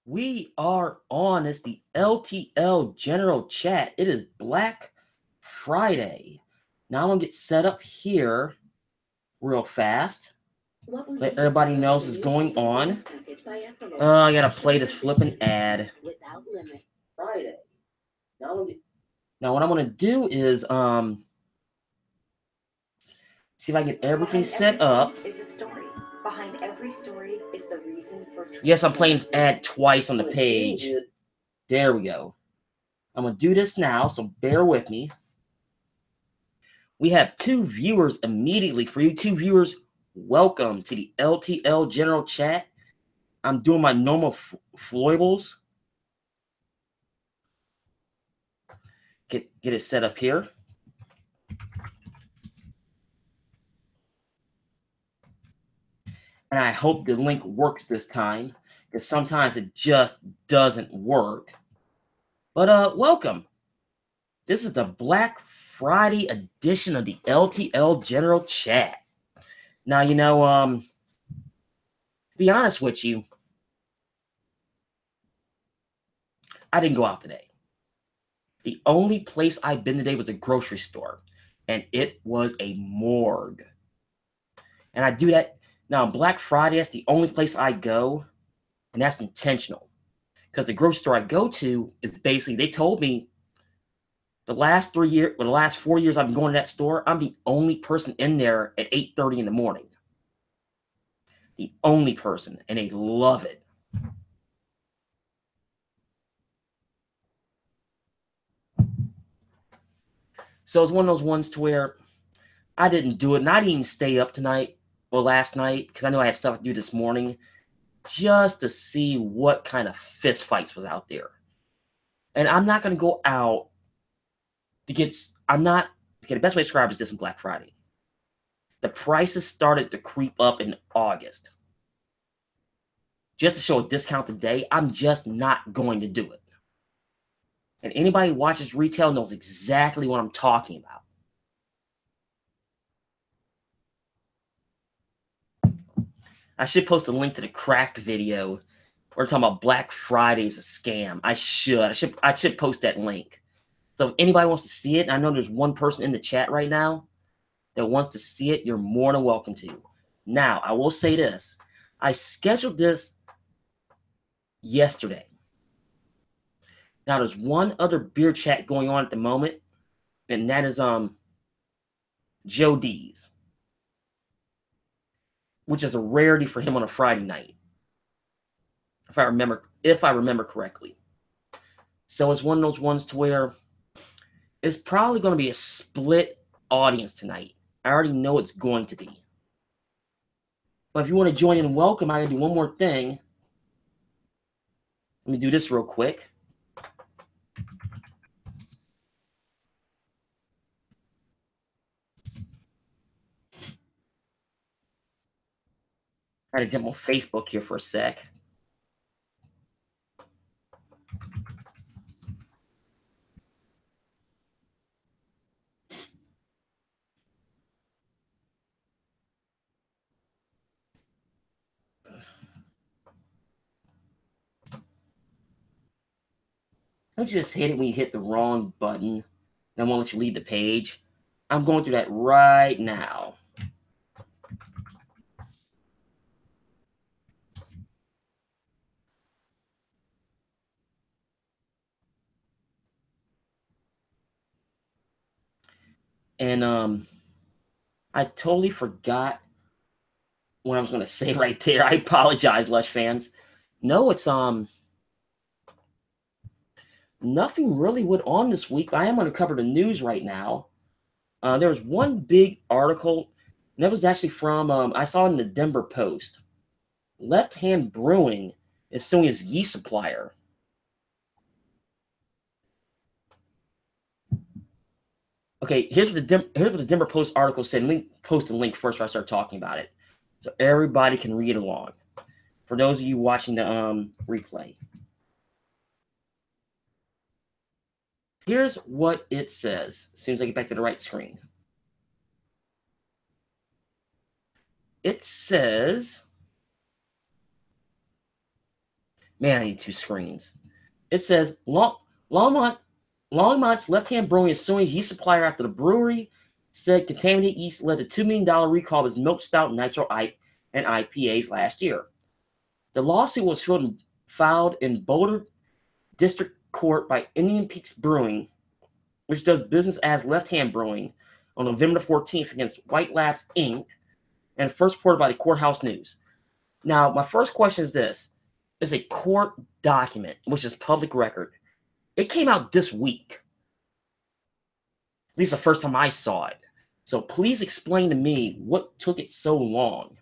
We are on. It's the LTL General Chat. It is Black Friday. Now I'm going to get set up here real fast. Let everybody know what's going on. I got to play this flipping ad. Friday. Now what I'm going to do is see if I get everything set up. Behind every story is the reason for Yes, I'm playing this ad twice on the page. There we go. I'm going to do this now, so bear with me. We have 2 viewers immediately. For you 2 viewers, welcome to the LTL General Chat. I'm doing my normal foibles. Get it set up here. And I hope the link works this time, because sometimes it just doesn't work. But welcome. This is the Black Friday edition of the LTL General Chat. Now, to be honest with you, I didn't go out today. The only place I've been today was a grocery store, and it was a morgue. And I do that now on Black Friday. That's the only place I go, and that's intentional, because the grocery store I go to is basically, they told me the last 4 years I've been going to that store, I'm the only person in there at 8:30 in the morning. The only person, and they love it. So it's one of those ones to where I didn't do it, and I didn't even stay up tonight or last night, because I know I had stuff to do this morning, just to see what kind of fist fights was out there. And I'm not going to go out to get, the best way to describe it is this on Black Friday. The prices started to creep up in August. Just to show a discount today, I'm just not going to do it. And anybody who watches retail knows exactly what I'm talking about. I should post a link to the cracked video. We're talking about Black Friday is a scam. I should post that link. So if anybody wants to see it, and I know there's one person in the chat right now that wants to see it, you're more than welcome to. Now, I will say this. I scheduled this yesterday. Now, there's one other beer chat going on at the moment, and that is Joe D's, which is a rarity for him on a Friday night, if I remember correctly. So it's one of those ones to where it's probably going to be a split audience tonight. I already know it's going to be. But if you want to join in and welcome, I gotta do one more thing. Let me do this real quick. I had to jump on Facebook here for a sec. Don't you just hate it when you hit the wrong button? Then won't let you leave the page. I'm going through that right now. And I totally forgot what I was going to say right there. I apologize, Lush fans. No, it's nothing really went on this week. I am going to cover the news right now. There was one big article, and that was actually from, I saw it in the Denver Post. Left Hand Brewing is suing its yeast supplier. Okay, here's what the Denver Post article said. Let me post a link first before I start talking about it, so everybody can read along. For those of you watching the replay, here's what it says. As soon as I get back to the right screen, it says Man, I need two screens. It says Longmont's left-hand brewing is suing yeast supplier after the brewery said contaminated yeast led to $2 million recall of its milk stout, nitro and IPAs last year. The lawsuit was filed in Boulder District Court by Indian Peaks Brewing, which does business as Left Hand Brewing, on November 14th against White Labs Inc., and first reported by the Courthouse News. Now, my first question is this. It's a court document, which is public record. It came out this week. At least the first time I saw it. So please explain to me what took it so long.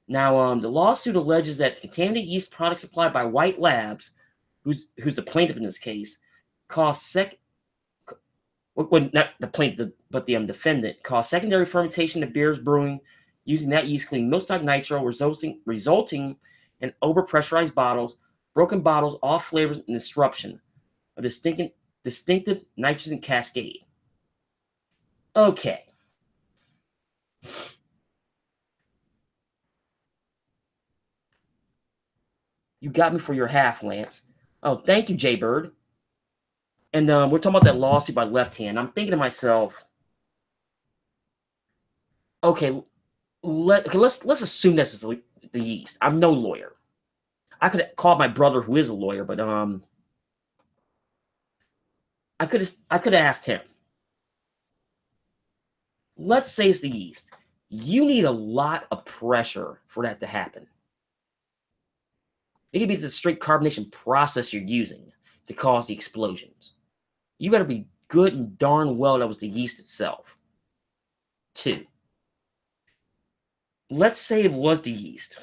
Now, the lawsuit alleges that the contaminated yeast product supplied by White Labs, who's the plaintiff in this case, caused not the plaintiff, but the defendant, caused secondary fermentation of beers brewing using that yeast clean milk stock nitro, resulting in overpressurized bottles, broken bottles, off flavors, and disruption, a distinctive nitrogen cascade. Okay. You got me for your half, Lance. Oh, thank you, Jay Bird. And we're talking about that lawsuit by Left Hand. I'm thinking to myself, okay, let's assume this is the yeast. I'm no lawyer. I could call my brother who is a lawyer, but I could have asked him. Let's say it's the yeast. You need a lot of pressure for that to happen. It could be the straight carbonation process you're using to cause the explosions. You better be good and darn well that was the yeast itself. 2. Let's say it was the yeast.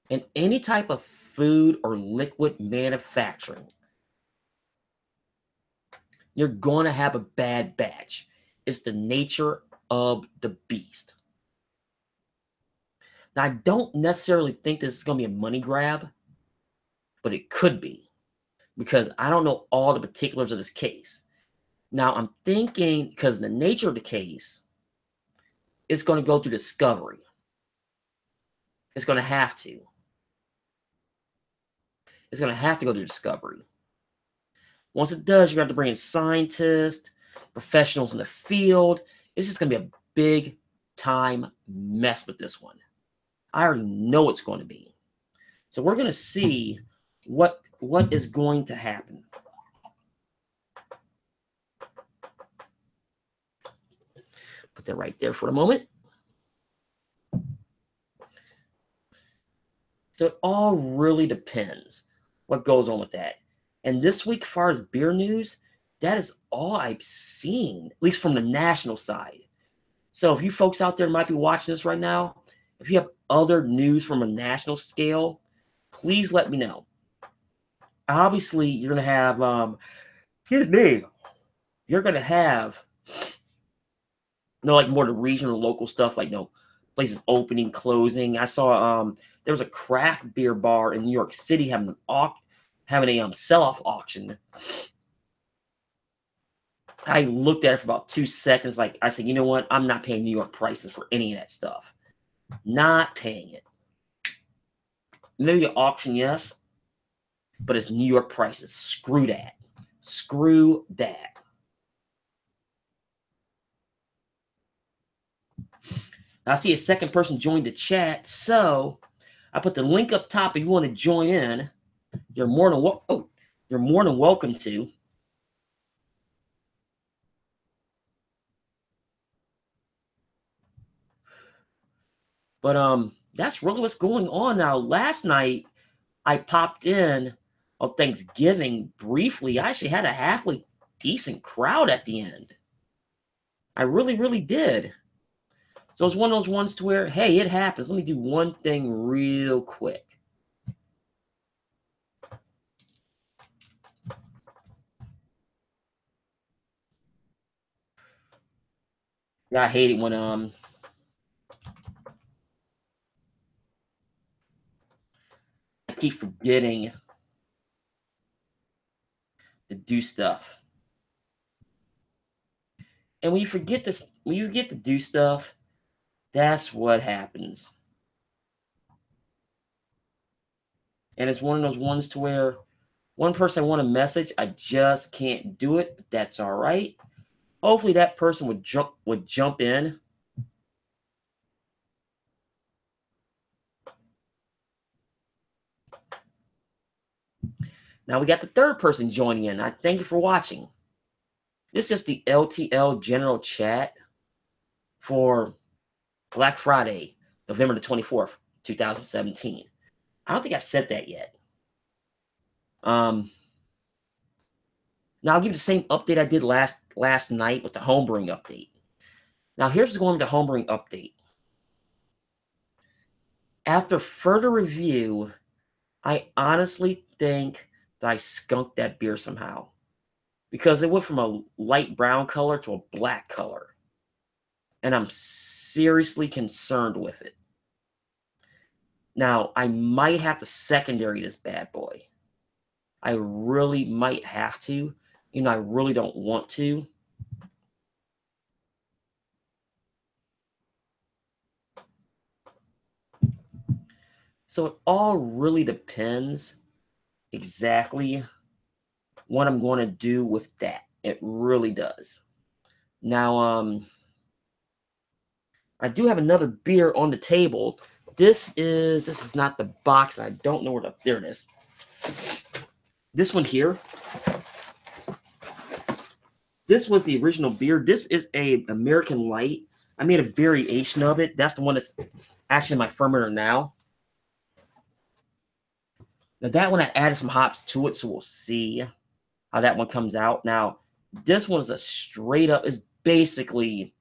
In any type of food or liquid manufacturing, you're going to have a bad batch. It's the nature of the beast. Now, I don't necessarily think this is going to be a money grab, but it could be because I don't know all the particulars of this case. Now, I'm thinking because of the nature of the case, it's going to go through discovery. It's going to have to. It's going to have to go through discovery. Once it does, you're going to have to bring in scientists, professionals in the field. It's just going to be a big time mess with this one. I already know it's going to be. So we're going to see what is going to happen. Put that right there for a moment. So it all really depends what goes on with that. And this week, as far as beer news, that is all I've seen, at least from the national side. So if you folks out there might be watching this right now, if you have other news from a national scale, please let me know. Obviously, you're going to have, you're going to have, like more the regional, local stuff, like, places opening, closing. I saw, there was a craft beer bar in New York City having a sell-off auction. I looked at it for about 2 seconds. Like, I said, you know what? I'm not paying New York prices for any of that stuff. Not paying it. Maybe an auction, yes, but it's New York prices. Screw that. Screw that. Now, I see a second person joined the chat, so I put the link up top if you want to join in. You're more than welcome to. But that's really what's going on now. Last night, I popped in on Thanksgiving briefly. I actually had a halfway decent crowd at the end. I really, really did. So it's one of those ones to where, hey, it happens. Let me do one thing real quick. Yeah, I hate it when I keep forgetting to do stuff. And when you forget to do stuff, that's what happens. And it's one of those ones to where one person I want to message, I just can't do it, but that's all right. Hopefully that person would jump in. Now we got the third person joining in. I thank you for watching. This is the LTL general chat for Black Friday, November the 24th, 2017. I don't think I said that yet. Now I'll give you the same update I did last night with the homebrewing update. Now here's going with the homebrewing update. After further review, I honestly think that I skunked that beer somehow, because it went from a light brown color to a black color, and I'm seriously concerned with it. Now, I might have to secondary this bad boy. I really might have to. I really don't want to. So it all really depends exactly what I'm going to do with that. It really does. Now, I do have another beer on the table. This is not the box. I don't know where there it is. This one here. This was the original beer. This is a American Light. I made a variation of it. That's the one that's actually my fermenter now. Now that one I added some hops to it, so we'll see how that one comes out. Now, this one is a straight up, is basically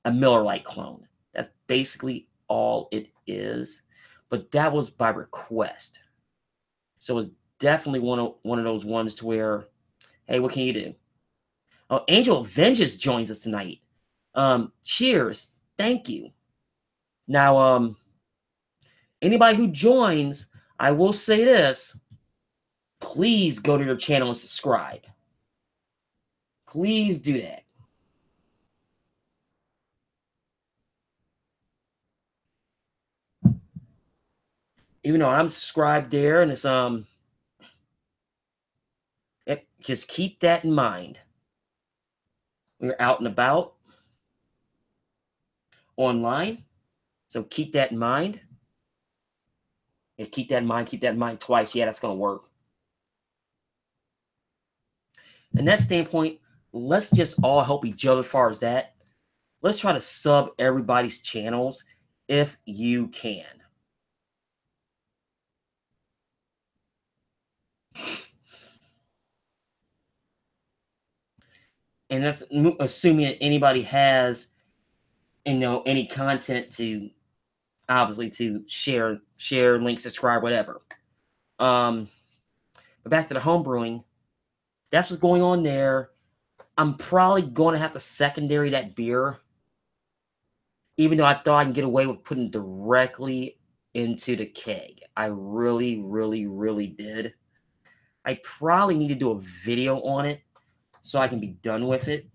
a Miller Lite clone. That's basically all it is. But that was by request. So it's definitely one of those ones to where, hey, what can you do? Oh, Angel of Vengeance joins us tonight. Cheers. Thank you. Now, anybody who joins, I will say this. Please go to their channel and subscribe. Please do that. Even though I'm subscribed there, and it's just keep that in mind. We're out and about online, so keep that in mind. And keep that in mind twice. Yeah, that's gonna work. In that standpoint, let's just all help each other as far as that. Let's try to sub everybody's channels if you can. And that's assuming that anybody has, any content to, obviously, to share, link, subscribe, whatever. But back to the home brewing. That's what's going on there. I'm probably going to have to secondary that beer, even though I thought I can get away with putting it directly into the keg. I really, really, really did. I probably need to do a video on it so I can be done with it.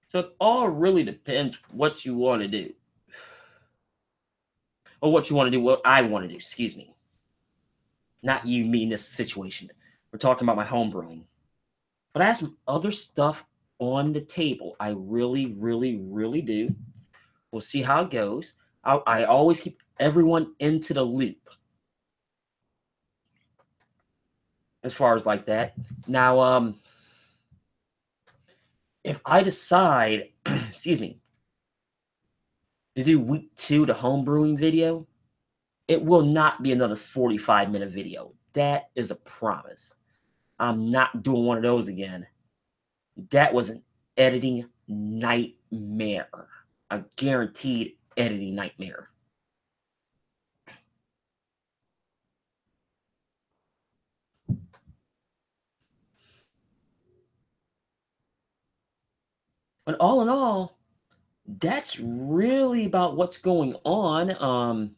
So it all really depends what you want to do. Or what you want to do, what I want to do, excuse me. Not you, me in this situation. We're talking about my home brewing. But I have some other stuff on the table. I really, really, really do. We'll see how it goes. I always keep everyone into the loop as far as like that. Now, if I decide, excuse me, to do week 2, the home brewing video, it will not be another 45-minute video. That is a promise. I'm not doing one of those again. That was an editing nightmare. A guaranteed editing nightmare. But all in all, that's really about what's going on.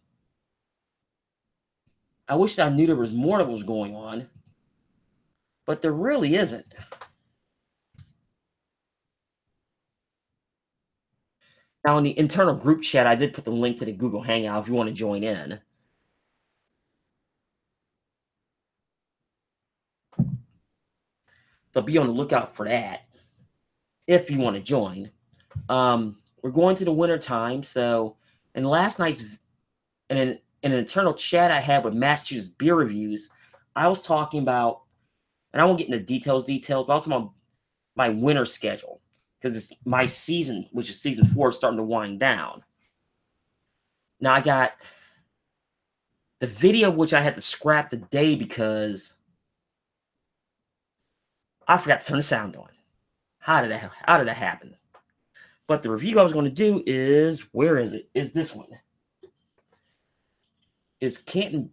I wish I knew there was more that was going on. but there really isn't. Now, in the internal group chat, I did put the link to the Google Hangout if you want to join in. So be on the lookout for that if you want to join. We're going to the winter time, so in last night's in an internal chat I had with Massachusetts beer reviews, I was talking about, and I won't get into details, but I'll talk about my winter schedule because my season, which is season 4, is starting to wind down. Now I got the video, which I had to scrap today because I forgot to turn the sound on. How did that happen? But the review I was going to do is, where is it? Is this one? Is Canton?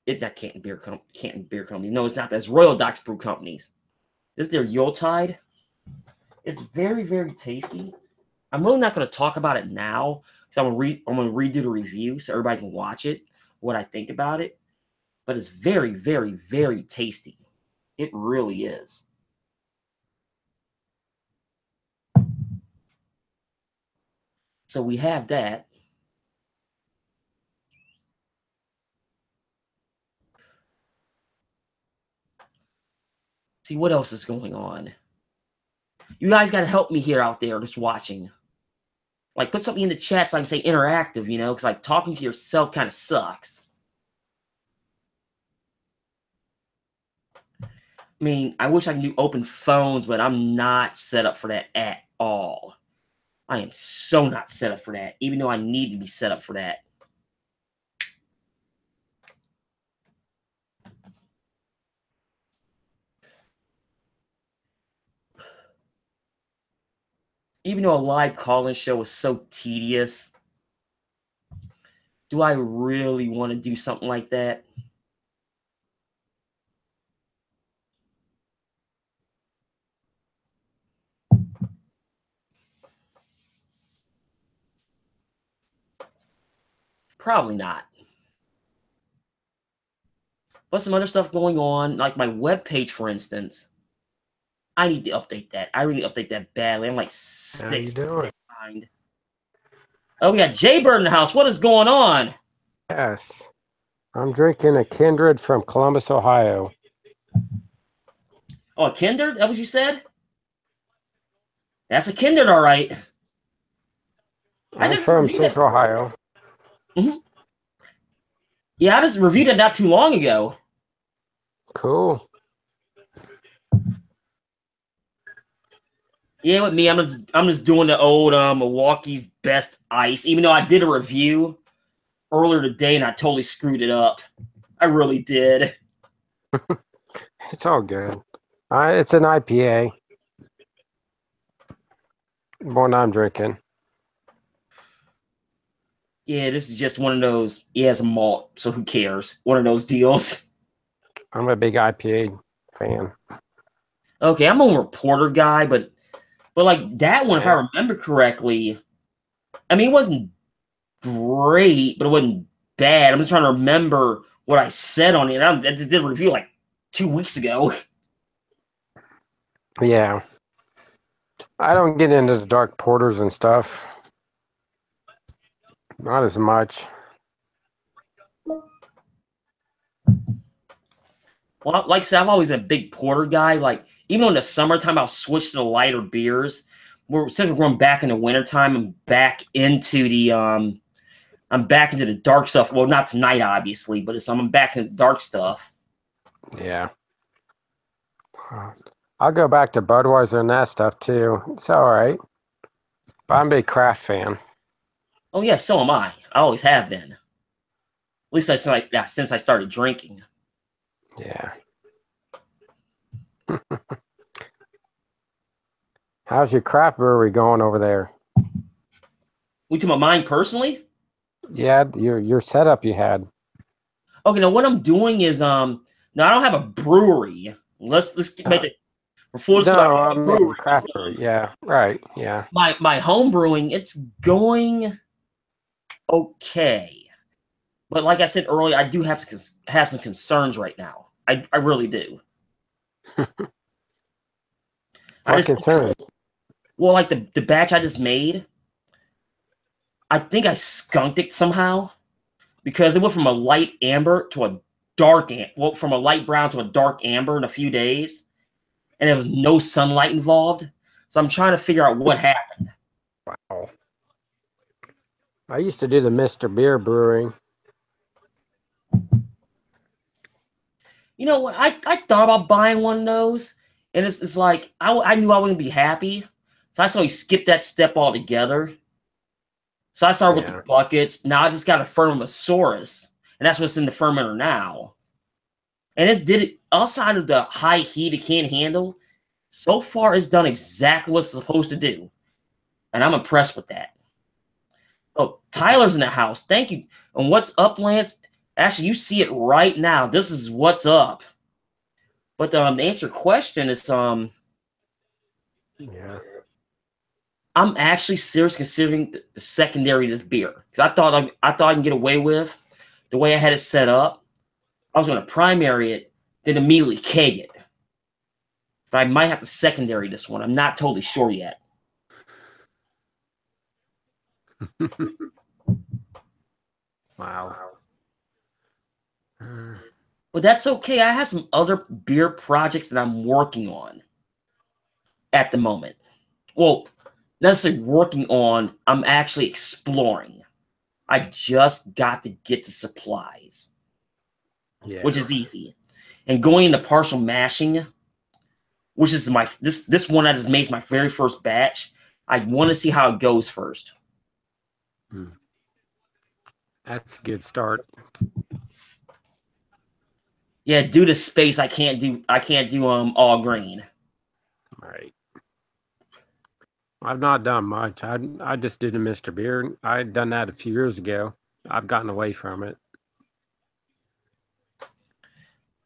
It's not Canton Beer Company. No, it's not. That's Royal Docks Brew Companies. This is their Yuletide. It's very, very tasty. I'm really not going to talk about it now because I'm going to redo the review so everybody can watch it, what I think about it. But it's very, very, very tasty. It really is. So we have that. See what else is going on. You guys got to help me here out there just watching. Like, put something in the chat so I can say interactive, you know, because like talking to yourself kind of sucks. I mean, I wish I could do open phones, but I'm not set up for that at all. I am so not set up for that, even though I need to be set up for that. Even though a live call-in show is so tedious, do I really want to do something like that? Probably not. But some other stuff going on, like my webpage, for instance. I need to update that. I really update that badly. I'm like 6 behind. Oh, we got Jaybird in the house. What is going on? Yes. I'm drinking a Kindred from Columbus, Ohio. Oh, a Kindred? That what you said? That's a Kindred, all right. I'm from Central Ohio. Mm-hmm. Yeah, I just reviewed it not too long ago. Cool. Yeah, with me, I'm just doing the old Milwaukee's Best Ice, even though I did a review earlier today and I totally screwed it up. I really did. It's all good. It's an IPA. One I'm drinking. Yeah, this is just one of those. He has a malt, so who cares? One of those deals. I'm a big IPA fan. Okay, I'm a reporter guy, but like that one, if I remember correctly, I mean, it wasn't great, but it wasn't bad. I'm just trying to remember what I said on it. I did a review like 2 weeks ago. Yeah. I don't get into the dark porters and stuff. Not as much. Well, like I said, I've always been a big porter guy. Like, even in the summertime, I'll switch to the lighter beers. Since we're going back in the wintertime, I'm back into the dark stuff. Well, not tonight, obviously, but I'm back in the dark stuff. Yeah. I'll go back to Budweiser and that stuff too. It's all right. But I'm a big craft fan. Oh yeah, so am I. I always have been. At least since I started drinking. Yeah. How's your craft brewery going over there? We talking about mine personally? Yeah, your setup you had. Okay, now what I'm doing is now I don't have a brewery. Let's make it before No, craft brewery. Yeah, right. Yeah. My home brewing, it's going okay. But like I said earlier, I do have some concerns right now. I really do. What concerns? Well, like the batch I just made, I think I skunked it somehow because it went from a light amber to a well, from a light brown to a dark amber in a few days, and there was no sunlight involved. So I'm trying to figure out what happened. Wow. I used to do the Mr. Beer brewing. You know what? I thought about buying one of those, and it's like I knew I wouldn't be happy, so I slowly skipped that step altogether. So I started with the buckets. Now I just got a Fermentosaurus, and that's what's in the fermenter now. And it's did it outside of the high heat it can handle. So far, it's done exactly what it's supposed to do, and I'm impressed with that. Oh, Tyler's in the house. Thank you. And what's up, Lance? Actually, you see it right now. This is what's up. But to answer your question, it's yeah. I'm actually seriously considering the secondary this beer because I thought I can get away with the way I had it set up. I was going to primary it, then immediately keg it. But I might have to secondary this one. I'm not totally sure yet. Wow. But that's okay. I have some other beer projects that I'm working on at the moment. Well, not necessarily working on, I'm actually exploring. I just got to get the supplies, which is easy. And going into partial mashing, which is this one I just made my very first batch. I want to see how it goes first. That's a good start. Yeah, due to space, I can't do all grain. Right. I've not done much. I just did a Mr. Beer. I had done that a few years ago. I've gotten away from it.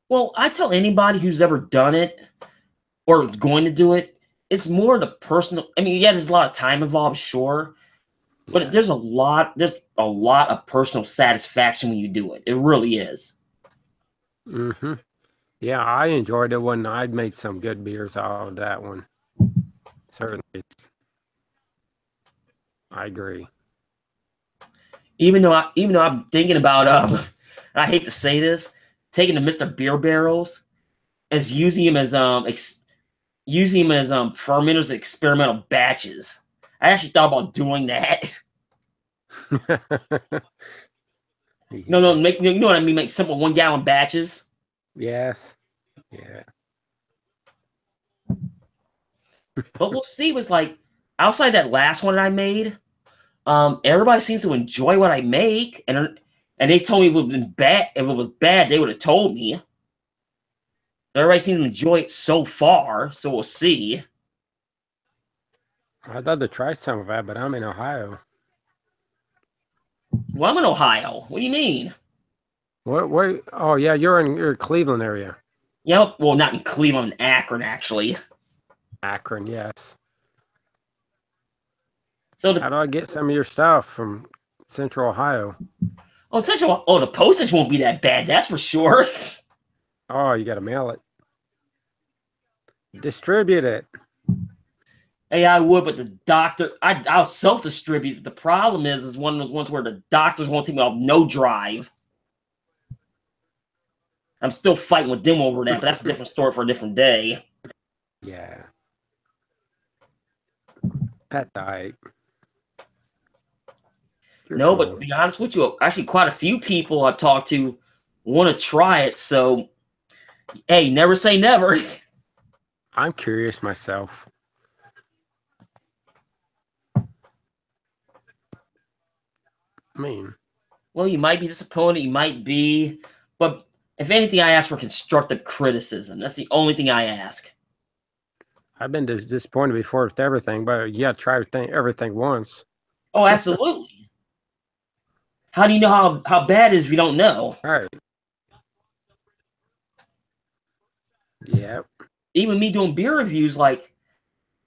Well, I tell anybody who's ever done it or going to do it, it's more the personal. I mean, yeah, there's a lot of time involved, sure, but there's a lot of personal satisfaction when you do it. It really is. Mm-hmm. Yeah, I enjoyed it when I'd made some good beers out of that one. Certainly. I agree. Even though I'm thinking about I hate to say this, taking the Mr. Beer barrels as using them as fermenters, experimental batches. I actually thought about doing that. No, you know what I mean? Make simple 1 gallon batches. Yes. Yeah. But we'll see. It was like outside that last one that I made, everybody seems to enjoy what I make, and they told me it would have been bad. If it was bad, they would have told me. Everybody seems to enjoy it so far, so we'll see. I'd love to try some of that, but I'm in Ohio. Well, I'm in Ohio. What do you mean? What? Oh, yeah, you're in Cleveland area. Yeah, well, not in Cleveland, in Akron, actually. Akron, yes. So how do I get some of your stuff from Central Ohio? Oh, the postage won't be that bad, that's for sure. Oh, you got to mail it. Distribute it. Hey, I would, but the doctor, I'll self-distribute. The problem is one of those ones where the doctors won't take me off no drive. I'm still fighting with them over that, but that's a different story for a different day. Yeah. That's all right. No, but to be honest with you, actually quite a few people I've talked to want to try it, so hey, never say never. I'm curious myself. I mean, well, you might be disappointed, you might be, but if anything, I ask for constructive criticism. That's the only thing I ask. I've been disappointed before with everything, but you got to try everything once. Oh, absolutely. How do you know how bad it is if you don't know? All right. Yep. Even me doing beer reviews, like,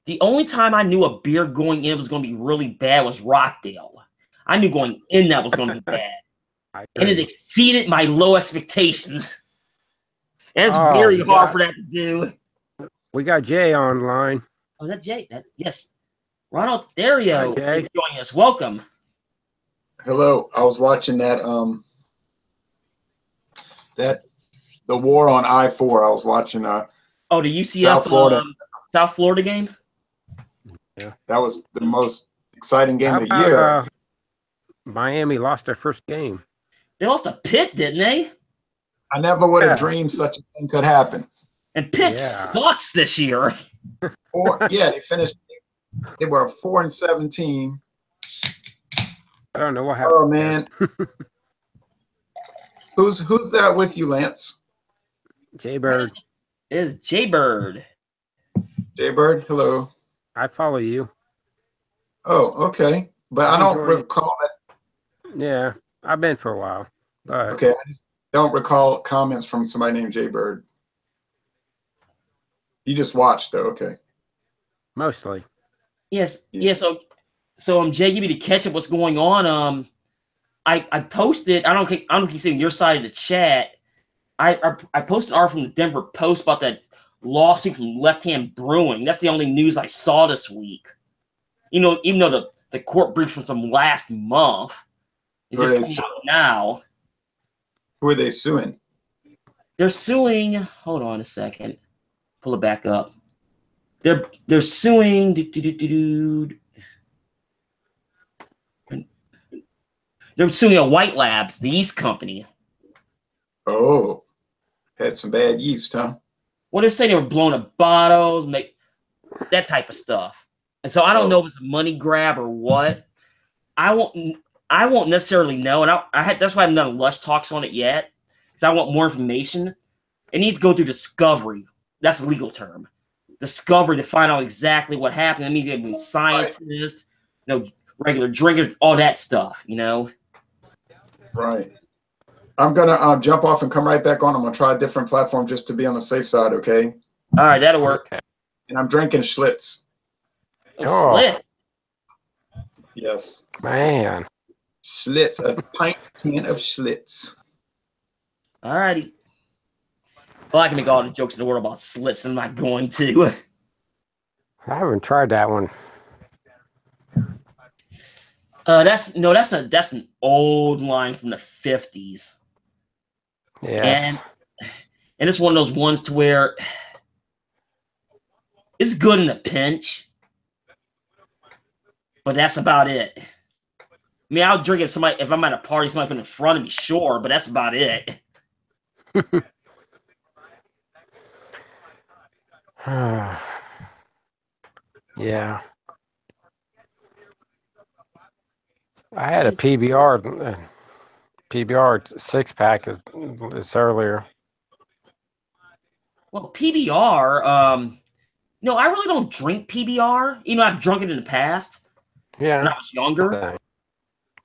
the only time I knew a beer going in was going to be really bad was Rockdale. I knew going in that was going to be bad. And it exceeded my low expectations. And it's very hard for that to do. We got Jay online. Oh, is that Jay? Yes. Ronald Dario Hi, is joining us. Welcome. Hello. I was watching that the war on I-4. I was watching the UCF South Florida game. Yeah, that was the most exciting game of the year. Miami lost their first game. They lost to Pitt, didn't they? I never would have dreamed such a thing could happen. And Pitt sucks this year. They finished. They were a 4-17. I don't know what happened. Oh man. Who's that with you, Lance? Jaybird. It is Jaybird. Jaybird, hello. I follow you. Oh, okay. But I don't recall that. Yeah, I've been for a while. But okay, I just don't recall comments from somebody named Jaybird. You just watched though, okay. Mostly. Yes. Yeah, so Jay, give me to catch up what's going on. I posted, I don't know if you see on your side of the chat. I posted an article from the Denver Post about that lawsuit from Left Hand Brewing. That's the only news I saw this week. You know, even though the court brief was from last month, it's just out now. Who are they suing? They're suing. Hold on a second. Pull it back up. They're suing. They're suing a White Labs, the yeast company. Oh, had some bad yeast, huh? Well, they're saying they were blowing up bottles, make that type of stuff. And so I don't know if it's a money grab or what. I won't necessarily know, and that's why I haven't done Lush Talks on it yet, because I want more information. It needs to go through discovery. That's a legal term. Discovery to find out exactly what happened. That means you have been scientists, regular drinkers, all that stuff, Right. I'm gonna jump off and come right back on. I'm gonna try a different platform just to be on the safe side, okay? All right, that'll work. And I'm drinking Schlitz. Oh, Schlitz. Yes. Man. Schlitz, a pint can of Schlitz. All righty. Well, I can make all the jokes in the world about Schlitz. I'm not going to. I haven't tried that one. That's an old line from the 50s. Yes. And it's one of those ones to where it's good in a pinch, but that's about it. I mean, I'll drink it if I'm at a party, somebody put it in front of me, sure, but that's about it. Yeah. I had a PBR six-pack this earlier. Well, PBR, no, I really don't drink PBR. I've drunk it in the past. Yeah. When I was younger. Yeah.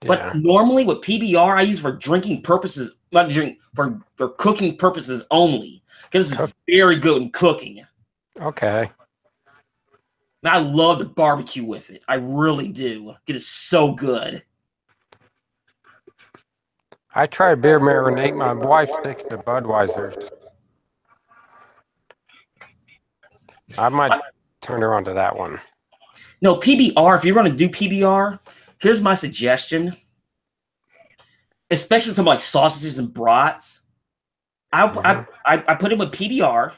But normally with PBR, I use for drinking purposes, not drink for cooking purposes only. Because it's very good in cooking. Okay. And I love to barbecue with it. I really do. It is so good. I tried beer marinade. My wife sticks to Budweiser's. I might turn her onto that one. No, PBR, if you're going to do PBR, here's my suggestion. Especially something like sausages and brats. I put it with PBR,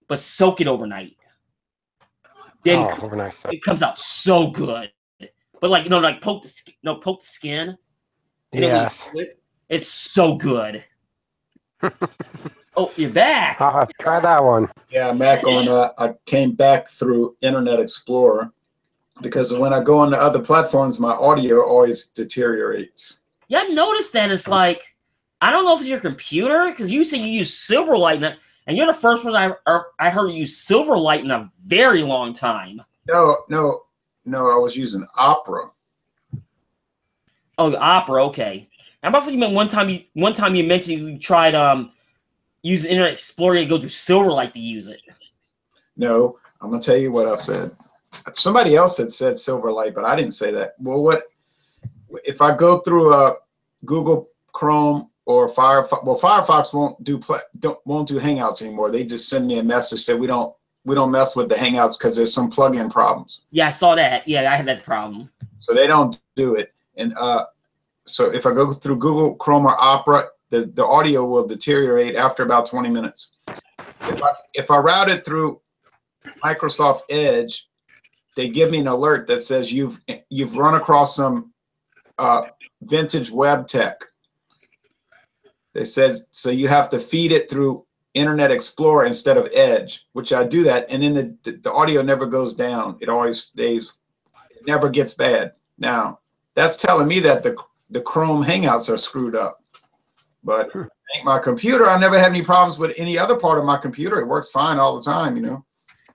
but soak it overnight. Then overnight it comes out so good. But poke the skin. Yes. It's so good. Oh, you're back. I'll have to try that one. Yeah, I'm back on. I came back through Internet Explorer because when I go on to other platforms, my audio always deteriorates. Yeah, I've noticed that. It's like, I don't know if it's your computer, because you say you use Silverlight, and you're the first one I heard you use Silverlight in a very long time. No, I was using Opera. Oh, Opera, okay. How about you meant one time you mentioned you tried using Internet Explorer to go through Silverlight to use it. No, I'm gonna tell you what I said. Somebody else had said Silverlight, but I didn't say that. Well, what if I go through Google Chrome or Firefox. Well, Firefox won't do Hangouts anymore. They just send me a message say we don't mess with the Hangouts because there's some plugin problems. Yeah, I saw that. Yeah, I had that problem. So they don't do it. And so if I go through Google Chrome or Opera, the audio will deteriorate after about 20 minutes. If I route it through Microsoft Edge, they give me an alert that says you've run across some vintage web tech. They said, so you have to feed it through Internet Explorer instead of Edge, which I do that, and then the audio never goes down. It always stays, it never gets bad. Now, that's telling me that the Chrome Hangouts are screwed up. But my computer, I never had any problems with any other part of my computer. It works fine all the time, you know.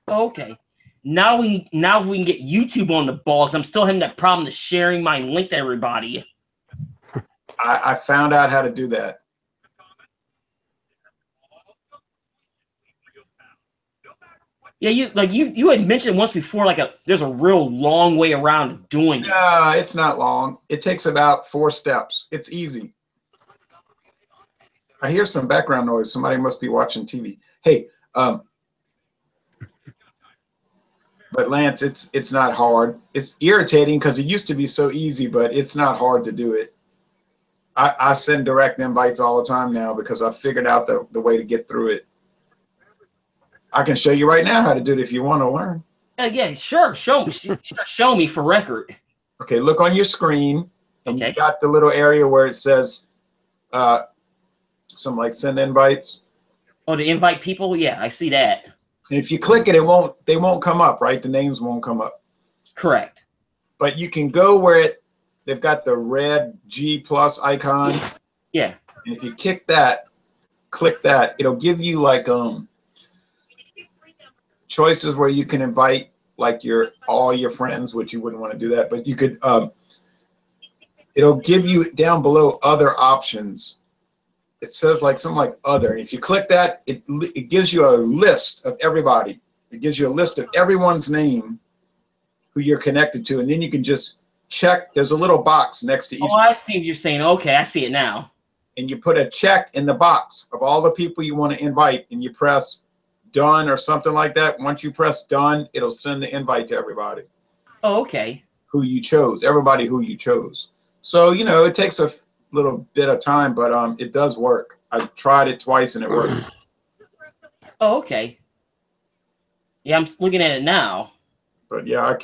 Okay. Now we can get YouTube on the balls. I'm still having that problem of sharing my link to everybody. I found out how to do that. Yeah, you had mentioned once before, like there's a real long way around doing it. It's not long. It takes about 4 steps. It's easy. I hear some background noise. Somebody must be watching TV. Hey, but Lance, it's not hard. It's irritating because it used to be so easy, but it's not hard to do it. I send direct invites all the time now because I figured out the way to get through it. I can show you right now how to do it if you want to learn. Yeah, sure. Show me for record. Okay, look on your screen, and Okay. You got the little area where it says something like send invites. Oh, to invite people? Yeah, I see that. If you click it, they won't come up, right? The names won't come up. Correct. But you can go where they've got the red G+ icon. Yeah. And if you click that, it'll give you like choices where you can invite like all your friends, which you wouldn't want to do that, but you could it'll give you down below other options. It says like something like other. If you click that, it gives you a list of everybody. It gives you a list of everyone's name who you're connected to, and then you can just check. There's a little box next to each. Oh, I see what you're saying. Okay, I see it now. And you put a check in the box of all the people you want to invite, and you press done or something like that. Once you press done, it'll send the invite to everybody. Oh, okay. Who you chose, everybody who you chose. So, you know, it takes a little bit of time, but it does work. I tried it twice and it works. Oh, okay. Yeah, I'm looking at it now. But yeah, I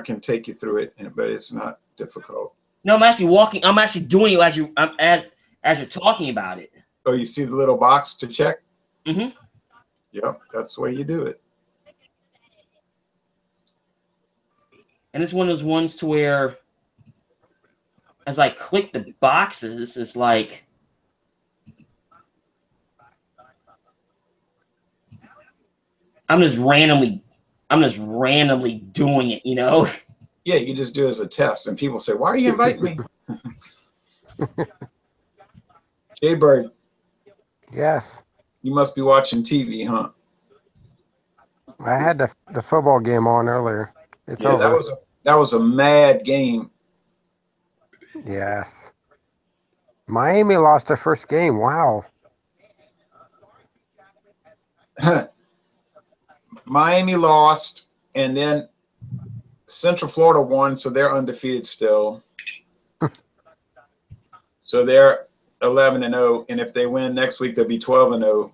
can take you through it, but it's not difficult. No, I'm actually doing it as you're talking about it. Oh, you see the little box to check? Mm-hmm. Yep, that's the way you do it. And it's one of those ones to where as I click the boxes, it's like I'm just randomly doing it, you know? Yeah, you just do it as a test, and people say, "Why are you inviting me?" Jay Bird. Yes. You must be watching TV, huh? I had the football game on earlier. It's Yeah, over. that was a mad game. Yes. Miami lost their first game. Wow. Miami lost, and then Central Florida won, so they're undefeated still. So they're 11-0, and if they win next week, they'll be 12-0.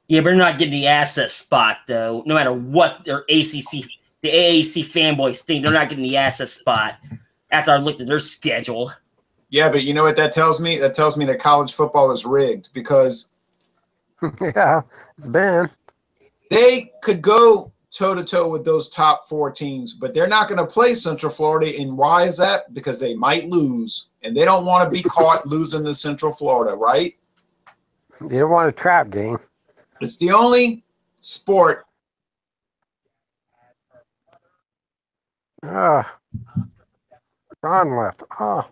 Yeah, but they're not getting the access spot though. No matter what the AAC fanboys think, they're not getting the access spot after I looked at their schedule. Yeah, but you know what that tells me? That tells me that college football is rigged because Yeah, it's been. they could go toe-to-toe with those top 4 teams, but they're not going to play Central Florida. And why is that? Because they might lose, and they don't want to be caught losing to Central Florida, right? You don't want a trap game. It's the only sport. Ron left. Oh.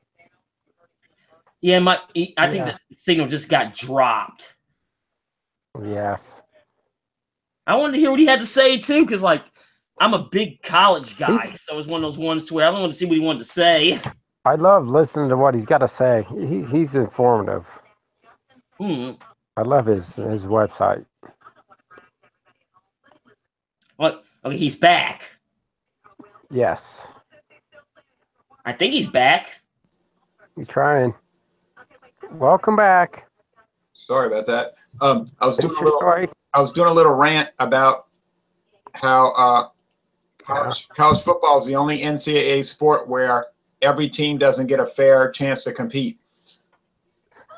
Yeah, I think the signal just got dropped. Yes. I wanted to hear what he had to say too, because like I'm a big college guy, so it was one of those ones to where I wanted to see what he wanted to say. I love listening to what he's got to say. He's informative. I love his website. What? Okay, he's back. Yes, I think he's back. he's trying. Welcome back. Sorry about that. I was doing Finish a your little. story. I was doing a little rant about how college football is the only NCAA sport where every team doesn't get a fair chance to compete.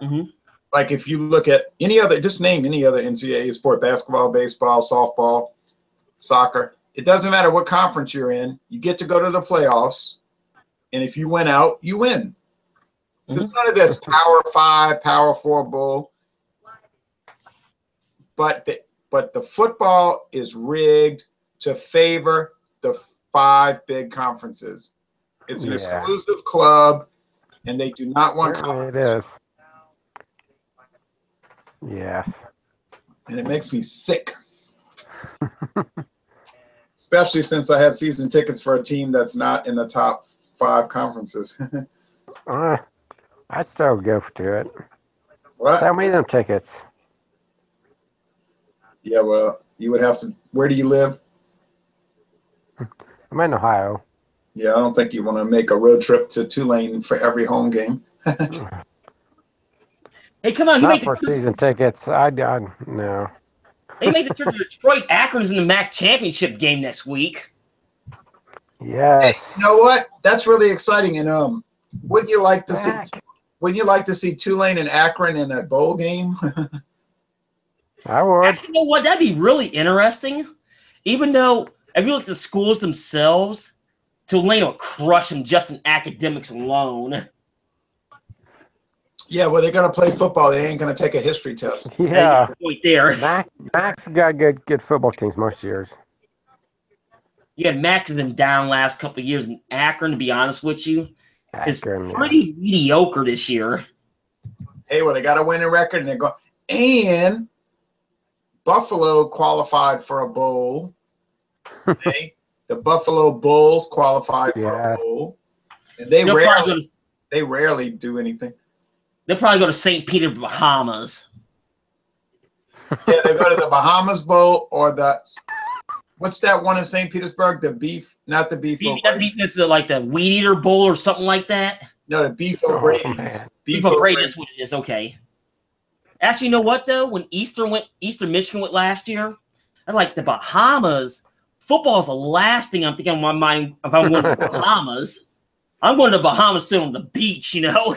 Mm-hmm. Like if you look at any other, just name any other NCAA sport: basketball, baseball, softball, soccer. It doesn't matter what conference you're in. You get to go to the playoffs, and if you win out, you win. There's none of this Power 5, Power 4 bull. But the football is rigged to favor the 5 big conferences. It's an exclusive club, and they do not want competition. It is. Yes. And it makes me sick. Especially since I had season tickets for a team that's not in the top 5 conferences. I'd still go to it. What? Sell me them tickets. Yeah, well, you would have to. Where do you live? I'm in Ohio. Yeah, I don't think you want to make a road trip to Tulane for every home game. Hey, come on! Not for season tickets. No. They made the trip to Detroit. Akron's in the MAC championship game next week. Yes. Hey, you know what? That's really exciting. And wouldn't you like to see? Wouldn't you like to see Tulane and Akron in a bowl game? I would. Actually, you know what? That'd be really interesting. Even though, if you look at the schools themselves, Tulane will crush them just in academics alone. Yeah, well, they're going to play football. They ain't going to take a history test. Yeah. Point there. Mac's got good football teams most years. Yeah, Mac has been down last couple of years. And Akron, to be honest with you, is pretty mediocre this year. Hey, well, they got a winning record, and they're going. And Buffalo qualified for a bowl. Okay? The Buffalo Bulls qualified for a bowl, and they rarely do anything. They'll probably go to St. Peter, Bahamas. Yeah, they go to the Bahamas Bowl or what's that one in St. Petersburg? The beef, not the beef. It's like the Weed Eater Bowl or something like that. No, the Beef O'Brady's. Beef O'Brady, that's what it is. Okay. Actually, you know what though? When Eastern Michigan went last year, I like the Bahamas. Football is the last thing I'm thinking on my mind if I'm going to the Bahamas. I'm going to the Bahamas sitting on the beach, you know.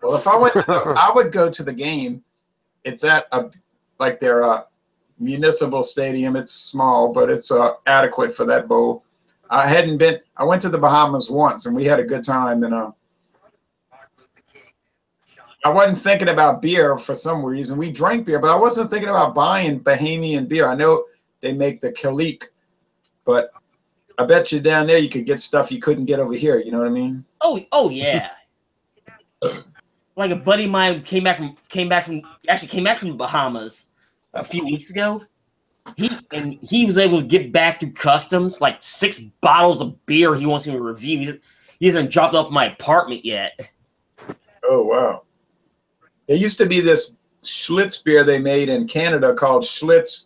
Well, if I went to I would go to the game. It's at their municipal stadium. It's small, but it's adequate for that bowl. I went to the Bahamas once, and we had a good time. And I wasn't thinking about beer for some reason. We drank beer, but I wasn't thinking about buying Bahamian beer. I know they make the Kalik, but I bet you down there you could get stuff you couldn't get over here. You know what I mean? Oh yeah. Like a buddy of mine came back from the Bahamas a few weeks ago. He was able to get back to customs like 6 bottles of beer he wants me to review. He hasn't dropped off my apartment yet. Oh wow. There used to be this Schlitz beer they made in Canada called Schlitz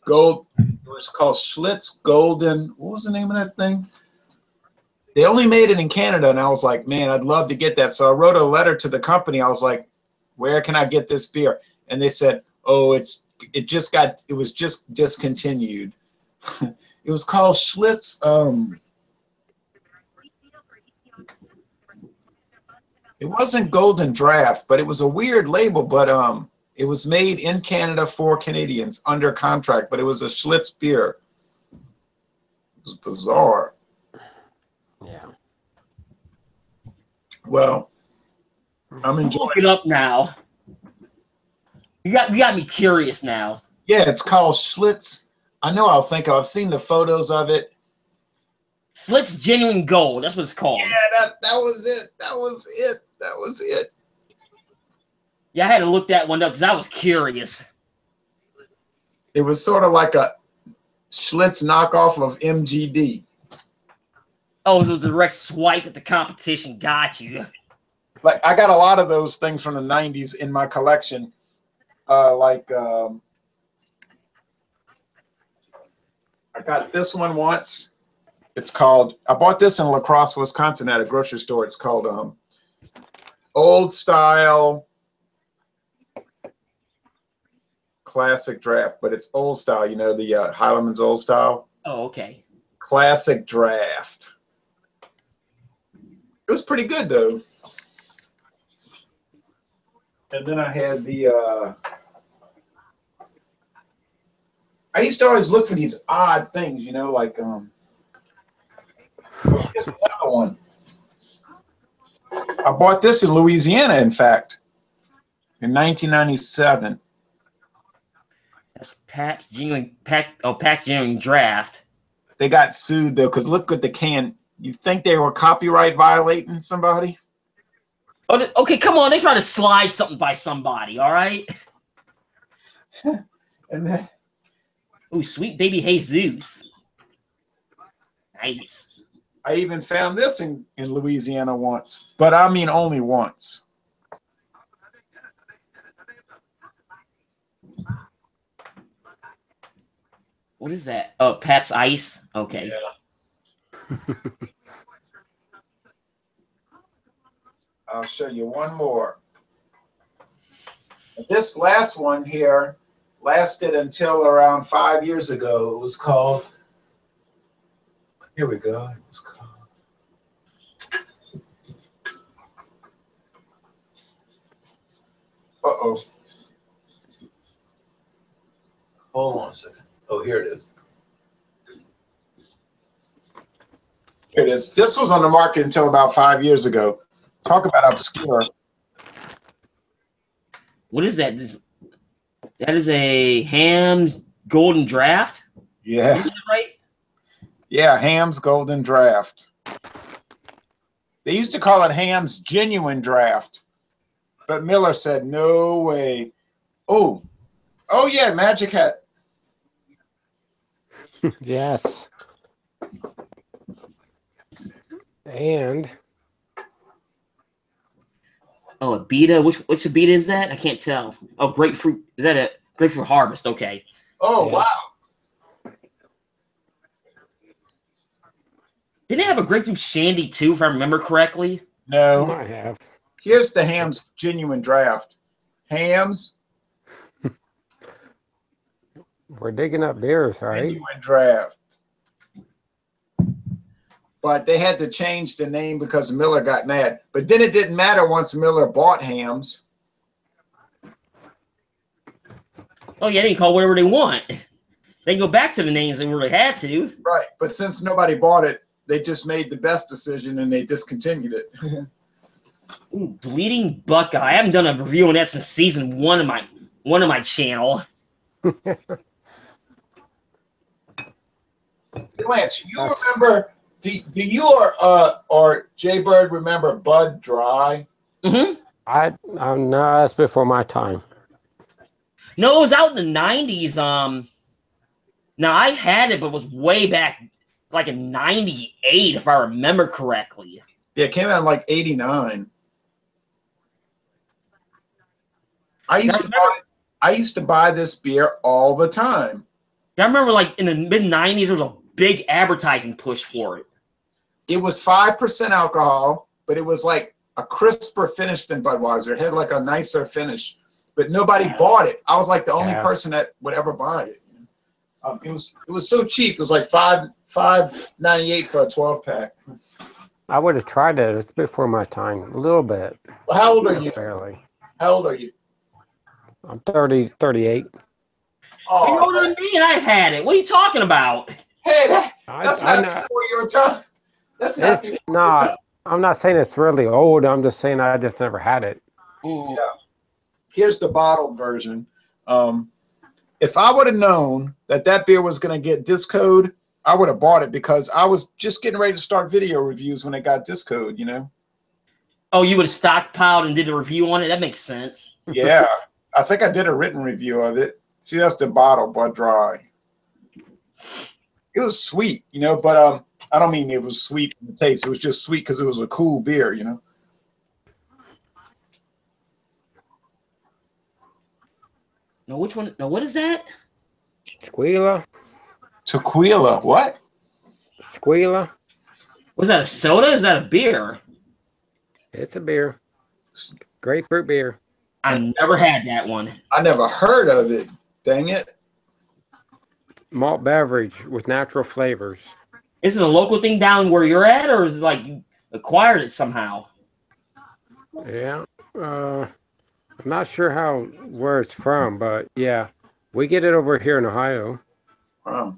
Gold. It was called Schlitz Golden. What was the name of that thing? They only made it in Canada, and I was like, man, I'd love to get that. So I wrote a letter to the company. I was like, where can I get this beer? And they said, oh, it was just discontinued. It was called Schlitz. It wasn't Golden Draft, but it was a weird label. But it was made in Canada for Canadians under contract. But it was a Schlitz beer. It was bizarre. Yeah. Well, I'm enjoying. Look it up now. You got me curious now. Yeah, it's called Schlitz. I know. I've seen the photos of it. Schlitz Genuine Gold. That's what it's called. Yeah, that was it. That was it. Yeah, I had to look that one up because I was curious. It was sort of like a Schlitz knockoff of MGD. Oh, it was a direct swipe at the competition. Got you. Like I got a lot of those things from the '90s in my collection. I got this one once. It's called. I bought this in La Crosse, Wisconsin, at a grocery store. It's called Old Style Classic Draft, but it's old style. You know, the Heileman's Old Style. Oh, okay. Classic Draft. It was pretty good though. And then I had the. I used to always look for these odd things, you know, like here's another one. I bought this in Louisiana, in fact, in 1997. That's Pabst Genuine Draft. They got sued though, because look at the can. You think they were copyright violating somebody? Oh, okay, come on. They try to slide something by somebody, all right? And then, ooh, Sweet Baby Jesus. Nice. I even found this in Louisiana once, but I mean only once. What is that? Oh, Pabst Ice? Okay. Yeah. I'll show you one more. This last one here lasted until around 5 years ago. It was called, here we go. It was called, uh-oh. Hold on a second. Oh, here it is. Here it is. This was on the market until about 5 years ago. Talk about obscure. What is that? That is a Ham's Golden Draft? Yeah. Is that right? Yeah, Ham's Golden Draft. They used to call it Ham's Genuine Draft, but Miller said, no way. Oh, yeah, Magic Hat. Yes. And Oh, a Beta? Which a Beta is that? I can't tell. Oh, Grapefruit. Is that a Grapefruit Harvest? Okay. Oh, yeah. wow. Didn't they have a Grapefruit Shandy too, if I remember correctly? No. might have. Here's the Ham's Genuine Draft. Ham's We're digging up beers, right? Genuine Draft. But they had to change the name because Miller got mad. But then it didn't matter once Miller bought Ham's. Oh, yeah, they can call whatever they want. They can go back to the names they really had to. Right. But since nobody bought it, they just made the best decision and they discontinued it. Ooh, Bleeding Buckeye. I haven't done a review on that since season one of my channel. Lance, you remember? Do you or Jay Bird remember Bud Dry? Mm-hmm. No, that's before my time. No, it was out in the 90s. Now I had it, but it was way back, like in 98, if I remember correctly. Yeah, it came out in like 89. I used to buy this beer all the time. I remember, like in the mid 90s, there was a big advertising push for it. It was 5% alcohol, but it was like a crisper finish than Budweiser. It had like a nicer finish, but nobody bought it. I was like the only person that would ever buy it. It was so cheap. It was like $5.98 for a 12-pack. I would have tried it. It's before my time, a little bit. Well, how old are you? Barely. How old are you? I'm 38. Oh, You're older than me, and I've had it. What are you talking about? hey, that's I not know. before your time. That's not It's before your not. time. I'm not saying it's really old. I'm just saying I just never had it. Ooh. Yeah. Here's the bottled version. If I would have known that beer was going to get discode, I would have bought it because I was just getting ready to start video reviews when it got discode, you know? Oh, you would have stockpiled and did a review on it? That makes sense. Yeah. I think I did a written review of it. See, that's the bottle, Bud Dry. It was sweet, you know, but I don't mean it was sweet in the taste. It was just sweet because it was a cool beer, you know? No, which one? No, what is that? Squealer. Tequila. What? Squealer. Was that a soda? Or is that a beer? It's a beer. Grapefruit beer. I never had that one. I never heard of it. Dang it. Malt beverage with natural flavors. Is it a local thing down where you're at, or is it like you acquired it somehow? Yeah. I'm not sure where it's from, but yeah, we get it over here in Ohio. Wow.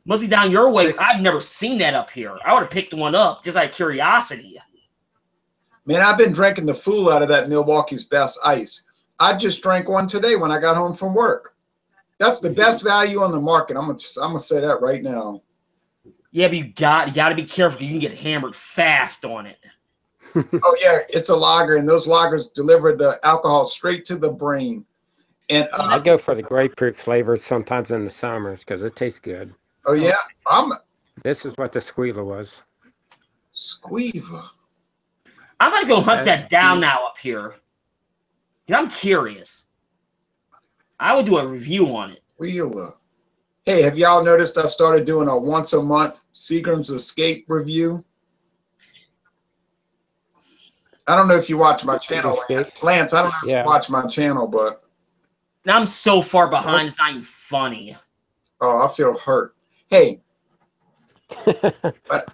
Must be down your way. I've never seen that up here. I would have picked one up just out of curiosity. Man, I've been drinking the fool out of that Milwaukee's Best Ice. I just drank one today when I got home from work. That's the best value on the market. I'm gonna say that right now. Yeah, but you got to be careful. You can get hammered fast on it. Oh yeah, it's a lager, and those lagers deliver the alcohol straight to the brain. And I go for the grapefruit flavors sometimes in the summers because it tastes good. oh yeah, This is what the Squealer was. Squeeva. I'm gonna go hunt that down now up here. I'm curious. I would do a review on it. Wheeler. Hey, have y'all noticed I started doing a once a month Seagram's Escape review? I don't know if you watch my channel, Lance. I don't know if you watch my channel, but now I'm so far behind. It's not even funny. Oh, I feel hurt. Hey, but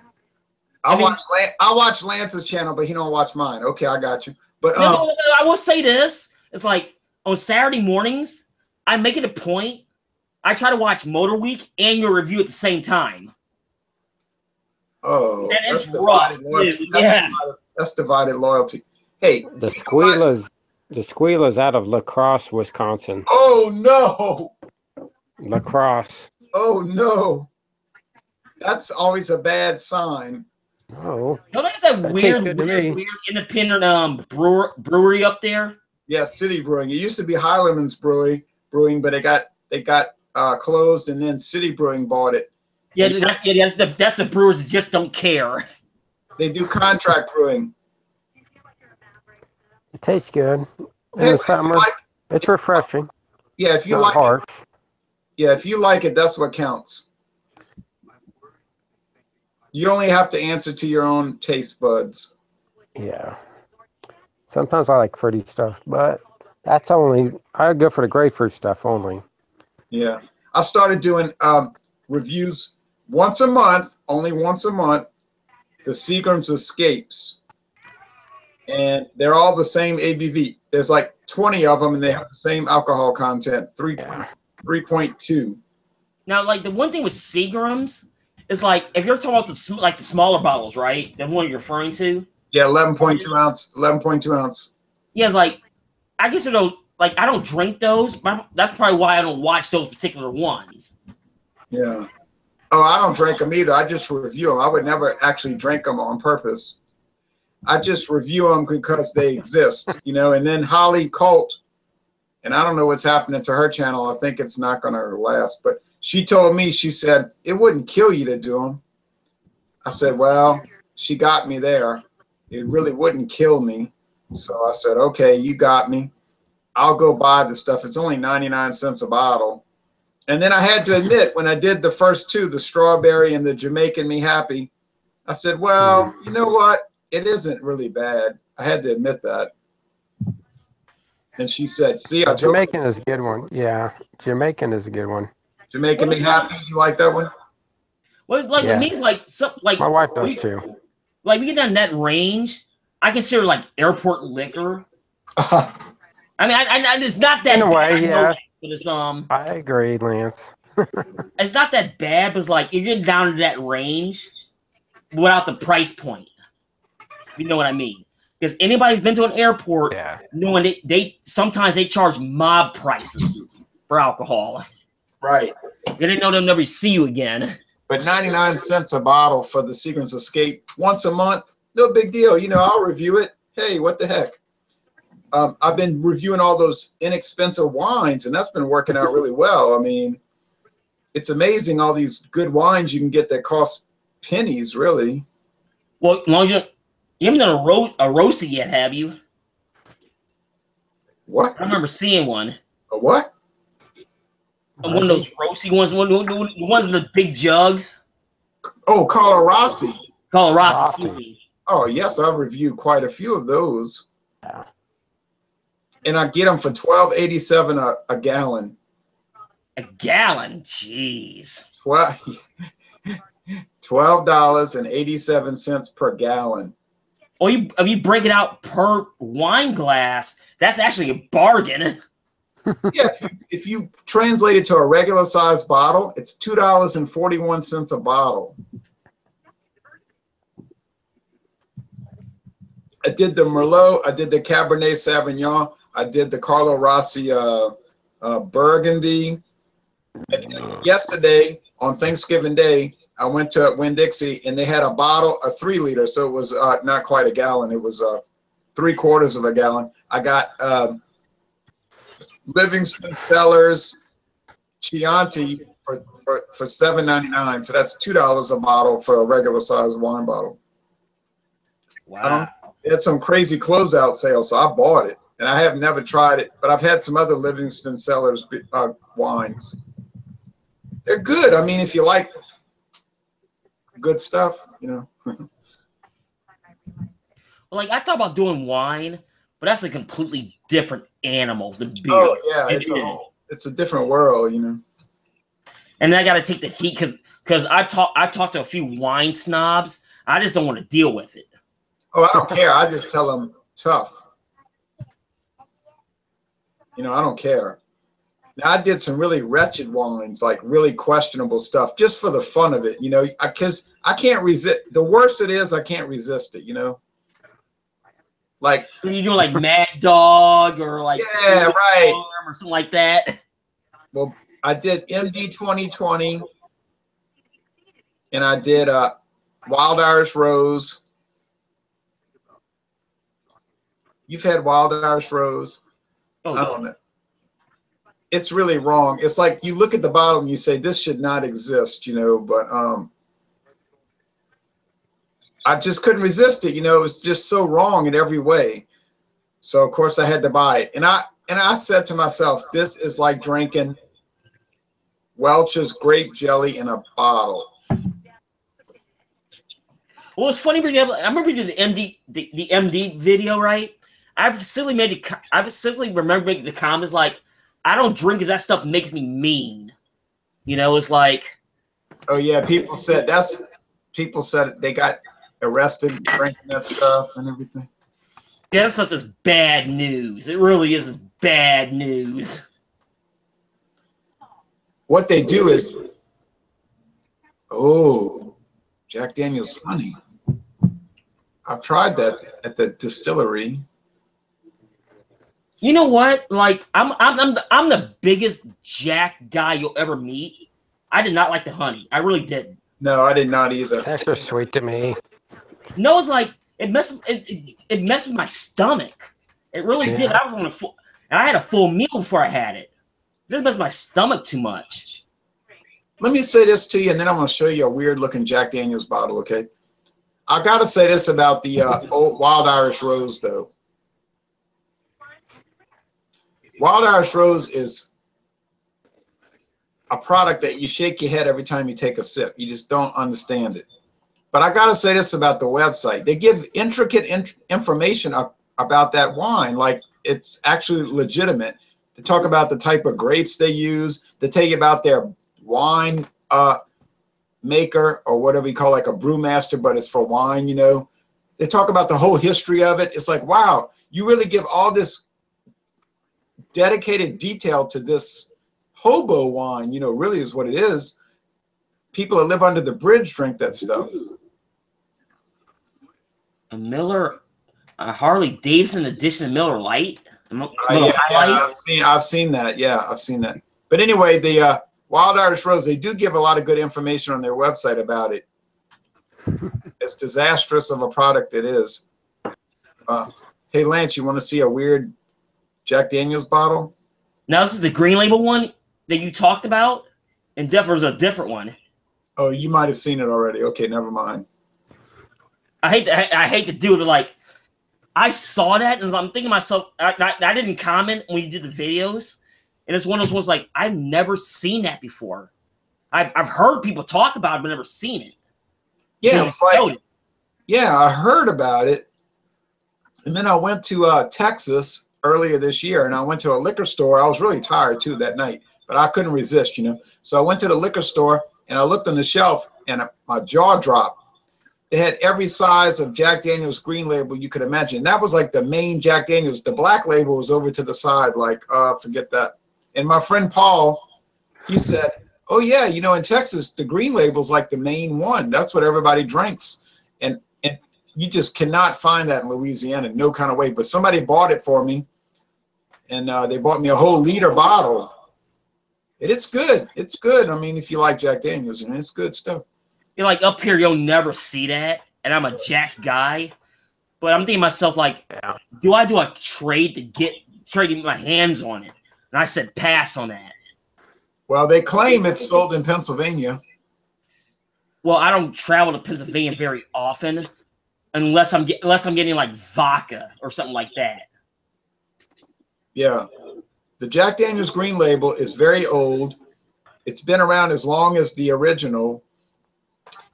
I watch Lance's channel, but he don't watch mine. Okay, I got you. But no, I will say this: it's like on Saturday mornings, I make it a point. I try to watch Motor Week and your review at the same time. Oh, that's rough. That's divided loyalty. Hey, the Squealer's out of La Crosse, Wisconsin. Oh no! La Crosse. Oh no! That's always a bad sign. Oh, don't they have that weird independent brewery up there? Yeah, City Brewing. It used to be Highlandman's Brewing, but they got closed, and then City Brewing bought it. Yeah, that's the brewers that just don't care. They do contract brewing. It tastes good in the summer. It's refreshing. Yeah, if you like harsh. Yeah, if you like it, that's what counts. You only have to answer to your own taste buds. Yeah. Sometimes I like fruity stuff, but I go for the grapefruit stuff only. Yeah. I started doing reviews once a month, only once a month, the Seagram's Escapes. And they're all the same ABV. There's like 20 of them, and they have the same alcohol content, 3.2. Now, like the one thing with Seagram's is like if you're talking about the smaller bottles, right? The one you're referring to. Yeah, 11.2 ounce. 11.2 ounce. Yeah, like I guess those. Like I don't drink those. But that's probably why I don't watch those particular ones. Yeah. Oh, I don't drink them either. I just review them. I would never actually drink them on purpose. I just review them because they exist, you know. And then Holly Colt, and I don't know what's happening to her channel. I think it's not going to last. But she told me, she said, it wouldn't kill you to do them. I said, well, she got me there. It really wouldn't kill me. So I said, okay, you got me. I'll go buy the stuff. It's only 99 cents a bottle. And then I had to admit, when I did the first two, the strawberry and the Jamaican Me Happy, I said, well, you know what? It isn't really bad. I had to admit that. And she said, see, I Jamaican is a good one. Yeah, Jamaican is a good one. Jamaican Me Happy. You like that one? Well, like it means like my wife does too. Like we get down in that range, I consider like airport liquor. I mean, I it's not that in a way, yeah. But it's, I agree, Lance. It's not that bad, but it's like you get down to that range without the price point. You know what I mean? Because anybody's been to an airport, knowing they sometimes they charge mob prices for alcohol. Right. They didn't know they'll never see you again. But 99 cents a bottle for the Seagram's Escape once a month, no big deal. You know, I'll review it. Hey, what the heck? I've been reviewing all those inexpensive wines, and that's been working out really well. I mean, it's amazing all these good wines you can get that cost pennies, really. Well, as long as you haven't done a Rossi yet, have you? What? I remember seeing one. A what? One of those roasty ones, one of the ones in the big jugs. Oh, Carlo Rossi. Carlo Rossi, excuse me. Oh, yes, I've reviewed quite a few of those. Yeah. And I get them for $12.87 a gallon. A gallon? Jeez. $12.87 per gallon. Oh, you break it out per wine glass. That's actually a bargain. Yeah, if you translate it to a regular size bottle, it's $2.41 a bottle. I did the Merlot, I did the Cabernet Sauvignon, I did the Carlo Rossi Burgundy. And yesterday on Thanksgiving Day, I went to Winn-Dixie and they had a bottle, a 3 liter, so it was not quite a gallon. It was 3/4 of a gallon. I got Livingston Cellars Chianti for $7.99. So that's $2 a bottle for a regular size wine bottle. Wow. It had some crazy closeout sale, so I bought it. And I have never tried it, but I've had some other Livingston Cellars wines. They're good. I mean, if you like good stuff, you know. Well, like I thought about doing wine, but that's a completely different animal than beer. Oh yeah, it's a different world, you know. And I got to take the heat because I talked to a few wine snobs. I just don't want to deal with it. Oh, I don't care. I just tell them tough. You know, I don't care. Now, I did some really wretched wines, like really questionable stuff, just for the fun of it, you know, because I can't resist. The worse it is, I can't resist it, you know. Like, so you're doing like Mad Dog or like right, or something like that. Well, I did MD 2020, and I did Wild Irish Rose. You've had Wild Irish Rose. Oh, I don't know. It's really wrong. It's like you look at the bottle and you say this should not exist, you know. But I just couldn't resist it, you know. It was just so wrong in every way. So of course I had to buy it, and I said to myself, this is like drinking Welch's grape jelly in a bottle. Well, it's funny. I remember you did the MD video, right? I simply remember making the comments like, I don't drink because that stuff makes me mean. You know, it's like. Oh yeah, people said they got arrested drinking that stuff and everything. Yeah, that stuff is bad news. It really is bad news. What they do is, oh, Jack Daniel's honey. I've tried that at the distillery. You know what? Like, I'm the biggest Jack guy you'll ever meet. I did not like the honey. I really didn't. No, I did not either. It's extra sweet to me. No, it's like it messed with my stomach. It really did. I was on and I had a full meal before I had it. It just messed with my stomach too much. Let me say this to you, and then I'm going to show you a weird-looking Jack Daniel's bottle. Okay, I got to say this about the old Wild Irish Rose, though. Wild Irish Rose is a product that you shake your head every time you take a sip. You just don't understand it. But I got to say this about the website. They give intricate information about that wine, like it's actually legitimate. To talk about the type of grapes they use, to tell you about their wine maker, or whatever you call like a brewmaster, but it's for wine, you know. They talk about the whole history of it. It's like, wow, you really give all this dedicated detail to this hobo wine, you know, really is what it is. People that live under the bridge drink that stuff. A Miller, a Harley Davidson edition of Miller Lite. Yeah, I've seen that. Yeah, I've seen that. But anyway, the Wild Irish Rose, they do give a lot of good information on their website about it. As disastrous of a product it is. Hey, Lance, you want to see a weird Jack Daniel's bottle? Now, this is the green label one that you talked about, and there's a different one. Oh, you might have seen it already. Okay, never mind. I hate to do it, but like, I saw that, and I'm thinking to myself, I didn't comment when you did the videos, And it's one of those ones like, I've never seen that before. I've heard people talk about it, but never seen it. Yeah, it's like, yeah, I heard about it. And then I went to Texas earlier this year, and I went to a liquor store. I was really tired too that night, but I couldn't resist, you know. So I went to the liquor store, and I looked on the shelf, and my jaw dropped. They had every size of Jack Daniel's Green Label you could imagine. That was like the main Jack Daniel's. The black label was over to the side, like, forget that. And my friend Paul, he said, oh, yeah, you know, in Texas, the Green Label's like the main one. That's what everybody drinks. And you just cannot find that in Louisiana, no kind of way. But somebody bought it for me, and they bought me a whole liter bottle. It's good. It's good. I mean, if you like Jack Daniel's, and it's good stuff. You're like, up here, you'll never see that, and I'm a Jack guy. But I'm thinking to myself, like, do I do a trade to get my hands on it? And I said, pass on that. Well, they claim it's sold in Pennsylvania. Well, I don't travel to Pennsylvania very often, unless I'm getting like vodka or something like that. Yeah, the Jack Daniel's Green Label is very old. It's been around as long as the original,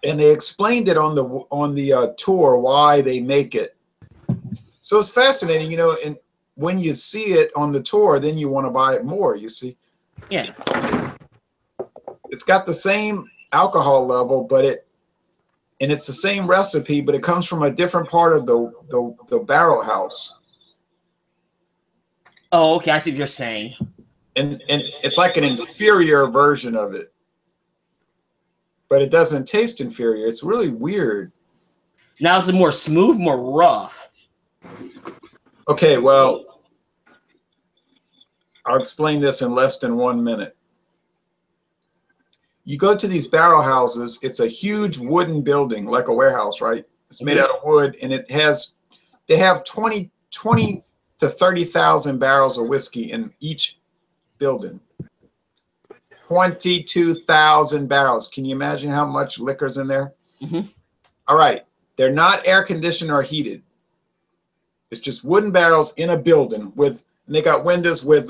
and they explained it on the tour why they make it. So it's fascinating, you know. And when you see it on the tour, then you want to buy it more. You see. Yeah. It's got the same alcohol level, but it's the same recipe, but it comes from a different part of the barrel house. Oh, okay. I see what you're saying. And it's like an inferior version of it, but it doesn't taste inferior. It's really weird. Now is it more smooth, more rough? Okay, well, I'll explain this in less than 1 minute. You go to these barrel houses, it's a huge wooden building, like a warehouse, right? It's made out of wood, and they have 20 to 30,000 barrels of whiskey in each building. 22,000 barrels. Can you imagine how much liquor's in there? Mm-hmm. All right. They're not air conditioned or heated. It's just wooden barrels in a building and they got windows with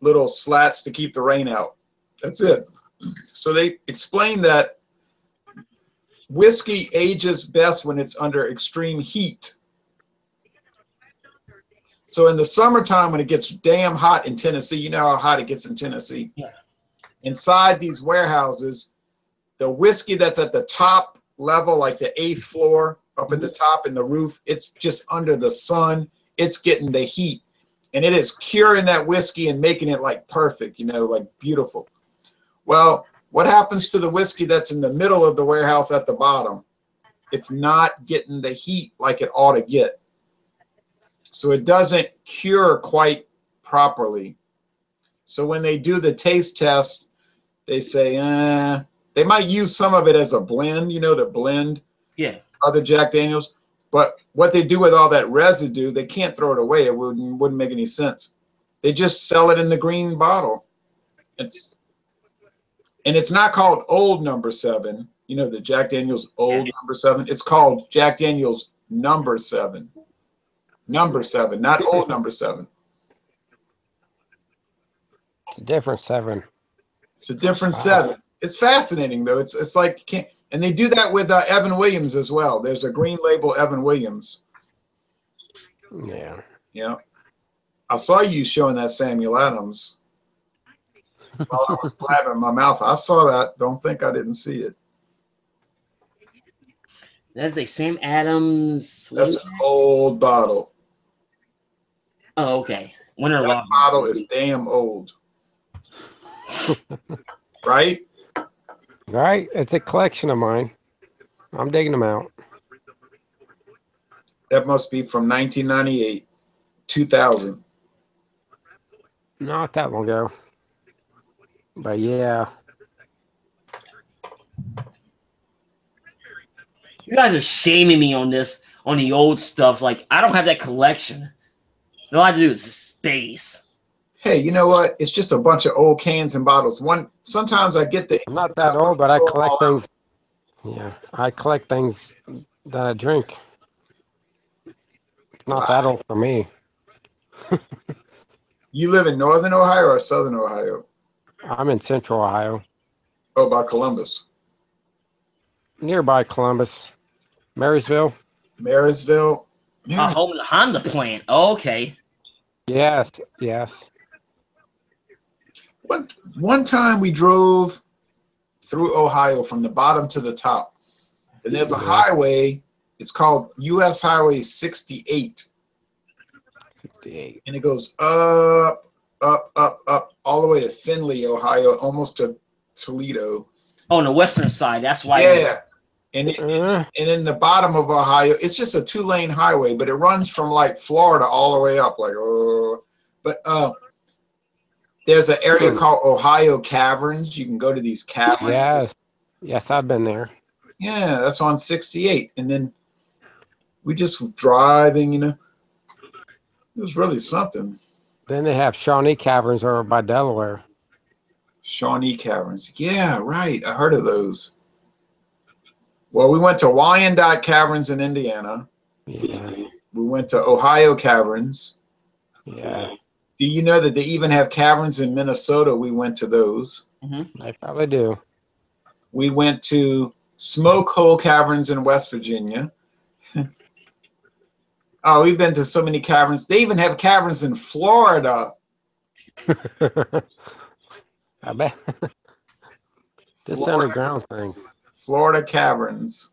little slats to keep the rain out. That's it. So they explain that whiskey ages best when it's under extreme heat. So in the summertime, when it gets damn hot in Tennessee, you know how hot it gets in Tennessee. Yeah. Inside these warehouses, the whiskey that's at the top level, like the 8th floor, up at the top in the roof, it's just under the sun. It's getting the heat. And it is curing that whiskey and making it like perfect, you know, like beautiful. Well, what happens to the whiskey that's in the middle of the warehouse at the bottom? It's not getting the heat like it ought to get. So it doesn't cure quite properly. So when they do the taste test, they say, they might use some of it as a blend, you know, to blend other Jack Daniels. But what they do with all that residue, they can't throw it away. It wouldn't make any sense. They just sell it in the green bottle. And it's not called Old Number 7, you know, the Jack Daniel's Old Number 7. It's called Jack Daniel's Number 7. Number 7, not Old Number 7. It's a different 7. It's a different 7. It's fascinating, though. It's like you can't. And they do that with Evan Williams as well. There's a Green Label Evan Williams. Yeah. Yeah. I saw you showing that Samuel Adams while I was blabbing my mouth. I saw that. Don't think I didn't see it. That's a Sam Adams. That's an old bottle. Oh, okay. Winter That Lager. bottle is damn old. Right? Right? It's a collection of mine. I'm digging them out. That must be from 1998, 2000. Not that long ago. But yeah. You guys are shaming me on this, on the old stuff. Like, I don't have that collection. All I have to do is space. Hey, you know what? It's just a bunch of old cans and bottles. Sometimes I get the. I'm not that old, but I collect things. Yeah, I collect things that I drink. It's not that old for me. You live in northern Ohio or southern Ohio? I'm in central Ohio, Oh, by Columbus. nearby Columbus, Marysville. Marysville. Home of the Honda plant. Okay. Yes, yes. One time we drove through Ohio from the bottom to the top. And there's a highway. It's called US Highway 68. 68. And it goes up, all the way to Findlay, Ohio, almost to Toledo. Oh, on the western side. That's why. Yeah. And in the bottom of Ohio, it's just a 2-lane highway, but it runs from like Florida all the way up. Like, oh. But there's an area called Ohio Caverns. You can go to these caverns. Yes. Yes, I've been there. Yeah, that's on 68. And then we just were driving, you know. It was really something. Then they have Shawnee Caverns over by Delaware. Shawnee Caverns. Yeah, right. I heard of those. Well, we went to Wyandotte Caverns in Indiana. Yeah. We went to Ohio Caverns. Yeah. Do you know that they even have caverns in Minnesota? We went to those. They probably do. We went to Smoke Hole Caverns in West Virginia. Oh, we've been to so many caverns. They even have caverns in Florida. I bet. Just underground things. Florida caverns.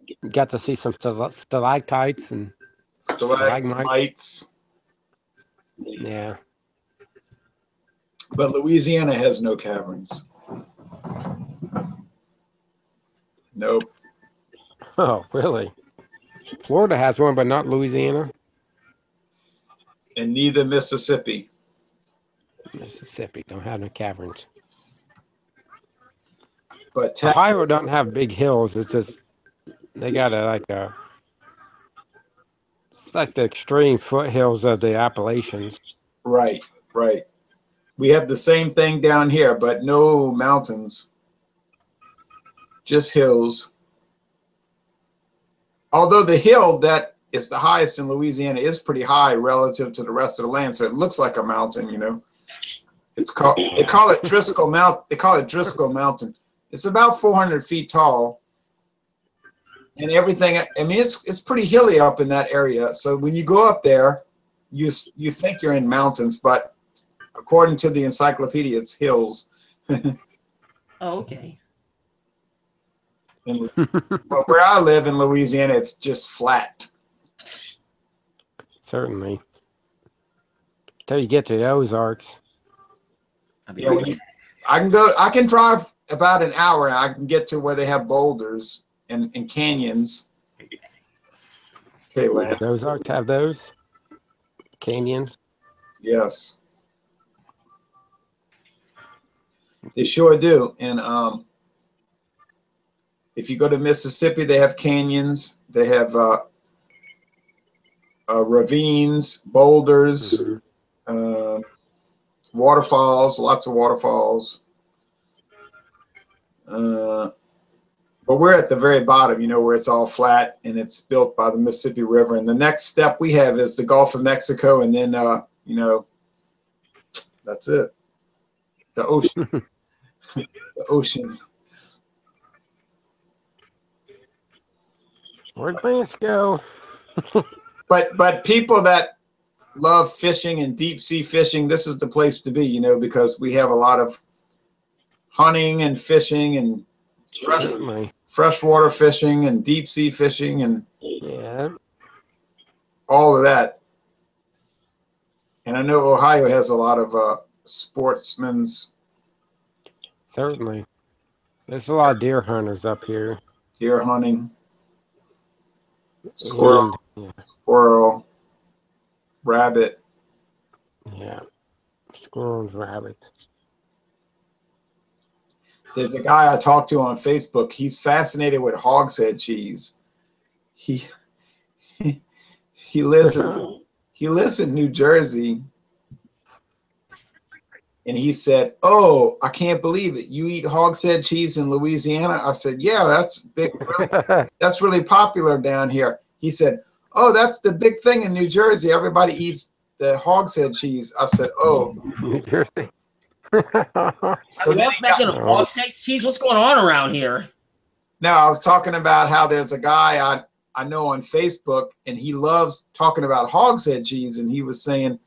You got to see some stalactites and Stalagmites. Yeah. But Louisiana has no caverns. Nope. Oh, really? Florida has one, but not Louisiana. And neither Mississippi. Mississippi don't have no caverns. But Texas, Ohio don't have big hills. It's just they got it's like the extreme foothills of the Appalachians. right. We have the same thing down here, but no mountains. Just hills. Although the hill that is the highest in Louisiana is pretty high relative to the rest of the land, so it looks like a mountain, you know. They call it Driscoll Mount. They call it Driscoll Mountain. It's about 400 feet tall, and everything. I mean, it's pretty hilly up in that area. So when you go up there, you think you're in mountains, but according to the encyclopedia, it's hills. Oh, okay. But where I live in Louisiana, it's just flat. Certainly. Till you get to the Ozarks. Yeah, I can drive about an hour and I can get to where they have boulders and canyons. Okay, Lance. The Ozarks have those canyons. Yes. They sure do. And if you go to Mississippi, they have canyons. They have ravines, boulders, waterfalls, lots of waterfalls. But we're at the very bottom, you know, where it's all flat and it's built by the Mississippi River. And the next step we have is the Gulf of Mexico, and then, you know, that's it. The ocean. The ocean. Where'd Lance go? But people that love fishing and deep sea fishing, this is the place to be, you know, because we have a lot of hunting and fishing and freshwater fishing and deep sea fishing and all of that. And I know Ohio has a lot of sportsmen's. Certainly. There's a lot of deer hunters up here. Deer hunting. Squirrel, rabbit. Yeah, squirrels, rabbits. There's a guy I talked to on Facebook. He's fascinated with hogshead cheese. He lives in New Jersey, and he said, "Oh, I can't believe it! You eat hogshead cheese in Louisiana?" I said, "Yeah, that's big. That's really popular down here." He said, "Oh, that's the big thing in New Jersey. Everybody eats the hogshead cheese. I said, oh. New Jersey. So then back in hogshead cheese. What's going on around here? No, I was talking about how there's a guy I know on Facebook, and he loves talking about hogshead cheese, and he was saying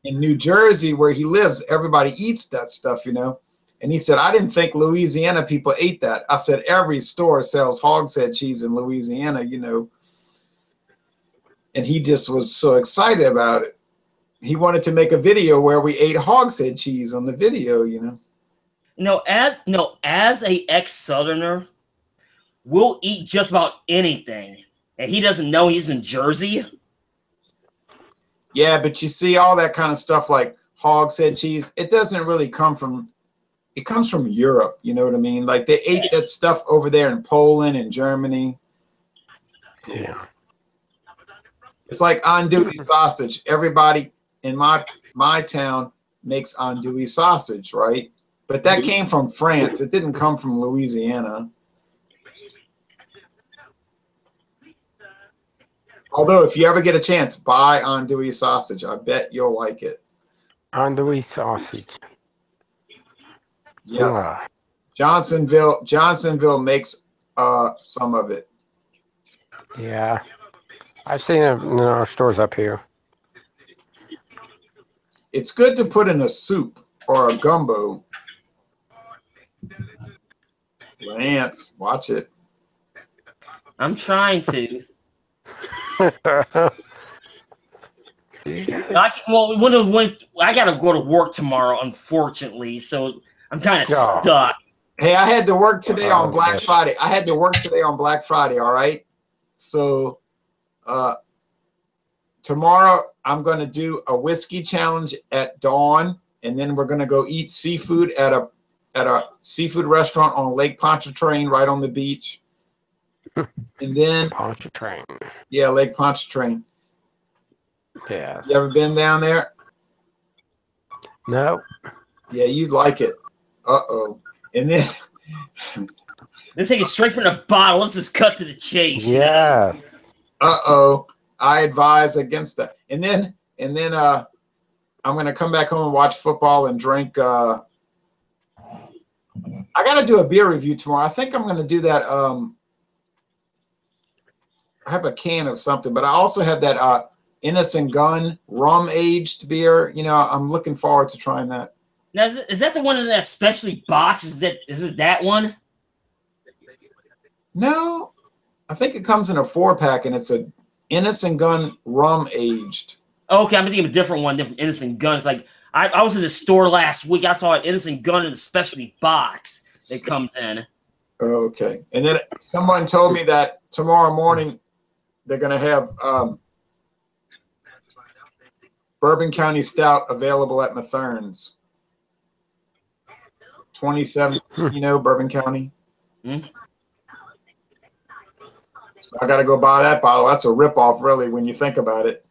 in New Jersey where he lives, everybody eats that stuff, you know. And he said, I didn't think Louisiana people ate that. I said, every store sells hogshead cheese in Louisiana, you know. And he just was so excited about it. He wanted to make a video where we ate hogshead cheese on the video, you know. As a ex-Southerner, we'll eat just about anything. And he doesn't know he's in Jersey. Yeah, but you see all that kind of stuff like hogshead cheese, it doesn't really come from, it comes from Europe, you know what I mean? Like they ate that stuff over there in Poland and Germany. Yeah. It's like andouille sausage. Everybody in my town makes andouille sausage, right? But that came from France. It didn't come from Louisiana. Although, if you ever get a chance, buy andouille sausage. I bet you'll like it. Andouille sausage. Yes. Johnsonville makes some of it. Yeah. I've seen it in our stores up here. It's good to put in a soup or a gumbo. Lance, watch it. I'm trying to. I gotta go to work tomorrow, unfortunately, so I'm kind of stuck. Hey, I had to work today on Black Friday. All right. So tomorrow I'm going to do a whiskey challenge at dawn, and then we're going to go eat seafood at a seafood restaurant on Lake Pontchartrain, right on the beach. And then Pontchartrain. Yeah, Lake Pontchartrain. Yes. You ever been down there? No. Yeah, you'd like it. Uh-oh. And then let's take it straight from the bottle. Let's just cut to the chase. Yes. Uh-oh. I advise against that. And then I'm gonna come back home and watch football and drink I gotta do a beer review tomorrow. I think I'm gonna do that. I have a can of something, but I also have that Innocent Gun rum aged beer. You know, I'm looking forward to trying that. Now, is that the one in that specialty box? Is it that one? No, I think it comes in a 4-pack, and it's a Innocent Gun rum aged. Okay, I'm thinking of a different one, different Innocent Gun. It's like I was in the store last week. I saw an Innocent Gun in a specialty box that comes in. Okay, and then someone told me that tomorrow morning they're going to have Bourbon County Stout available at Mathern's. 27, you know, Bourbon County. Mm-hmm. So I got to go buy that bottle. That's a ripoff, really, when you think about it.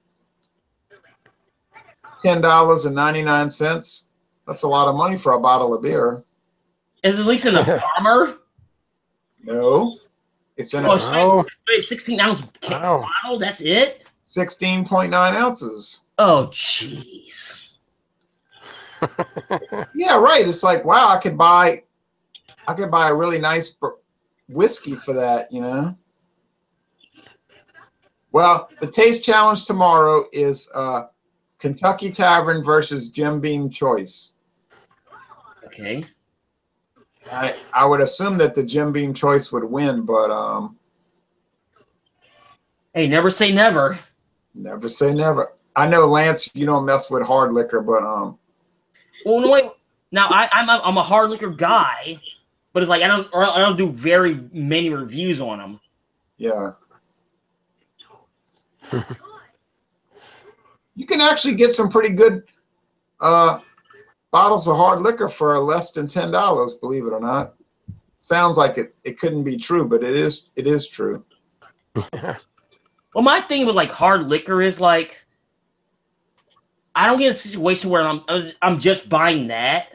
$10.99. That's a lot of money for a bottle of beer. Is it at least in a bomber? No. It's in a 16-ounce bottle. That's it. 16.9 ounces. Oh, jeez. Yeah, right. It's like, wow, I could buy a really nice whiskey for that, you know. Well, the taste challenge tomorrow is Kentucky Tavern versus Jim Beam Choice. Okay. I would assume that the Jim Beam Choice would win, but hey, never say never. Never say never. I know, Lance, you don't mess with hard liquor, but well, no, wait. Now I'm a hard liquor guy, but it's like I don't do very many reviews on them. Yeah. You can actually get some pretty good bottles of hard liquor for less than $10, believe it or not. Sounds like it couldn't be true, but it is true. Well, my thing with like hard liquor is like I don't get a situation where I'm just buying that,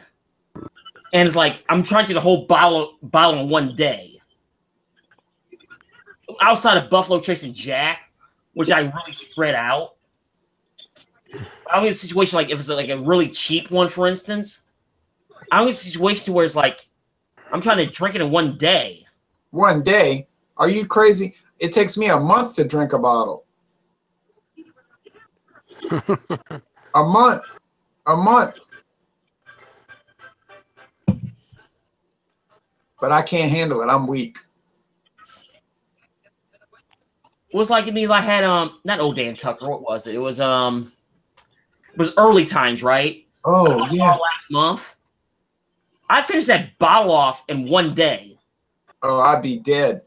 and it's like I'm trying to get a whole bottle in one day. Outside of Buffalo Trace and Jack, which I really spread out. I don't get a situation like if it's like a really cheap one, for instance. I don't get a situation where it's like I'm trying to drink it in one day. One day? Are you crazy? It takes me a month to drink a bottle. A month. A month. But I can't handle it. I'm weak. It was like it means I had not Old Dan Tucker. What was it? It was early times, right? Oh yeah. Last month, I finished that bottle off in one day. Oh, I'd be dead.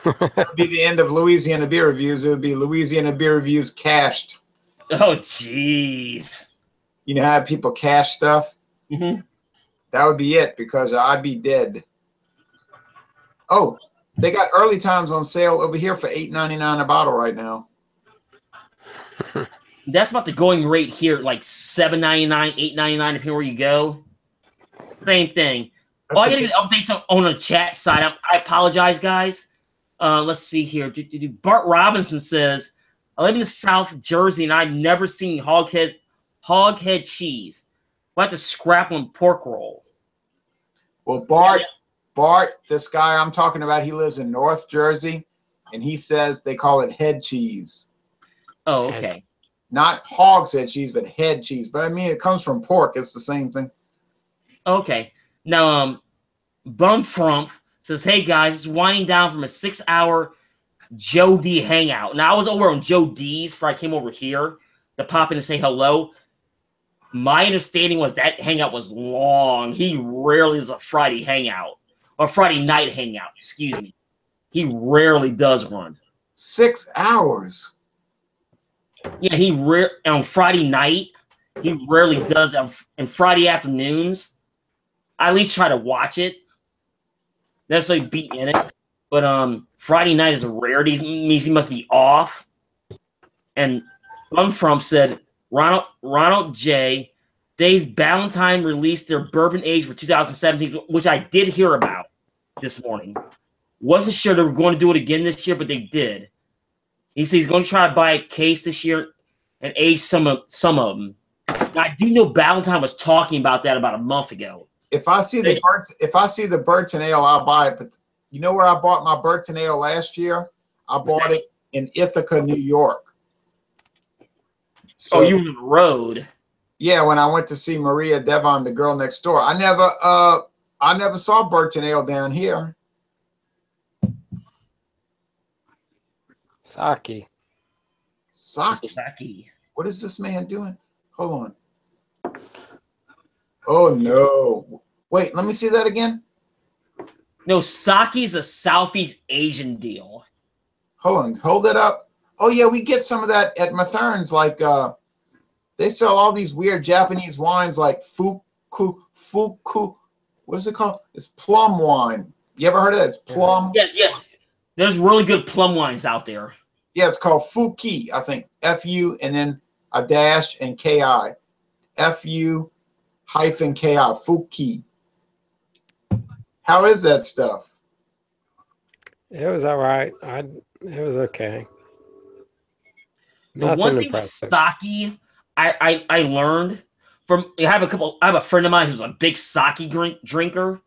It would be the end of Louisiana Beer Reviews. It would be Louisiana Beer Reviews cached. Oh, jeez. You know how people cache stuff? Mm-hmm. That would be it because I'd be dead. Oh, they got early times on sale over here for $8.99 a bottle right now. That's about the going rate here, like $7.99, $8.99, depending where you go. Same thing. That's I got to get updates on the chat side. I apologize, guys. Let's see here. Bart Robinson says, I live in South Jersey, and I've never seen hoghead cheese. We'll have to scrap on pork roll. Well, Bart, this guy I'm talking about, he lives in North Jersey, and he says they call it head cheese. Oh, okay. Not hog's head cheese, but head cheese. But I mean, it comes from pork. It's the same thing. Okay. Now, Bumfrump says, hey, guys, it's winding down from a 6-hour Joe D hangout. Now, I was over on Joe D's before I came over here to pop in and say hello. My understanding was that hangout was long. He rarely does a Friday hangout. Or Friday night hangout, excuse me. He rarely does one. 6 hours. Yeah, on Friday night, he rarely does it. And Friday afternoons, I at least try to watch it. Not necessarily be in it. But Friday night is a rarity. It means he must be off. And Bumfrump said, Ronald J. Dave's Ballantyne released their bourbon age for 2017, which I did hear about this morning. Wasn't sure they were going to do it again this year, but they did. He said he's going to try to buy a case this year and age some of them. Now, I do know Ballantyne was talking about that about a month ago. If I see the Burton Ale, I'll buy it. But you know where I bought my Burton Ale last year? I bought it in Ithaca, New York. So, you were on the road. Yeah, when I went to see Maria Devon, the girl next door. I never saw Burton Ale down here. Sake. Sake. What is this man doing? Hold on. Oh no. Wait, let me see that again. No, sake's a Southeast Asian deal. Hold on, hold it up. Oh yeah, we get some of that at Mathern's. Like they sell all these weird Japanese wines like fuku. What is it called? It's plum wine. You ever heard of that? It's plum. Yes. There's really good plum wines out there. Yeah, it's called Fuki, I think. F-U and then a dash and K-I. F-U hyphen K-I. Fuki. How is that stuff? It was all right. It was okay. The Nothing one thing impressive. with sake, I learned from I have a friend of mine who's a big sake drinker.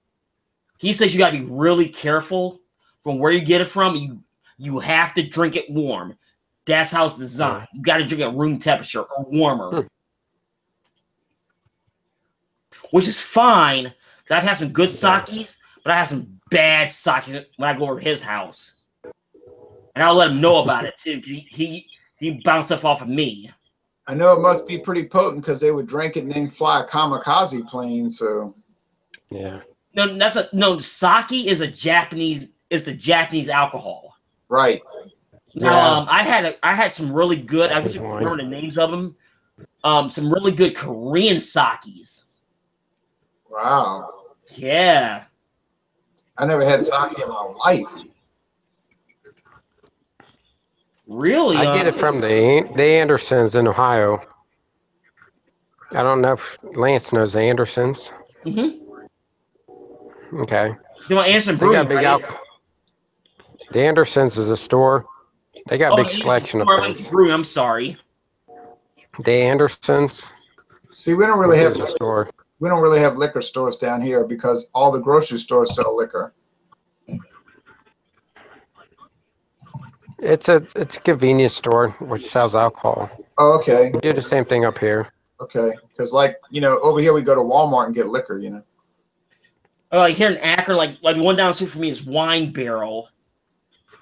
He says you gotta be really careful from where you get it from. You have to drink it warm. That's how it's designed. You got to drink at room temperature or warmer. Which is fine. I've had some good sakes, but I have some bad sakes when I go over to his house. And I'll let him know about it too. He bounced stuff off of me. I know it must be pretty potent because they would drink it and then fly a kamikaze plane. So yeah. No, sake is the Japanese alcohol. Right. Now, I had some really good. I wish I remember the names of them. Some really good Korean sakes. Wow. Yeah. I never had sake in my life. Really? I get it from the Andersons in Ohio. I don't know if Lance knows the Andersons. Mm-hmm. Okay. You want Anderson They got a Brewing, big right? The Andersons is a store. They got a big selection of things. Brewing, I'm sorry. The Andersons. See, we don't really have the store. We don't really have liquor stores down here because all the grocery stores sell liquor. It's a convenience store which sells alcohol. Oh, okay. We do the same thing up here. Okay, because like over here we go to Walmart and get liquor. Like here in Akron, like the one down the street for me is Wine Barrel.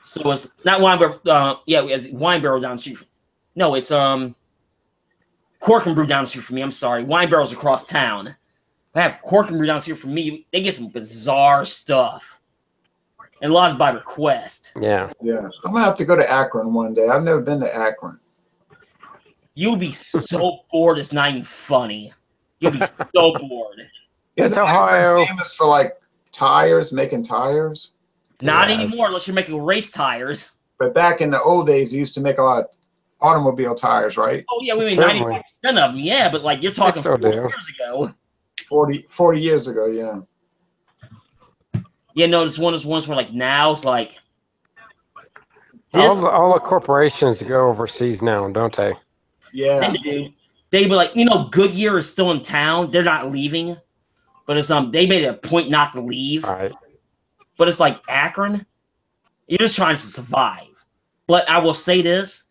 So it's not Wine Barrel. It's Wine Barrel down the street. No, it's Cork and Brew down the street for me. I'm sorry, Wine Barrel's across town. I have Cork and Brew down the street for me. They get some bizarre stuff, and a lot is by request. Yeah. Yeah, I'm gonna have to go to Akron one day. I've never been to Akron. You'll be so bored. It's not even funny. You'll be so bored. Isn't Ohio famous for like tires, making tires? Not anymore, unless you're making race tires. But back in the old days, they used to make a lot of automobile tires, right? Oh yeah, we made 90% of them. Yeah, but like you're talking 40 years ago. 40 years ago, yeah. Yeah, no, it's one of those ones where like now it's like this. All the corporations go overseas now, don't they? Yeah. They do. They be like, Goodyear is still in town. They're not leaving. But it's they made it a point not to leave. All right. But it's like Akron, you're just trying to survive. But I will say this,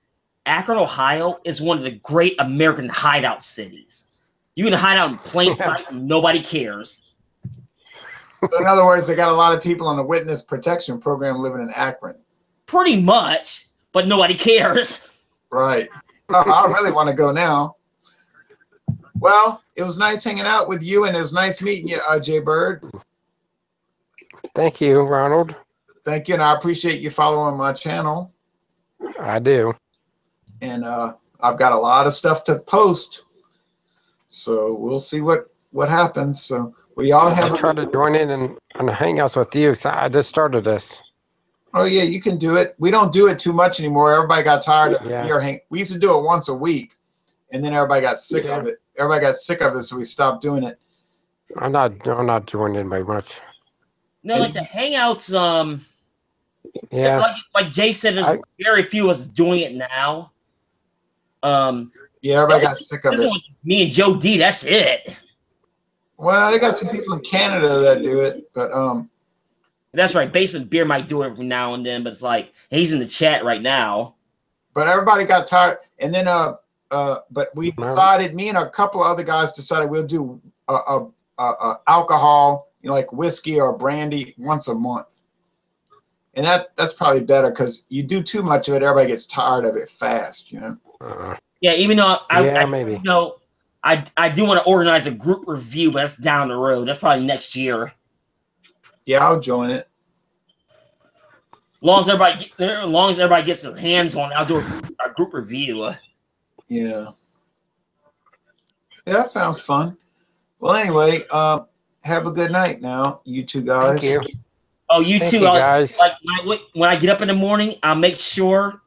Akron, Ohio is one of the great American hideout cities. You can hide out in plain sight and nobody cares. So in other words, they got a lot of people on the witness protection program living in Akron. Pretty much, but nobody cares. Right. I really want to go now. Well, it was nice hanging out with you, and it was nice meeting you, Jay Bird. Thank you, Ronald. Thank you, and I appreciate you following my channel. I do. And I've got a lot of stuff to post, so we'll see what happens. So we all have. I tried to join in on the Hangouts with you, so I just started this. Oh yeah, you can do it. We don't do it too much anymore. Everybody got tired of it. We used to do it once a week, and then everybody got sick of it. Everybody got sick of it, so we stopped doing it. I'm not joining in very much. No, like the Hangouts, yeah. Like Jay said, there's very few of us doing it now. Yeah, everybody got sick of it. Me and Joe D, that's it. Well, they got some people in Canada that do it, but that's right. Basement Beer might do it every now and then, but it's like he's in the chat right now. But everybody got tired, and then but we decided, me and a couple of other guys decided we'll do alcohol, like whiskey or brandy once a month, and that's probably better because you do too much of it, everybody gets tired of it fast, Yeah, even though maybe. I do want to organize a group review, but that's down the road. That's probably next year. Yeah, I'll join it. As long as everybody gets their hands on it, I'll do a group review. Yeah. That sounds fun. Well, anyway, have a good night now, you two guys. Thank you. Oh, you Thank too. You guys. Like when I get up in the morning, I'll make sure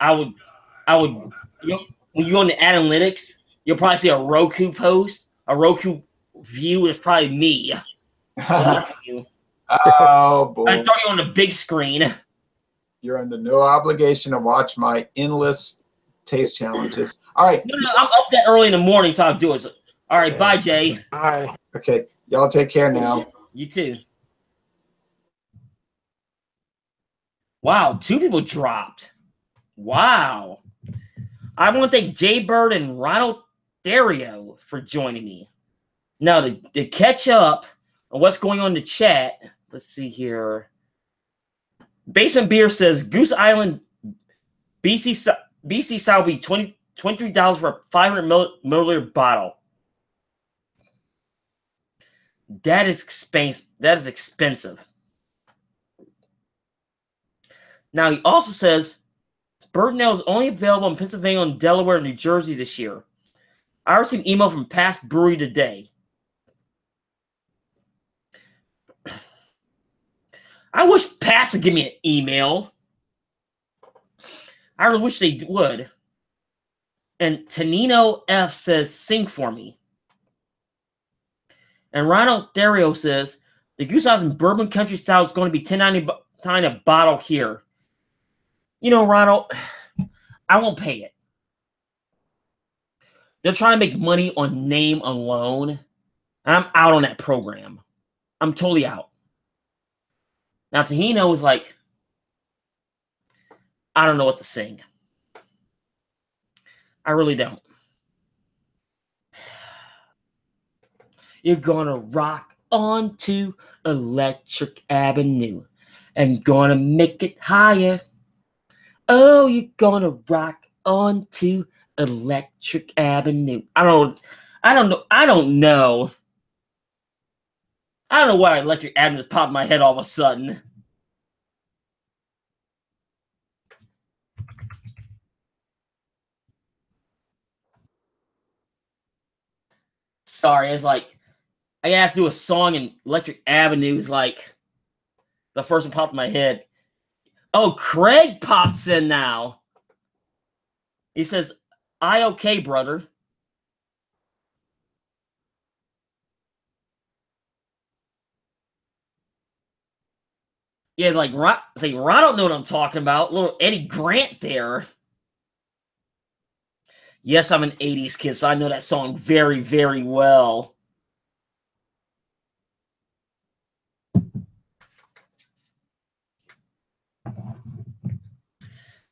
I would when you go into analytics, you'll probably see a Roku post, a Roku view is probably me. Oh boy! I throw you on the big screen. You're under no obligation to watch my endless taste challenges. All right. No, I'm up that early in the morning, so I'll do it. All right, bye, Jay. Bye. Okay, y'all take care now. You too. Wow, 2 people dropped. Wow. I want to thank Jay Bird and Ronald Dario for joining me. Now, to catch up on what's going on in the chat, let's see here. Basement Beer says Goose Island BC style will be $23 for a 500 milliliter bottle. That is expensive. Now, he also says Birdnail is only available in Pennsylvania and Delaware and New Jersey this year. I received an email from Past Brewery today. I wish Pabst would give me an email. I really wish they would. And Tanino F says, sing for me. And Ronald Dario says, the Goose Island Bourbon Country Style is going to be $10.99 a bottle here. Ronald, I won't pay it. They're trying to make money on name alone. And I'm out on that program. I'm totally out. Now, Tahino is like, I don't know what to sing. I really don't. You're gonna rock onto Electric Avenue and gonna make it higher. Oh, you're gonna rock onto Electric Avenue. I don't know. I don't know why Electric Avenue just popped in my head all of a sudden. Sorry, it's like I asked to do a song and Electric Avenue is like the first one popped in my head. Oh, Craig pops in now. He says, "I okay, brother." Yeah, like Ron don't know what I'm talking about. Little Eddie Grant there. Yes, I'm an 80s kid, so I know that song very, very well.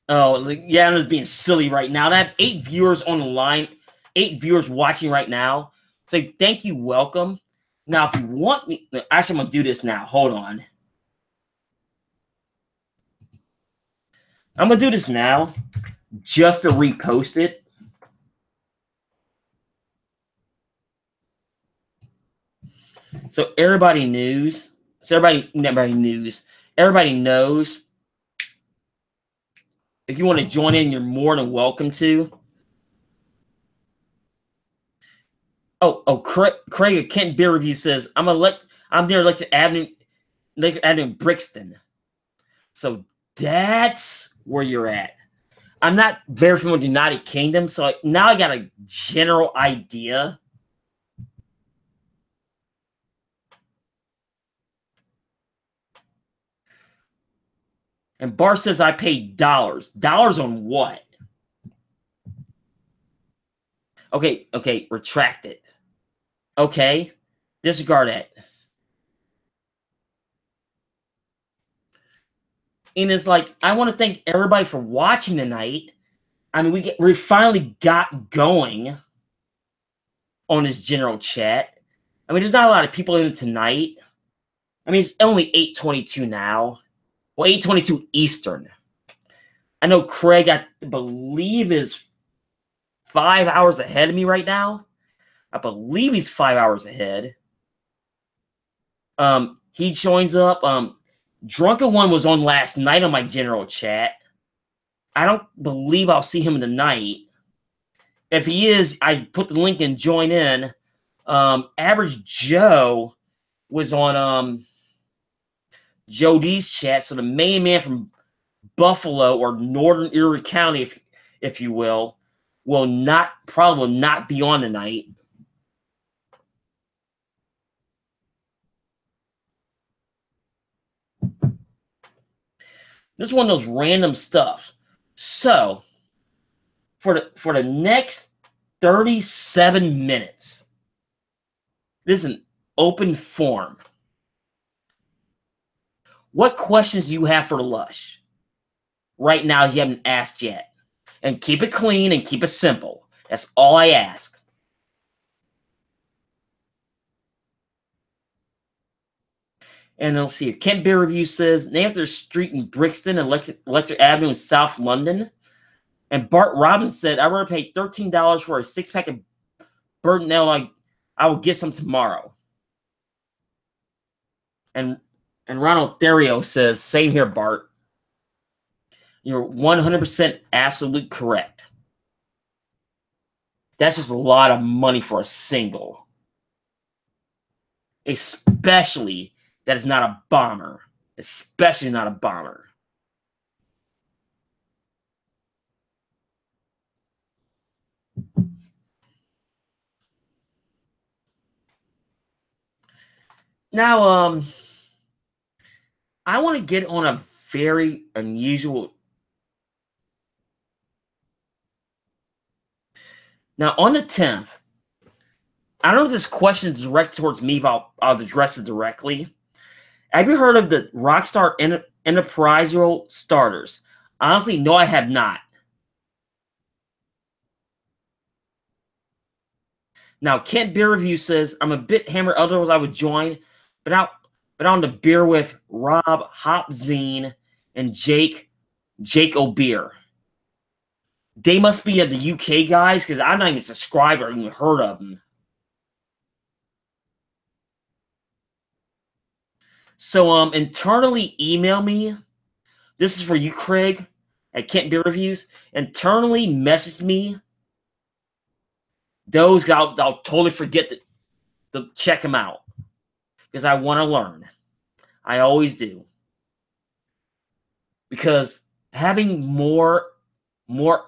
Oh, yeah, I'm just being silly right now. I have 8 viewers on the line, 8 viewers watching right now. So thank you, welcome. Now, if you want me, actually, I'm going to do this now. Hold on. I'm going to do this now just to repost it. So everybody knows. Everybody knows. If you want to join in, you're more than welcome to. Craig of Kent Beer Review says, I'm near Electric Avenue in Brixton. So that's where you're at. I'm not very familiar with the United Kingdom, so now I got a general idea. And Bar says I paid dollars. Dollars on what? Okay, retract it. Okay, disregard that. And it's like, I want to thank everybody for watching tonight. I mean, we finally got going on this general chat. I mean, there's not a lot of people in tonight. I mean, it's only 8:22 now. Well, 8:22 Eastern. I know Craig, I believe, is 5 hours ahead of me right now. I believe he's 5 hours ahead. He joins up. Drunken One was on last night on my general chat. I don't believe I'll see him tonight. If he is, I put the link in, join in. Average Joe was on Joe D's chat, so the main man from Buffalo or Northern Erie County, if you will probably not be on tonight. This is one of those random stuff. So for the next 37 minutes, this is an open forum. What questions do you have for Lush? Right now, you haven't asked yet. And keep it clean and keep it simple. That's all I ask. And let's see. Kent Beer Review says, name after a street in Brixton, Electric Avenue in South London. And Bart Robbins said, I would pay $13 for a 6-pack of Burton Ale. I will get some tomorrow. And Ronald Therio says, same here, Bart. You're 100% absolute correct. That's just a lot of money for a single. Especially that is not a bomber. Especially not a bomber. Now, I want to get on a very unusual. Now, on the 10th, I don't know if this question is directed towards me, but I'll address it directly. Have you heard of the Rockstar Enterprise starters? Honestly, no, I have not. Now, Kent Beer Review says, I'm a bit hammered, otherwise I would join, but on the beer with Rob Hopzine and Jake O'Beer. They must be of the UK guys, because I'm not even subscribed or even heard of them. So, internally email me. This is for you, Craig, at Kent Beer Reviews. Internally message me. Those, I'll totally forget to check them out. Because I want to learn. I always do. Because having more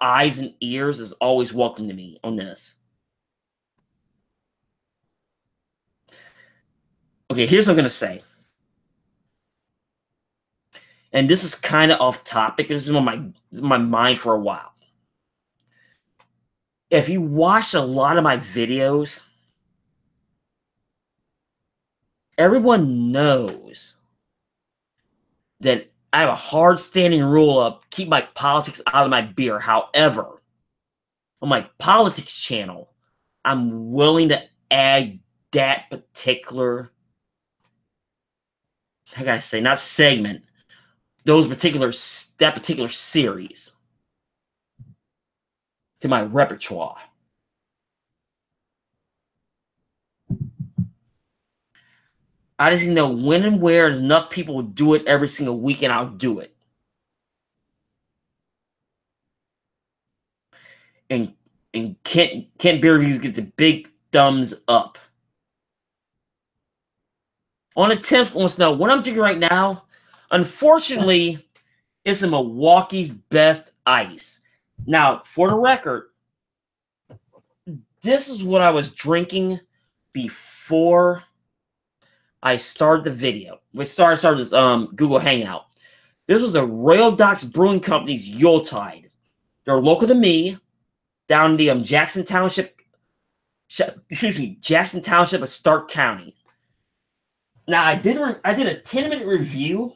eyes and ears is always welcome to me on this. Okay, here's what I'm going to say. And this is kind of off topic. This is on my mind for a while. If you watch a lot of my videos, everyone knows that I have a hard standing rule of keep my politics out of my beer. However, on my politics channel, I'm willing to add that particular, I gotta say, not segment, that particular series to my repertoire. I just know when and where enough people will do it every single week, and I'll do it. And Kent Beer Reviews get the big thumbs up. On the 10th, let us know what I'm drinking right now. Unfortunately, it's a Milwaukee's Best Ice. Now, for the record, this is what I was drinking before I started the video. We started this Google Hangout. This was a Royal Docks Brewing Company's Yuletide. They're local to me, down in the Jackson Township of Stark County. Now I did a 10-minute review,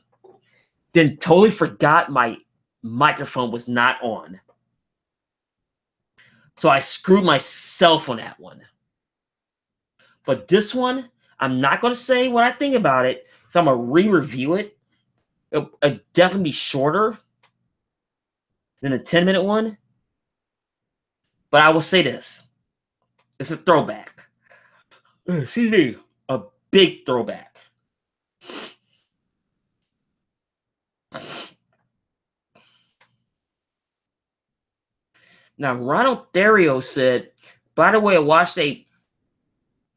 then totally forgot my microphone was not on. So I screwed myself on that one. But this one, I'm not going to say what I think about it, so I'm going to re-review it. It'll definitely be shorter than a 10-minute one. But I will say this. It's a throwback. Excuse me. A big throwback. Now, Ronald Dario said, by the way, I watched a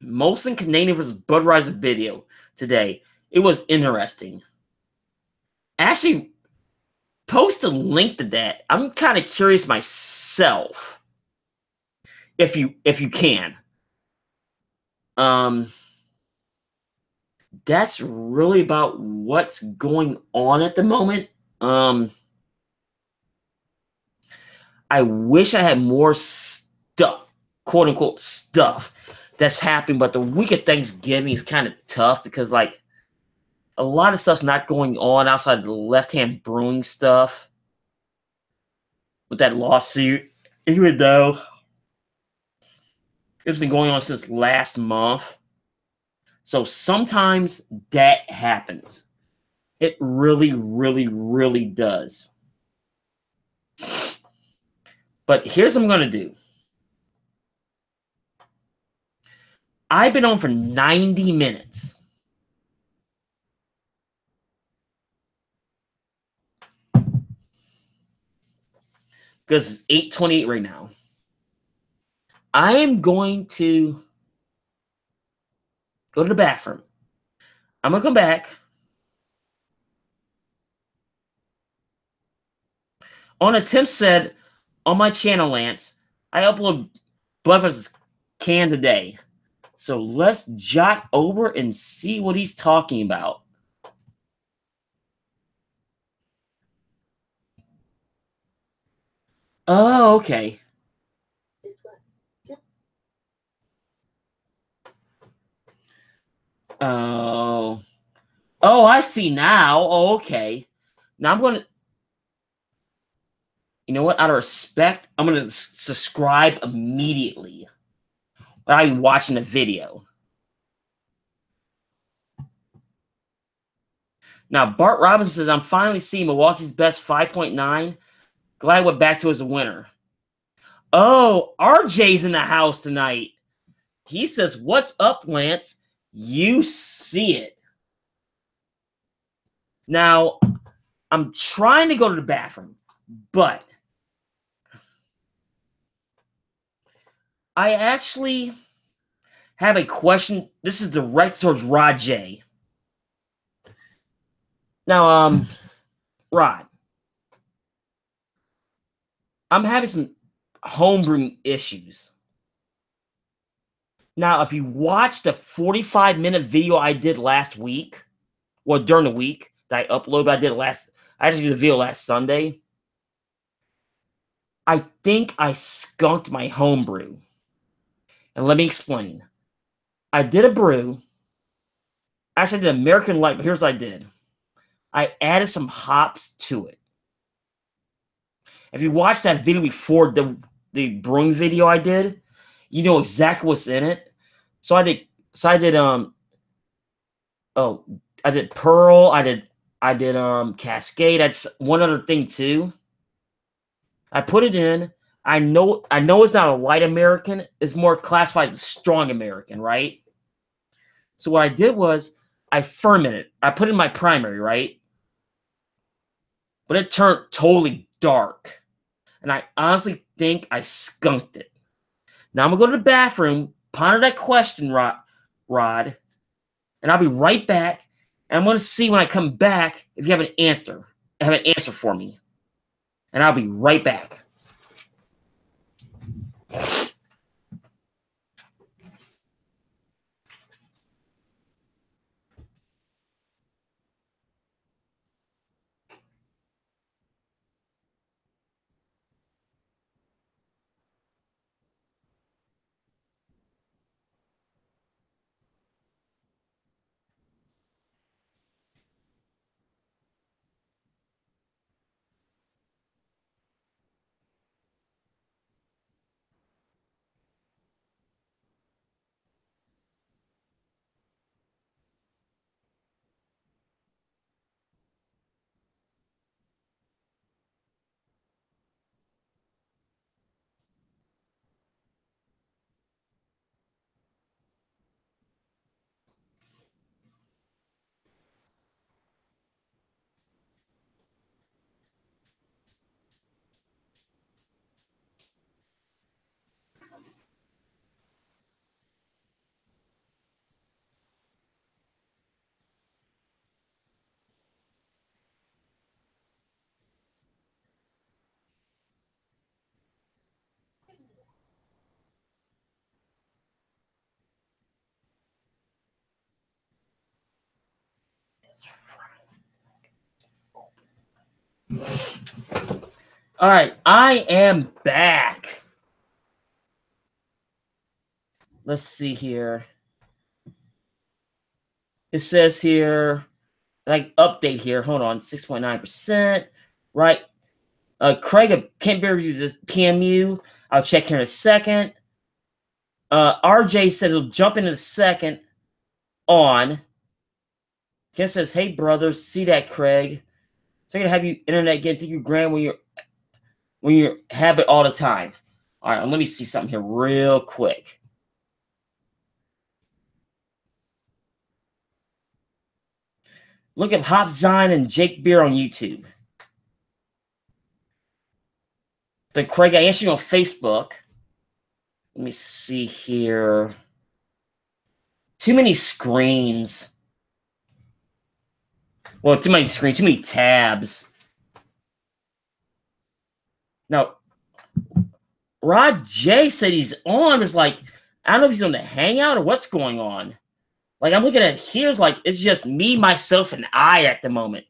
Molson Canadian vs. Budweiser video today. It was interesting. Actually, post a link to that. I'm kind of curious myself. If you can. That's really about what's going on at the moment. I wish I had more stuff, quote unquote stuff, that's happening, but the week of Thanksgiving is kind of tough because like a lot of stuff's not going on outside of the Left Hand Brewing stuff with that lawsuit, even though it's been going on since last month. So sometimes that happens. It really, really, really does. But here's what I'm going to do. I've been on for 90 minutes. Because it's 8:28 right now. I am going to go to the bathroom. I'm going to come back. On a Tim said, on my channel, Lance, I upload Bluffers can today. So let's jot over and see what he's talking about. Oh, okay. Oh. Oh, I see now. Oh, okay. Now I'm going to... You know what? Out of respect, I'm going to subscribe immediately. Without even watching the video. Now, Bart Robinson says, I'm finally seeing Milwaukee's best 5.9. Glad I went back to as a winner. Oh, RJ's in the house tonight. He says, what's up, Lance? You see it. Now, I'm trying to go to the bathroom, but I actually have a question. This is directed towards Rod J. Now, Rod, I'm having some homebrew issues. Now, if you watched the 45-minute video I did last week, well, during the week that I uploaded, I actually did the video last Sunday. I think I skunked my homebrew. And let me explain. I did a brew. Actually, I did American Light, but here's what I did. I added some hops to it. If you watched that video before the brewing video I did, you know exactly what's in it. So I did Pearl, I did Cascade. That's one other thing too. I put it in. I know it's not a light American. It's more classified as strong American, right? So what I did was I fermented. I put in my primary, right? But it turned totally dark. And I honestly think I skunked it. Now I'm going to go to the bathroom, ponder that question, Rod, and I'll be right back. And I'm going to see when I come back if you have an answer. Have an answer for me. And I'll be right back. All right, I am back. Let's see here. It says here, like update here. Hold on, 6.9%. Right. Craig can't be uses PMU. I'll check here in a second. RJ said he'll jump into the second on. Ken says, "Hey brothers, see that Craig? So I'm gonna have you internet get to your grand when you have it all the time." All right, let me see something here real quick. Look at Hop Zine and Jake Beer on YouTube. The Craig, I answered you on Facebook. Let me see here. Too many screens. Well, too many screens, too many tabs. Now, Rod J said he's on. It's like, I don't know if he's on the Hangout or what's going on. Like, I'm looking at it here. It's like, it's just me, myself, and I at the moment.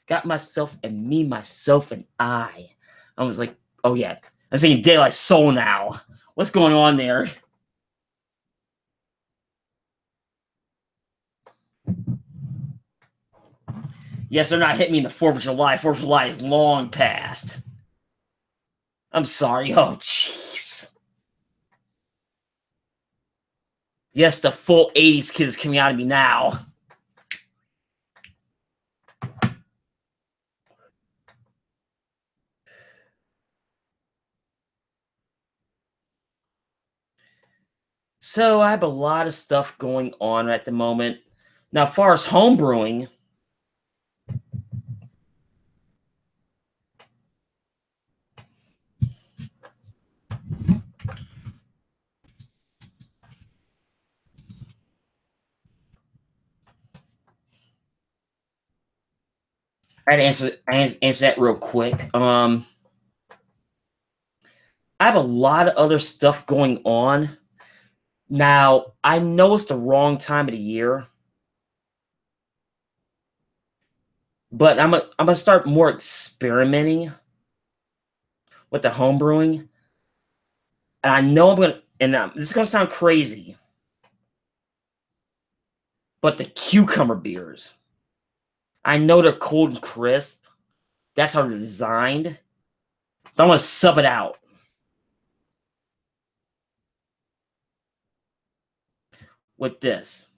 Got myself and me, myself, and I. I was like, oh, yeah. I'm saying Daylight Soul now. What's going on there? Yes, they're not hitting me in the 4th of July. 4th of July is long past. I'm sorry. Oh, jeez. Yes, the full 80s kid is coming out of me now. So I have a lot of stuff going on at the moment. Now, as far as home brewing, I had to answer that real quick. I have a lot of other stuff going on. Now, I know it's the wrong time of the year, but I'm gonna start more experimenting with the home brewing. And I know I'm gonna, and this is gonna sound crazy, but the cucumber beers, I know they're cold and crisp. That's how they're designed. But I'm gonna sub it out with this.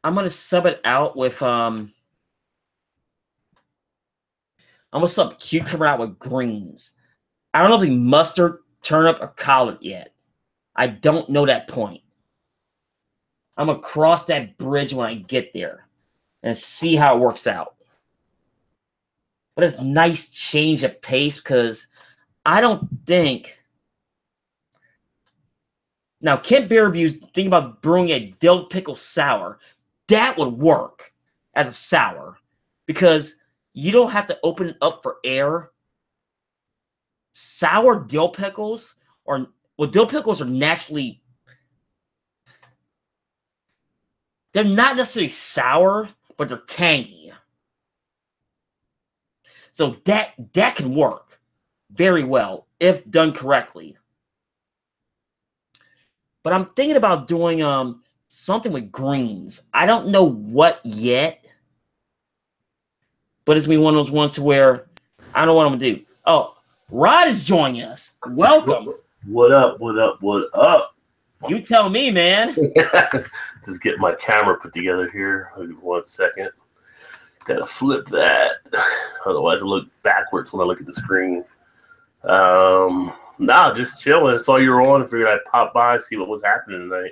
I'm gonna sub it out with I'm gonna sub cucumber out with greens. I don't know if it's mustard, turnip, or collard yet. I don't know that point. I'm gonna cross that bridge when I get there and see how it works out. But it's a nice change of pace because I don't think. Now, Kent Beer Reviews thinking about brewing a dill pickle sour. That would work as a sour because you don't have to open it up for air. Sour dill pickles dill pickles are naturally, they're not necessarily sour, but they're tangy. So that can work very well if done correctly. But I'm thinking about doing something with greens. I don't know what yet, but it's gonna be one of those ones where I don't know what I'm gonna do. Oh, Rod is joining us. Welcome. What up? What up? What up? You tell me, man. Just get my camera put together here. Hold on 1 second. Gotta flip that. Otherwise, I look backwards when I look at the screen. Nah, just chilling. Saw you were on. Figured I'd pop by, see what was happening tonight.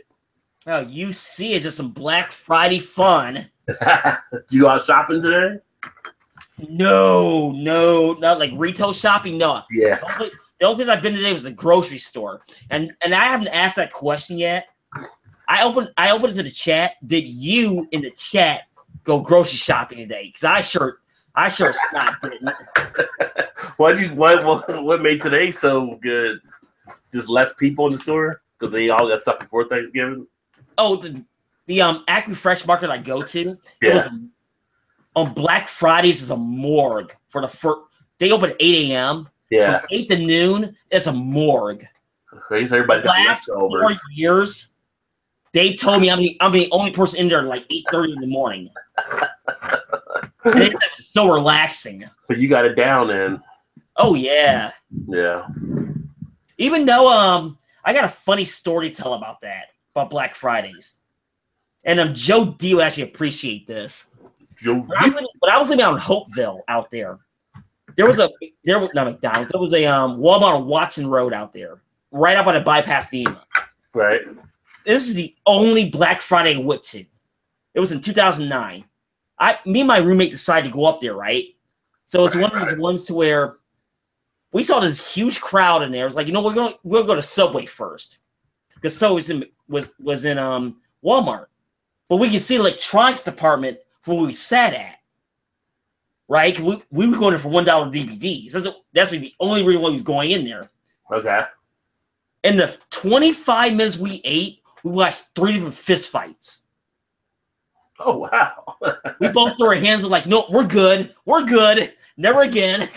Oh, you see, it's just some Black Friday fun. Did you go out shopping today? No, not like retail shopping. No. Yeah. The only place I've been today was the grocery store, and I haven't asked that question yet. I opened it to the chat. Did you in the chat go grocery shopping today? Because I sure snot didn't. What made today so good? Just less people in the store because they all got stuff before Thanksgiving. Oh, the Acme Fresh Market I go to. Yeah. It was on Black Fridays is a morgue for the first. They open at 8 a.m. Yeah. From 8 to noon, it's a morgue. Everybody's got last 4 leftovers. years, they told me I'm the only person in there at like 8:30 in the morning. And they said it was so relaxing. So you got it down then. Oh yeah. Yeah. Even though I got a funny story to tell about Black Fridays. And Joe D will actually appreciate this. When I was living out in Hopeville out there, there was not McDonald's. There was a Walmart on Watson Road out there, right up on the bypass NEMA. Right. This is the only Black Friday I went to. It was in 2009. Me and my roommate decided to go up there, right? So it's one of those ones to where we saw this huge crowd in there. It was like, we'll go to Subway first. Because Subway was in Walmart. But we can see the electronics department from where we sat at. Right? We were going there for $1 DVDs. That's the only reason why we was going in there. Okay. In the 25 minutes we ate, we watched 3 different fist fights. Oh, wow. We both threw our hands up like, no, we're good. We're good. Never again.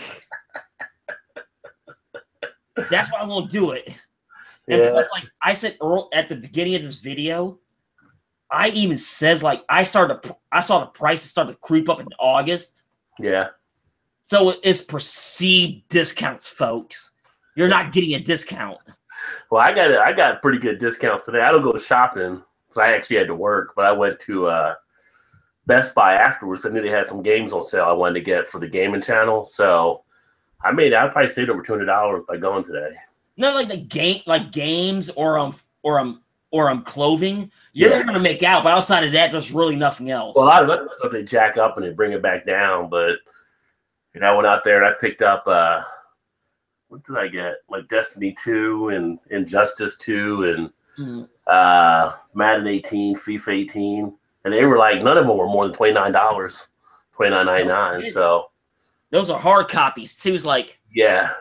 That's why I won't do it. And Yeah. plus, like I said at the beginning of this video, I even says like I saw the prices start to creep up in August. Yeah. So it's perceived discounts, folks. You're not getting a discount. Well, I got pretty good discounts today. I don't go shopping because I actually had to work, but I went to Best Buy afterwards. I knew they had some games on sale I wanted to get for the gaming channel. So I probably saved over $200 by going today. Not like games or clothing. You're gonna make out, but outside of that, there's really nothing else. Well, a lot of other stuff they jack up and they bring it back down, but I went out there and I picked up what did I get? Like Destiny 2 and Injustice 2 and Madden 18, FIFA 18. And they were like, none of them were more than $29, $29.99. So those are hard copies too. It's like, yeah.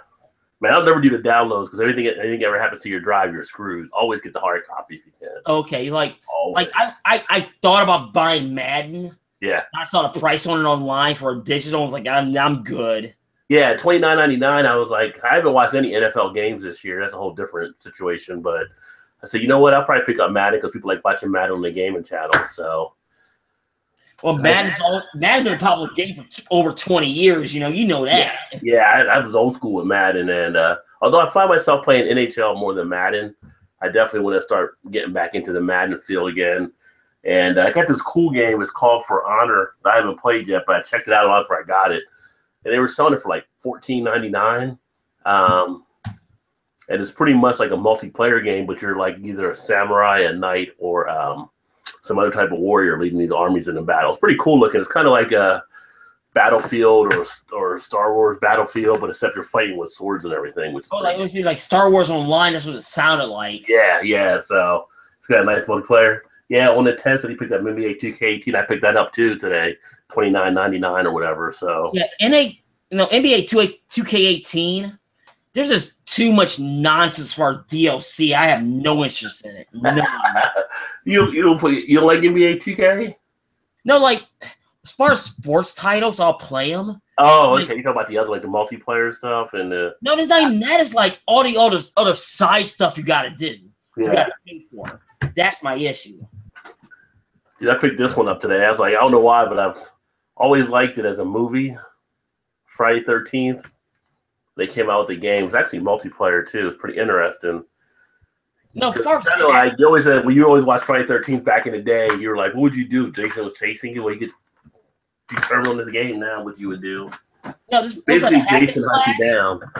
Man, I'll never do the downloads because anything ever happens to your drive, you're screwed. Always get the hard copy if you can. Okay, like Always. I thought about buying Madden. Yeah. I saw the price on it online for a digital. I was like, I'm good. Yeah, $29.99. I was like, I haven't watched any NFL games this year. That's a whole different situation. But I said, you know what? I'll probably pick up Madden because people like watching Madden on the gaming channel. So, well, Madden's been a popular game for over 20 years. You know that. Yeah, I was old school with Madden, and although I find myself playing NHL more than Madden, I definitely want to start getting back into the Madden field again. And I got this cool game. It's called For Honor that I haven't played yet, but I checked it out a lot before I got it. And they were selling it for like $14.99. And it's pretty much like a multiplayer game, but you're like either a samurai, a knight, or some other type of warrior leading these armies in a battle. It's pretty cool looking. It's kind of like a Battlefield or Star Wars Battlefield, but except you're fighting with swords and everything. Which it was like Star Wars Online. That's what it sounded like. Yeah. So it's got a nice multiplayer. Yeah, on the 10th, he picked up NBA 2K18. I picked that up too today, $29.99 or whatever. So yeah, NBA 2K18. There's just too much nonsense for DLC. I have no interest in it. No. You don't like NBA 2K? No, like as far as sports titles, I'll play them. Oh, okay. You talking about the other, like the multiplayer stuff and the. No, there's not even that. It's like all the other side stuff you got to do. Yeah. You got to pay for. That's my issue. Dude, I picked this one up today. I was like, I don't know why, but I've always liked it as a movie. Friday 13th. They came out with the game. It was actually multiplayer too. It's pretty interesting. No, first like you always said when you always watched Friday 13th back in the day, you were like, what would you do if Jason was chasing you? Well, you could determine on this game now what you would do. No, basically Jason hunts you down. Is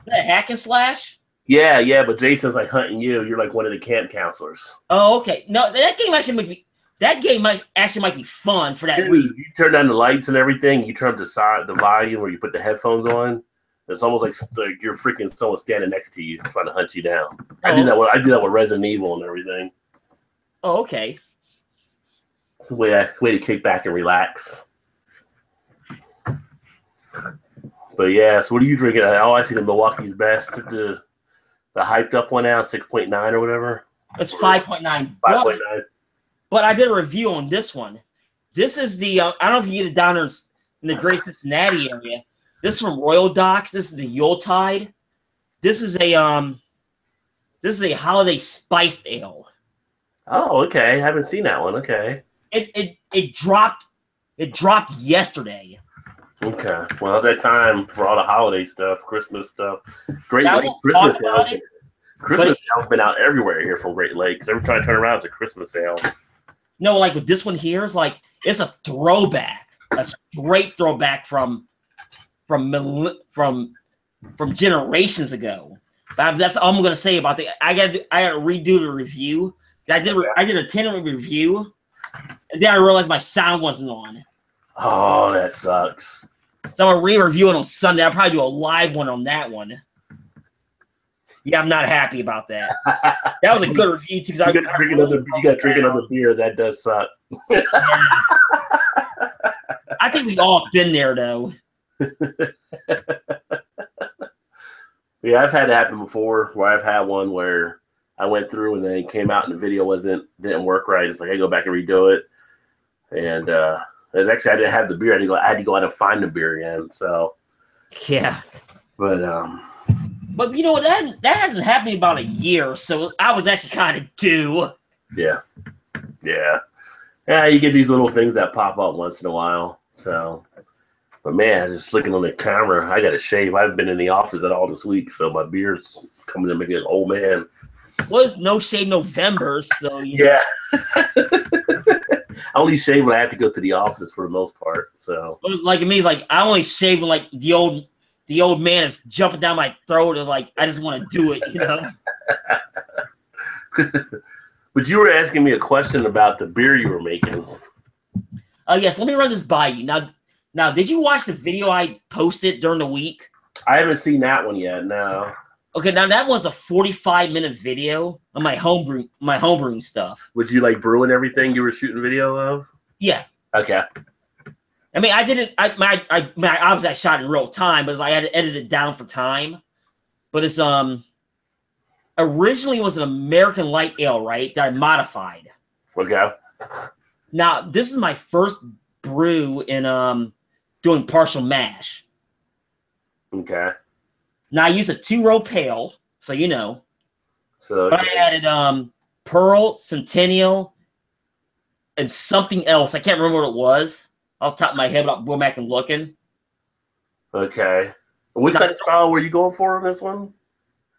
that a hack and slash? Yeah, but Jason's like hunting you. You're like one of the camp counselors. Oh, okay. No, that game actually might be fun for that reason. You turn down the lights and everything. You turn up the volume where you put the headphones on. It's almost like you're freaking someone standing next to you trying to hunt you down. I do that with Resident Evil and everything. Oh, okay. It's a way to kick back and relax. But yeah, so what are you drinking? Oh, I see the Milwaukee's Best, the hyped up one now, 6.9 or whatever. It's 5.9. 5.9. But I did a review on this one. This is the I don't know if you get it down there in the Great Cincinnati area. This is from Royal Docks. This is the Yuletide. This is a holiday spiced ale. Oh, okay. I haven't seen that one. Okay. It dropped yesterday. Okay. Well, at that time for all the holiday stuff, Christmas stuff, Great Lake Christmas sales. Christmas sales been out everywhere here from Great Lakes. Every time I turn around, it's a Christmas sale. No, like with this one here, it's like it's a throwback, a straight throwback from generations ago. But that's all I'm gonna say about the. I got to redo the review. I did a 10-minute review, and then I realized my sound wasn't on. Oh, that sucks. So I'm gonna re-review it on Sunday. I'll probably do a live one on that one. Yeah, I'm not happy about that. That was a good review too. You got to drink another beer. That does suck. I think we all been there though. Yeah, I've had it happen before where I've had one where I went through and then it came out and the video didn't work right. It's like I go back and redo it. And it's actually I didn't have the beer. I had to go out and find the beer again. So yeah. But But you know what? That hasn't happened in about a year, so I was actually kind of due. Yeah. Yeah, you get these little things that pop up once in a while. So, but man, just looking on the camera, I got to shave. I haven't been in the office at all this week, so my beard's coming to make me an old man. Well, it's No Shave November, so yeah. I only shave when I have to go to the office for the most part. So, like me, like I only shave when like the old man is jumping down my throat, and like I just want to do it, you know. But you were asking me a question about the beer you were making. Yes, let me run this by you. Now, did you watch the video I posted during the week? I haven't seen that one yet, no. Okay, now that was a 45-minute video of my homebrewing stuff. Would you like brew and everything you were shooting video of? Yeah. Okay. I mean, I didn't. Obviously I shot in real time, but I had to edit it down for time. But it's originally it was an American light ale, right? That I modified. Okay. Now this is my first brew in doing partial mash. Okay. Now I used a 2-row pail, so you know. So but I added Pearl, Centennial, and something else. I can't remember what it was off the top of my head, but I'll go back and looking. Okay. What kind of style were you going for on this one?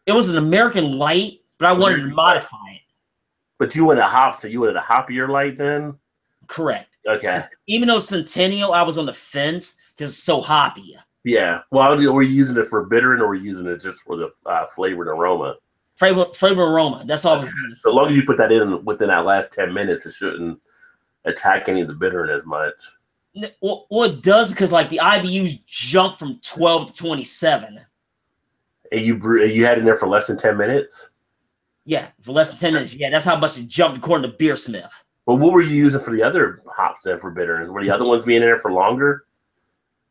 It was an American light, but I wanted to modify it. But you went a hop, so you wanted a hoppier light then? Correct. Okay. Even though Centennial, I was on the fence because it's so hoppy. Yeah. Well, were you using it for bittering or were you using it just for the flavor and aroma? Flavor aroma. That's all I was doing. So as long as you put that in within that last 10 minutes, it shouldn't attack any of the bittering as much. Well, it does because like the IBUs jump from 12 to 27. And you had it in there for less than 10 minutes? Yeah, for less than 10 minutes. Yeah, that's how much it jumped according to Beersmith. Well, what were you using for the other hops then for bittering? Were the other ones being in there for longer?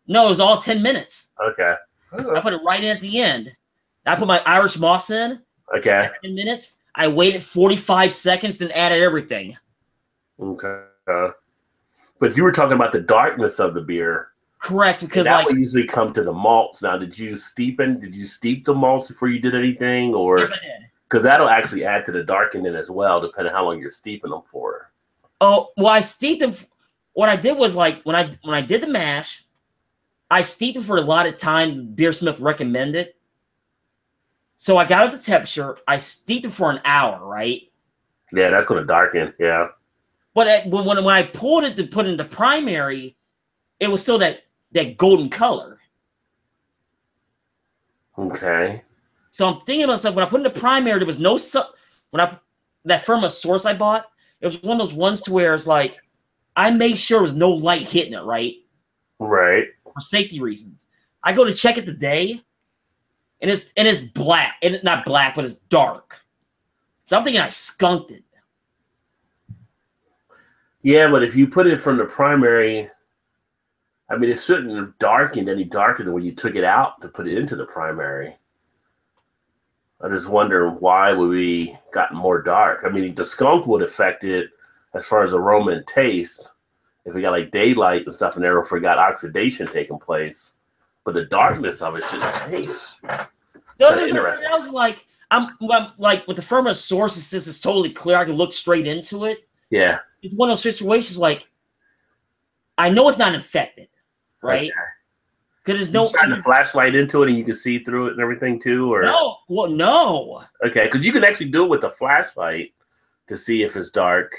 No, it was all 10 minutes. Okay. I put it right in at the end. I put my Irish moss in. Okay. 10 minutes. I waited 45 seconds, then added everything. Okay. But you were talking about the darkness of the beer. Correct, because and that like would usually come to the malts. Now, did you steep the malts before you did anything, or yes, I did. Because that'll actually add to the darkening as well, depending on how long you're steeping them for. Oh, well, I steeped them. What I did was like when I did the mash, I steeped them for a lot of time. Beersmith recommended. So I got up the temperature. I steeped them for an hour, right? Yeah, that's going to darken. Yeah. But when I pulled it to put in the primary, it was still that golden color. Okay. So I'm thinking to myself, when I put in the primary, there was no that Firma source I bought, it was one of those ones to where it's like I made sure there was no light hitting it, right? Right. For safety reasons. I go to check it today, and it's black. And not black, but it's dark. So I'm thinking I skunked it. Yeah, but if you put it from the primary, I mean, it shouldn't have darkened any darker than when you took it out to put it into the primary. I just wonder why would we gotten more dark. I mean, the skunk would affect it as far as aroma and taste if we got like daylight and stuff in there, or if we got oxidation taking place. But the darkness of it shouldn't change. So interesting. I was like, I'm like with the Firma sources, since it's totally clear, I can look straight into it. Yeah. It's one of those situations like I know it's not infected, right? Because there's no shine the flashlight into it and you can see through it and everything too, or no. Well, no. Okay, because you can actually do it with a flashlight to see if it's dark.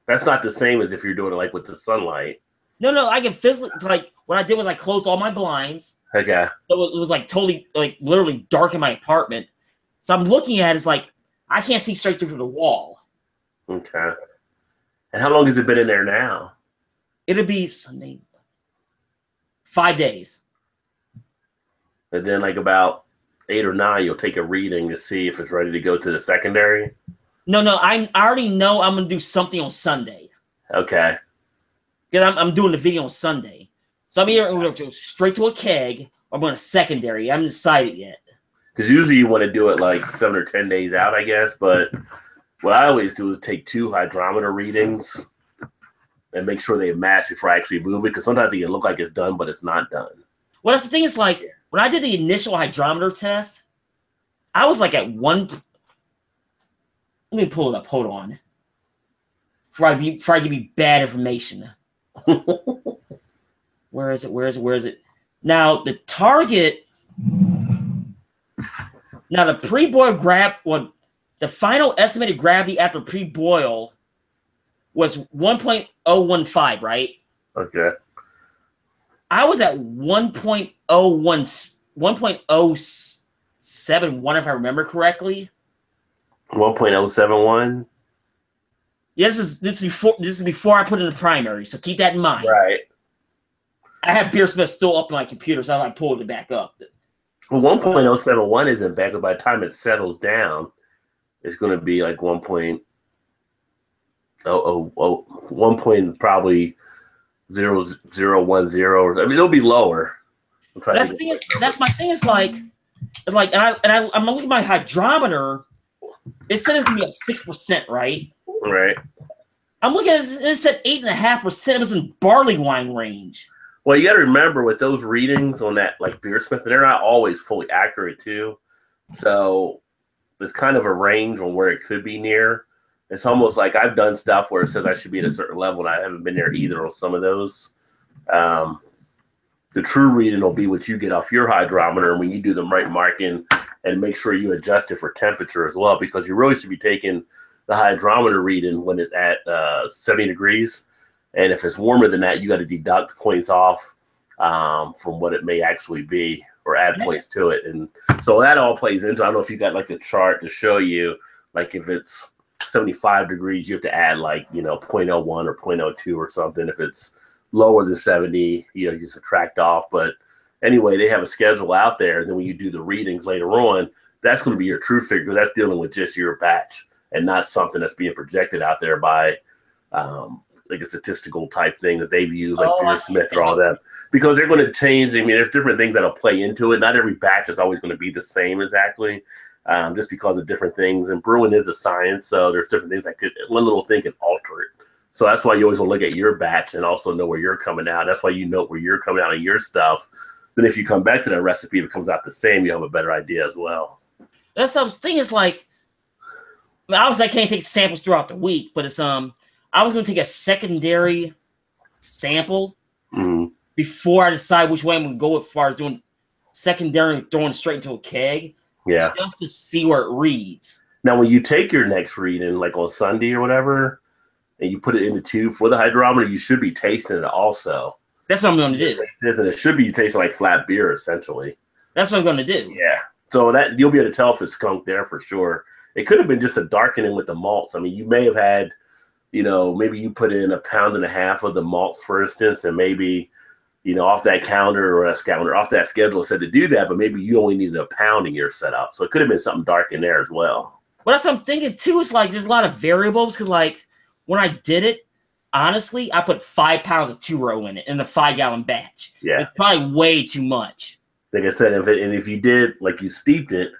That's not the same as if you're doing it like with the sunlight. No, I can physically, like what I did was I closed all my blinds. Okay. So it was like totally, like literally dark in my apartment. So I'm looking at it, it's like I can't see straight through the wall. Okay. And how long has it been in there now? It'll be Sunday, 5 days. And then like about 8 or 9, you'll take a reading to see if it's ready to go to the secondary? No, I already know I'm going to do something on Sunday. Okay. Because I'm doing the video on Sunday. So I'm either going to go straight to a keg or I'm going to secondary. I haven't decided yet. Because usually you want to do it like 7 or 10 days out, I guess. But what I always do is take 2 hydrometer readings and make sure they match before I actually move it. Because sometimes it can look like it's done, but it's not done. Well, that's the thing. Is like when I did the initial hydrometer test, I was like at one. Let me pull it up. Hold on. Before I give you bad information. Where is it? Now the target. Now the pre-boil the final estimated gravity after pre-boil was 1.015, right? Okay. I was at 1.071, if I remember correctly. 1.071. Yeah, this is before I put in the primary, so keep that in mind. Right. I have Beer Smith still up on my computer, so I pulled it back up. Well, 1.071 isn't bad, but by the time it settles down, it's going to be like 1.001, probably 0.010. I mean, it'll be lower. That's my thing. Is like, I'm looking at my hydrometer. It said it could be at 6%, right? Right. I'm looking at it. It said 8.5%. It was in barley wine range. Well, you got to remember with those readings on that, like Beer Smith, they're not always fully accurate too. So there's kind of a range on where it could be near. It's almost like I've done stuff where it says I should be at a certain level, and I haven't been there either on some of those. The true reading will be what you get off your hydrometer when you do the right marking, and make sure you adjust it for temperature as well, because you really should be taking the hydrometer reading when it's at 70 degrees. And if it's warmer than that, you got to deduct points off from what it may actually be, or add points to it. And so that all plays into, I don't know if you got like the chart to show you, like if it's 75 degrees, you have to add like, 0.01 or 0.02 or something. If it's lower than 70, you subtract off. But anyway, they have a schedule out there. And then when you do the readings later on, that's going to be your true figure. That's dealing with just your batch and not something that's being projected out there by like a statistical type thing that they've used, like Beer Smith or all that, because they're going to change. I mean, there's different things that'll play into it. Not every batch is always going to be the same exactly, just because of different things. And brewing is a science, so there's different things that one little thing can alter it. So that's why you always want to look at your batch and also know where you're coming out. That's why you know where you're coming out of your stuff. Then if you come back to that recipe, if it comes out the same, you have a better idea as well. That's what I was thinking. It's like, I mean, obviously I can't take samples throughout the week, but it's I was going to take a secondary sample before I decide which way I'm going to go as far as doing secondary and throwing it straight into a keg. Yeah. Just to see where it reads. Now, when you take your next reading, like on Sunday or whatever, and you put it in the tube for the hydrometer, you should be tasting it also. That's what I'm going to do. And it should be tasting like flat beer, essentially. That's what I'm going to do. Yeah. So that you'll be able to tell if it's skunked there for sure. It could have been just a darkening with the malts. I mean, you may have had, maybe you put in 1.5 pounds of the malts, for instance, and maybe, off that calendar off that schedule said to do that, but maybe you only needed 1 pound in your setup. So it could have been something dark in there as well. Well, that's what I'm thinking too. It's like there's a lot of variables because, like, when I did it, honestly, I put 5 pounds of 2-row in it in the 5-gallon batch. Yeah. It's probably way too much. Like I said, if you did, like you steeped it,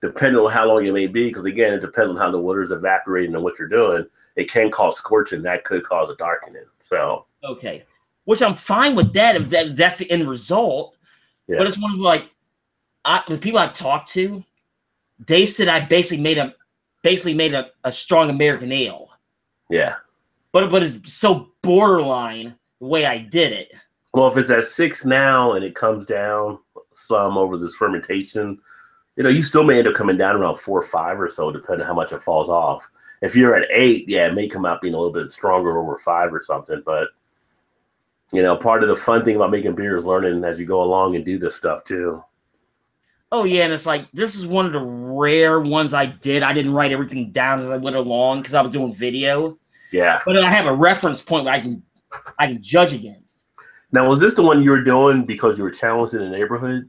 depending on how long it may be, because again, it depends on how the water is evaporating and what you're doing, it can cause scorching. That could cause a darkening. So okay, which I'm fine with that if that's the end result. Yeah. But it's one of like, the people I've talked to, they said I basically made a strong American ale. Yeah, but it's so borderline the way I did it. Well, if it's at 6 now and it comes down some over this fermentation, you still may end up coming down around 4 or 5 or so, depending on how much it falls off. If you're at 8, yeah, it may come out being a little bit stronger over 5 or something. But, part of the fun thing about making beer is learning as you go along and do this stuff too. Oh, yeah, and it's like, this is one of the rare ones I did. I didn't write everything down as I went along because I was doing video. Yeah. But I have a reference point where I can judge against. Now, was this the one you were doing because you were challenged in the neighborhood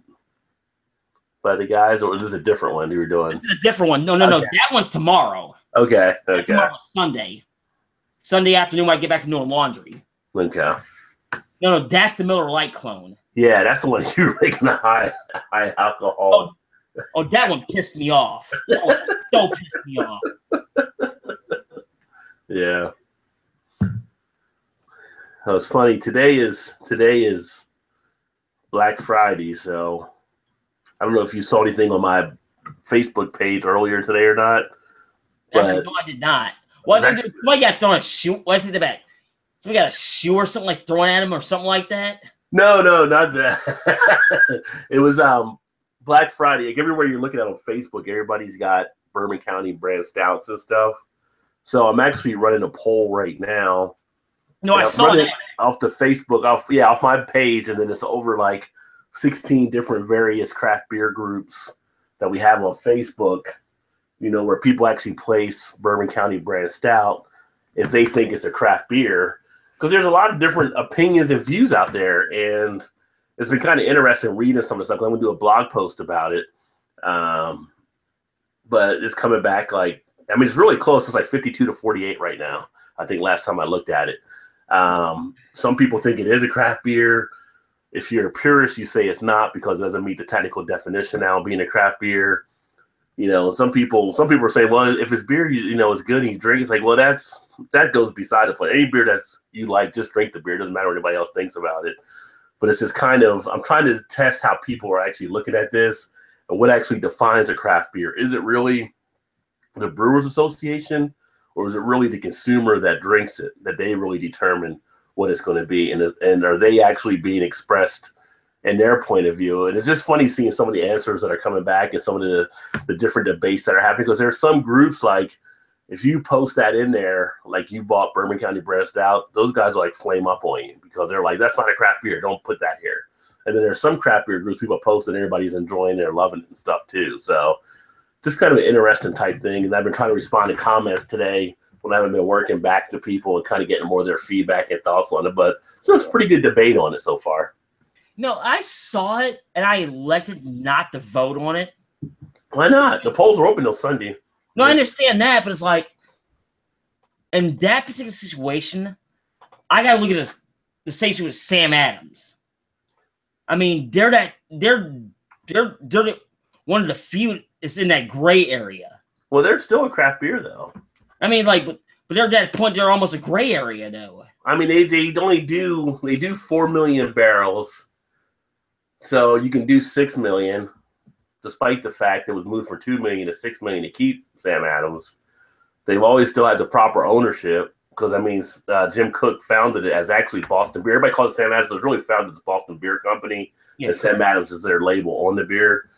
by the guys, or is this a different one you were doing? This is a different one. No. That one's tomorrow. Okay. Tomorrow's Sunday. Sunday afternoon when I get back from doing laundry. Okay. No, that's the Miller Lite clone. Yeah, that's the one you were making a high alcohol. Oh, that one pissed me off. That one so pissed me off. Yeah. That was funny. Today is Black Friday, so I don't know if you saw anything on my Facebook page earlier today or not. Actually, But no, I did not. Well, somebody got thrown a shoe. What's in the back? Somebody got a shoe or something like thrown at him or something like that. no, not that. It was Black Friday. Like everywhere you're looking at on Facebook, everybody's got Bourbon County brand stouts and stuff. So I'm actually running a poll right now. No, I saw that off the Facebook, off my page, and then it's over like 16 different various craft beer groups that we have on Facebook. You know, where people actually place Bourbon County brand stout if they think it's a craft beer, because there's a lot of different opinions and views out there, and it's been kind of interesting reading some of the stuff. I'm going to do a blog post about it, but it's coming back like, I mean, it's really close. It's like 52-48 right now. I think last time I looked at it. Some people think it is a craft beer. If you're a purist, you say it's not because it doesn't meet the technical definition now of being a craft beer. You know, some people are saying, well, if it's beer, you know, it's good and you drink. It's like, well, that goes beside the point. Any beer that's you like, just drink the beer. It doesn't matter what anybody else thinks about it. But it's just kind of, I'm trying to test how people are actually looking at this and what actually defines a craft beer. Is it really the Brewers Association, or is it really the consumer that drinks it, that they really determine what it's going to be? And are they actually being expressed in their point of view? And it's just funny seeing some of the answers that are coming back and some of the different debates that are happening, because there's some groups, like if you post that in there, like you bought Bourbon County brand stout, those guys will like flame up on you because they're like, that's not a craft beer. Don't put that here. And then there's some craft beer groups people post and everybody's enjoying it and loving it and stuff too. So just kind of an interesting type thing. And I've been trying to respond to comments today when I haven't been working back to people and kind of getting more of their feedback and thoughts on it. But so it's a pretty good debate on it so far. No, I saw it, and I elected not to vote on it. Why not? The polls are open till Sunday. No, I understand that, but it's like, in that particular situation, I got to look at this, the same thing with Sam Adams. I mean, they're one of the few that's in that gray area. Well, they're still a craft beer, though. I mean, like, but they're at that point, they're almost a gray area, though. I mean, they only do 4 million barrels. So you can do 6 million, despite the fact it was moved from 2 million to 6 million to keep Sam Adams. They've always still had the proper ownership because, I mean, Jim Cook founded it as actually Boston Beer. Everybody calls it Sam Adams, but it's really founded as Boston Beer Company, and Sam Adams is their label on the beer.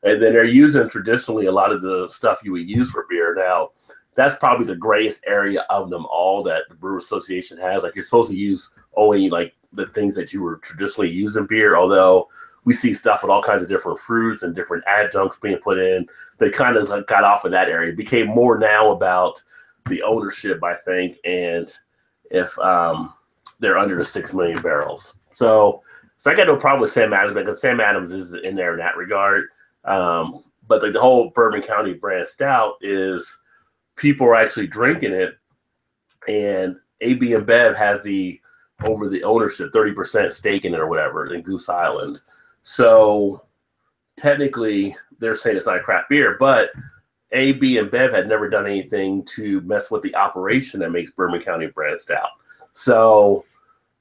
And then they're using traditionally a lot of the stuff you would use for beer. Now, that's probably the grayest area of them all that the Brewer Association has. Like, you're supposed to use only, like, the things that you were traditionally using beer, although we see stuff with all kinds of different fruits and different adjuncts being put in. They kind of got off in that area. It became more now about the ownership, I think, and if they're under the 6 million barrels. So I got no problem with Sam Adams because Sam Adams is in there in that regard. But like the whole Bourbon County brand stout is people are actually drinking it, and AB InBev has over the ownership, 30% stake in it or whatever in Goose Island. So technically they're saying it's not a craft beer, but AB InBev had never done anything to mess with the operation that makes Bourbon County brand stout. So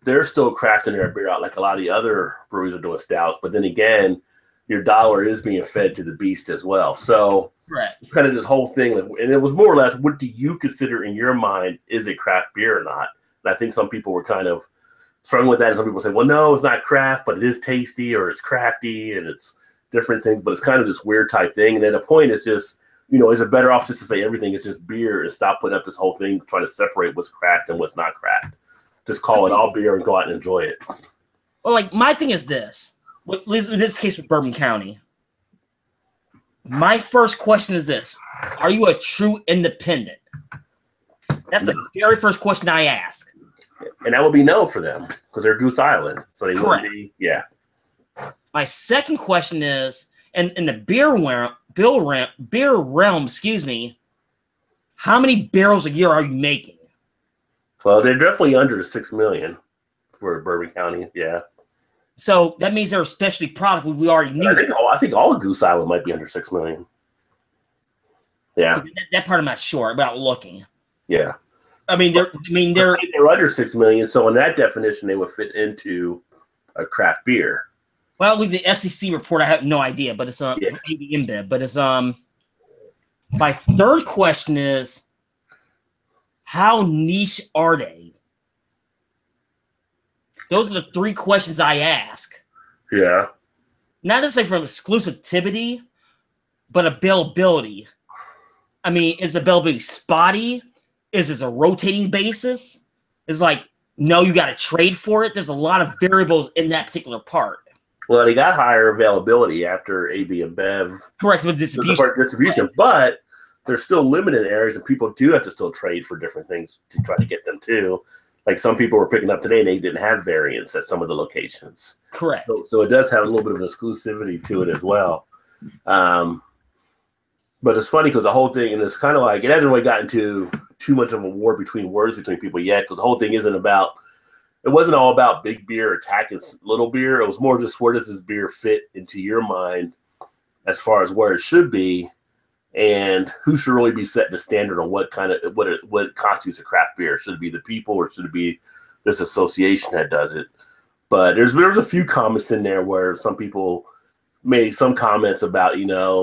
they're still crafting their beer out like a lot of the other breweries are doing stouts. But then again, your dollar is being fed to the beast as well. So it's kind of this whole thing. And it was more or less, what do you consider in your mind, is it craft beer or not? And I think some people were kind of struggling with that. And some people say, well, no, it's not craft, but it is tasty, or it's crafty, and it's different things. But it's kind of this weird type thing. And then the point is just, is it better off just to say everything is just beer and stop putting up this whole thing trying to separate what's craft and what's not craft? Just call it all beer and go out and enjoy it. Well, like, my thing is this. In this case with Bourbon County, my first question is this: are you a true independent? That's the very first question I ask. And that would be no for them because they're Goose Island, so they wouldn't be. Yeah. My second question is, in the beer realm, excuse me, how many barrels a year are you making? Well, they're definitely under the 6 million for Bourbon County. Yeah. So that means they're a specialty product we already knew. I think all of Goose Island might be under 6 million. Yeah. That part I'm not sure about looking. Yeah. They're under 6 million. So in that definition, they would fit into a craft beer. Well, with the SEC report, I have no idea, but it's AB InBev. But it's my third question is, how niche are they? Those are the three questions I ask. Yeah. Not necessarily from exclusivity, but availability. I mean, is availability spotty? Is it a rotating basis? Is like, no, you got to trade for it. There's a lot of variables in that particular part. Well, they got higher availability after AB and Bev. Correct, with distribution. Right. But they're still limited areas, and people do have to still trade for different things to try to get them too. Like some people were picking up today, and they didn't have variants at some of the locations. Correct. So it does have a little bit of exclusivity to it as well. But it's funny because the whole thing, and it's kind of like, it hasn't really gotten to too much of a war between words between people yet, because the whole thing it wasn't all about big beer attacking little beer. It was more just, where does this beer fit into your mind as far as where it should be, and who should really be setting the standard on what constitutes a craft beer? Should it be the people, or should it be this association that does it? But there's a few comments in there where some people made some comments about,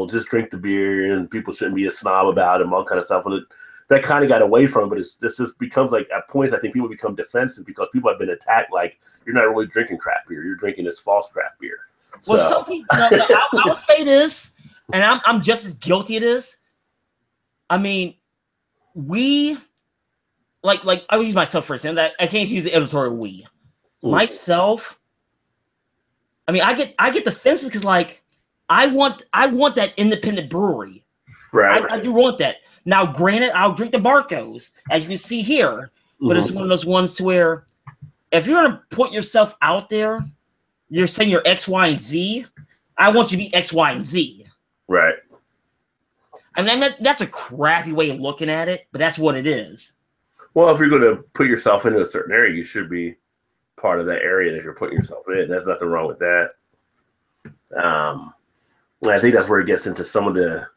just drink the beer and people shouldn't be a snob about it and all kind of stuff. And that kind of got away from it. But this just becomes like, at points, I think people become defensive because people have been attacked. Like, you're not really drinking craft beer. You're drinking this false craft beer. Well, some people, I would say this, and I'm just as guilty of this. I mean, we, like I would use myself for example. I can't use the editorial we. Myself, I mean, I get defensive because, like, I want that independent brewery. Right. I do want that. Now, granted, I'll drink the Marcos, as you can see here, but it's one of those ones to where, if you're gonna put yourself out there, you're saying you're X, Y, and Z. I want you to be X, Y, and Z. Right. I mean, that's a crappy way of looking at it, but that's what it is. Well, if you're going to put yourself into a certain area, you should be part of that area that you're putting yourself in. There's nothing wrong with that. I think that's where it gets into some of the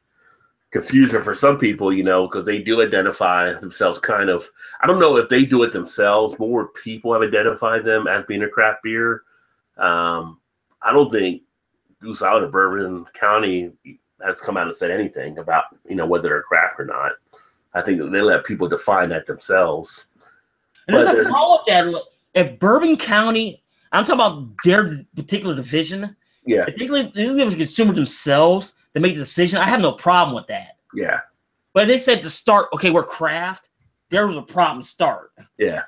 confusion for some people, because they do identify themselves kind of. I don't know if they do it themselves. More people have identified them as being a craft beer. I don't think Goose Island or Bourbon County has come out and said anything about, whether they're craft or not. I think they let people define that themselves. And there's a problem with that. If Bourbon County, I'm talking about their particular division. Yeah. If they leave the consumer themselves to make the decision, I have no problem with that. Yeah. But if they said to start, okay, we're craft, there was a problem to start. Yeah.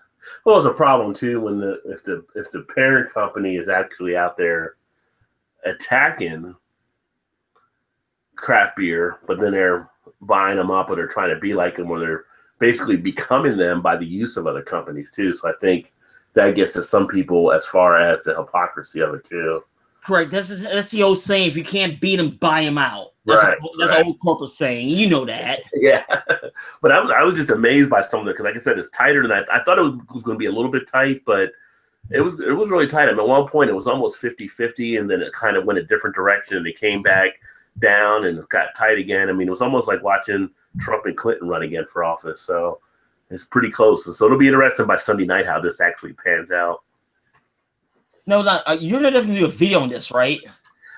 Well, there's a problem too when if the parent company is actually out there attacking craft beer, but then they're buying them up, or they're trying to be like them, or they're basically becoming them by the use of other companies too. So I think that gets to some people as far as the hypocrisy of it too. Correct. That's the old saying: if you can't beat them, buy them out. That's an old corporate saying. You know that. Yeah. But I was just amazed by some of it because, like I said, it's tighter than I thought it was going to be a little bit tight, but it was really tight. I mean, at one point it was almost 50-50, and then it kind of went a different direction, and it came back down and it got tight again. I mean, it was almost like watching Trump and Clinton run again for office. So it's pretty close. So it'll be interesting by Sunday night how this actually pans out. No, you're going to definitely do a video on this, right?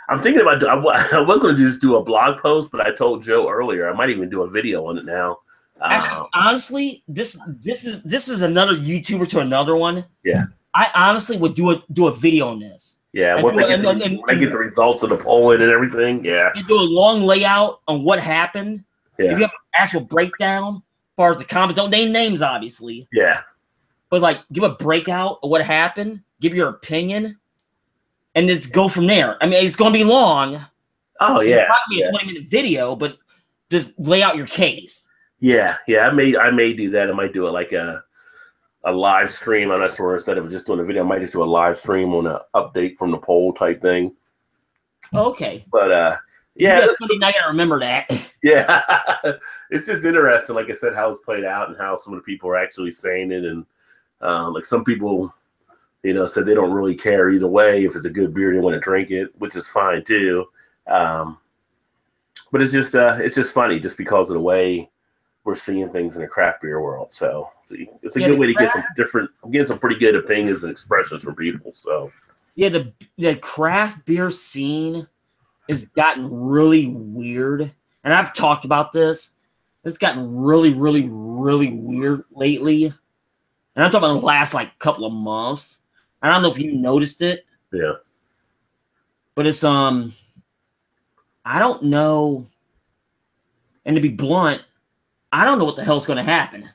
I'm thinking about. I was going to just do a blog post, but I told Joe earlier I might even do a video on it now. Actually, honestly, this is another YouTuber to another one. Yeah, I honestly would do a video on this. Yeah, once I get the results of the polling and everything, yeah. You do a long layout on what happened. Yeah. If you have an actual breakdown, as far as the comments, don't name names, obviously. Yeah. But, like, give a breakout of what happened, give your opinion, and just go from there. I mean, it's going to be long. Oh, yeah. It's not going to be a 20-minute video, but just lay out your case. Yeah, I may do that. I might do it like a live stream. I'm not sure, instead of just doing a video, I might just do a live stream on an update from the poll type thing. Okay. But yeah, Sunday night, I remember that. Yeah, it's just interesting, like I said, how it's played out and how some of the people are actually saying it, and like some people, said they don't really care either way. If it's a good beer, they want to drink it, which is fine too. But it's just funny, just because of the way we're seeing things in the craft beer world. So it's a good way to get some pretty good opinions and expressions from people. So Yeah, the craft beer scene has gotten really weird. And I've talked about this. It's gotten really, really, really weird lately. And I'm talking about the last like couple of months. I don't know if you noticed it. Yeah. But it's I don't know. And to be blunt, I don't know what the hell's going to happen.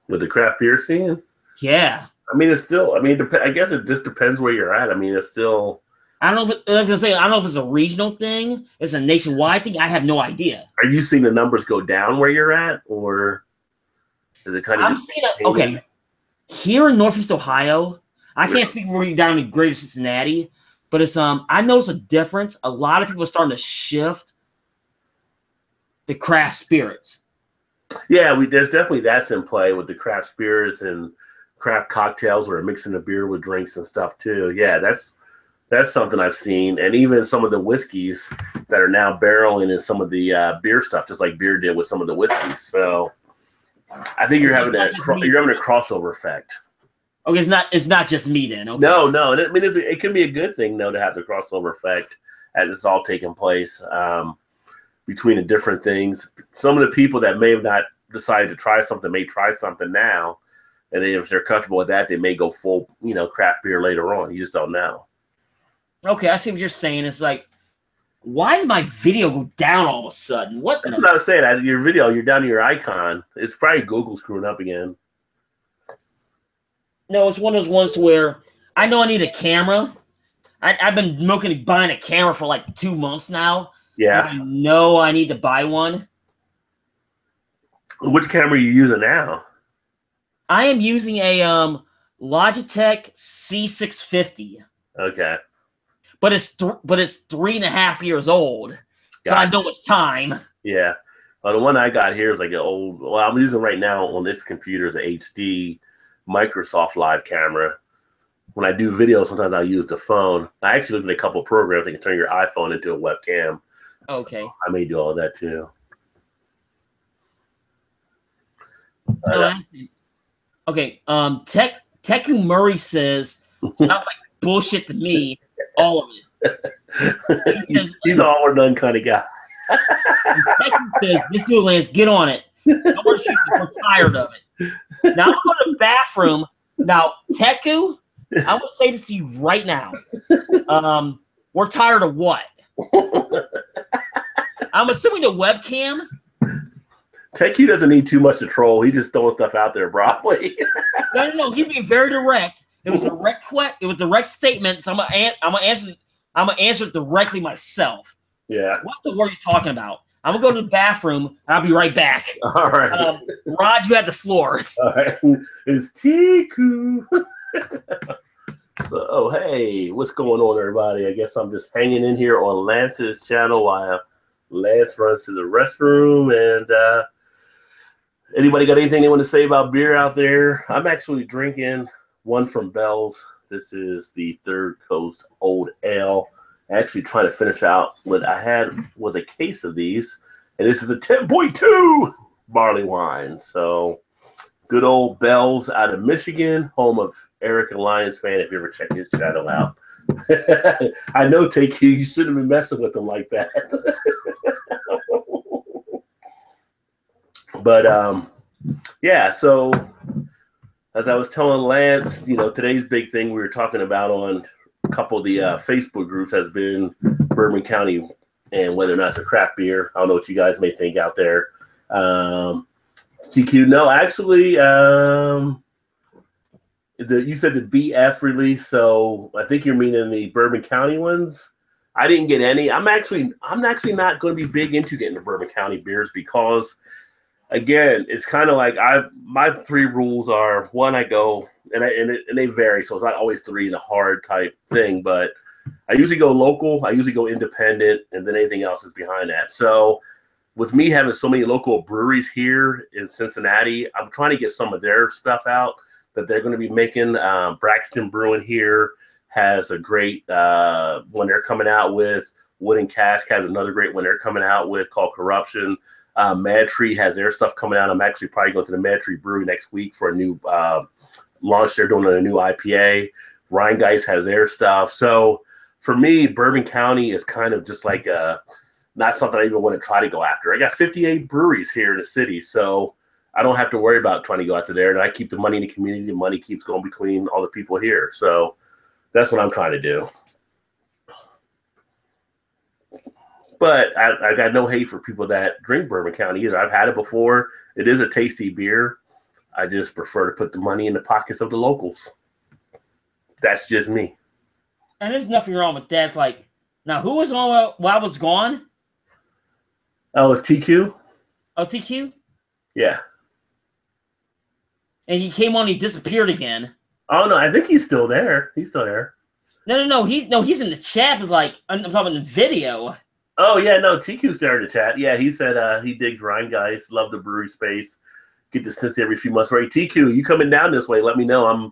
With the craft beer scene? Yeah. I mean, it's still, I mean, I guess it just depends where you're at. I mean, it's still. I don't know if I don't know if it's a regional thing, it's a nationwide thing. I have no idea. Are you seeing the numbers go down where you're at, or is it kind of? I'm seeing it. Okay, here in Northeast Ohio, I can't speak where you're down in Greater Cincinnati, but it's I notice a difference. A lot of people are starting to shift the craft spirits. Yeah, there's definitely that's in play with the craft spirits and craft cocktails, where they're mixing the beer with drinks and stuff too. Yeah, that's something I've seen, and even some of the whiskeys that are now barreling in some of the beer stuff, just like beer did with some of the whiskeys. So I think you're having a crossover effect. Okay, it's not just me then. Okay. No. I mean, it can be a good thing though to have the crossover effect as it's all taking place between the different things. Some of the people that may have not decided to try something may try something now, and then if they're comfortable with that, they may go full, craft beer later on. You just don't know. Okay, I see what you're saying. It's like, why did my video go down all of a sudden? That's what I was saying. Your video, you're down to your icon. It's probably Google screwing up again. No, it's one of those ones where I know I need a camera. I've been buying a camera for like 2 months now. Yeah. I know I need to buy one. Which camera are you using now? I am using a Logitech C650. Okay. But it's 3.5 years old, so I know it's time. Yeah, well, the one I got here is like an old. Well, I'm using right now on this computer is an HD Microsoft Live camera. When I do videos, sometimes I use the phone. I actually looked at a couple of programs that can turn your iPhone into a webcam. Okay, so I may do all of that too. Okay. Teku Murray says sounds like bullshit to me. All of it. He's an all or none kind of guy. Teku says, "This dude, Lance, get on it. We're tired of it." Now I'm going to the bathroom. Now, Teku, I'm going to say this to you right now. We're tired of what? I'm assuming the webcam. Teku doesn't need too much to troll. He's just throwing stuff out there, probably. No. He's being very direct. It was a direct statement. So I'm gonna answer it directly myself. Yeah. What the were you talking about? I'm gonna go to the bathroom and I'll be right back. All right. Rod, you had the floor. All right. It's Teku. So, hey, what's going on, everybody? I guess I'm just hanging in here on Lance's channel while Lance runs to the restroom. And anybody got anything they want to say about beer out there? I'm actually drinking one from Bell's. This is the Third Coast Old Ale. Actually trying to finish out what I had was a case of these. And this is a 10.2 barley wine. So good old Bell's out of Michigan, home of Eric and Lions fan, if you ever check his channel out. I know, Take you shouldn't have been messing with them like that. But yeah, so as I was telling Lance, today's big thing we were talking about on a couple of the Facebook groups has been Bourbon County and whether or not it's a craft beer. I don't know what you guys may think out there. TQ, no, actually, you said the BF release, so I think you're meaning the Bourbon County ones. I didn't get any. I'm actually not going to be big into getting the Bourbon County beers because, again, it's kind of like my 3 rules are: one, I go and they vary, so it's not always 3 in a hard type thing, but I usually go local, I usually go independent, and then anything else is behind that. So with me having so many local breweries here in Cincinnati, I'm trying to get some of their stuff out that they're going to be making. Braxton Brewing here has a great one they're coming out with. Wooden Cask has another great one they're coming out with called Corruption. Mad Tree has their stuff coming out. I'm actually probably going to the Mad Tree Brewery next week for a new launch. They're doing a new IPA. Rhinegeist has their stuff. So for me, Bourbon County is kind of just like not something I even want to try to go after. I got 58 breweries here in the city, so I don't have to worry about trying to go out to there. And I keep the money in the community. The money keeps going between all the people here. So that's what I'm trying to do. But I got no hate for people that drink Bourbon County either. I've had it before. It is a tasty beer. I just prefer to put the money in the pockets of the locals. That's just me. And there's nothing wrong with that. Like, now, who was on while I was gone? Oh, it's TQ? Oh, TQ? Yeah. And he came on, he disappeared again. Oh, no, I think he's still there. He's still there. No. He's in the chat. It's like, I'm talking about the video. Oh, yeah, no, TQ's there in the chat. Yeah, he said he digs Rhinegeist, love the brewery space, get to Cincy every few months. Right, TQ, you coming down this way, let me know. I'm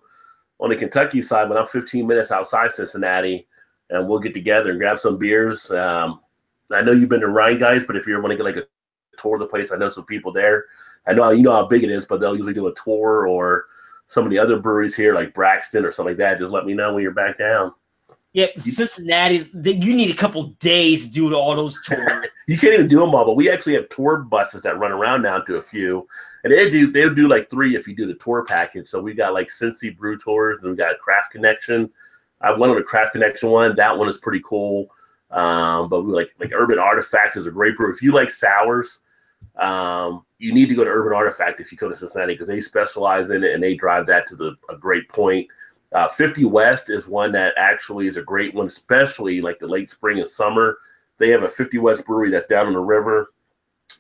on the Kentucky side, but I'm 15 minutes outside Cincinnati, and we'll get together and grab some beers. I know you've been to Rhinegeist, but if you ever want to get like a tour of the place, I know some people there. I know you know how big it is, but they'll usually do a tour, or some of the other breweries here like Braxton or something like that. Just let me know when you're back down. Yeah, Cincinnati, you need a couple days to do all those tours. You can't even do them all, but we actually have tour buses that run around now to a few. And they'll do like 3 if you do the tour package. So we got like Cincy Brew Tours, and we got Craft Connection. I went on the Craft Connection one. That one is pretty cool. But we like Urban Artifact is a great brew. If you like sours, you need to go to Urban Artifact if you come to Cincinnati, because they specialize in it and they drive that to a great point. 50 West is one that actually is a great one, especially like the late spring and summer. They have a 50 West brewery that's down on the river.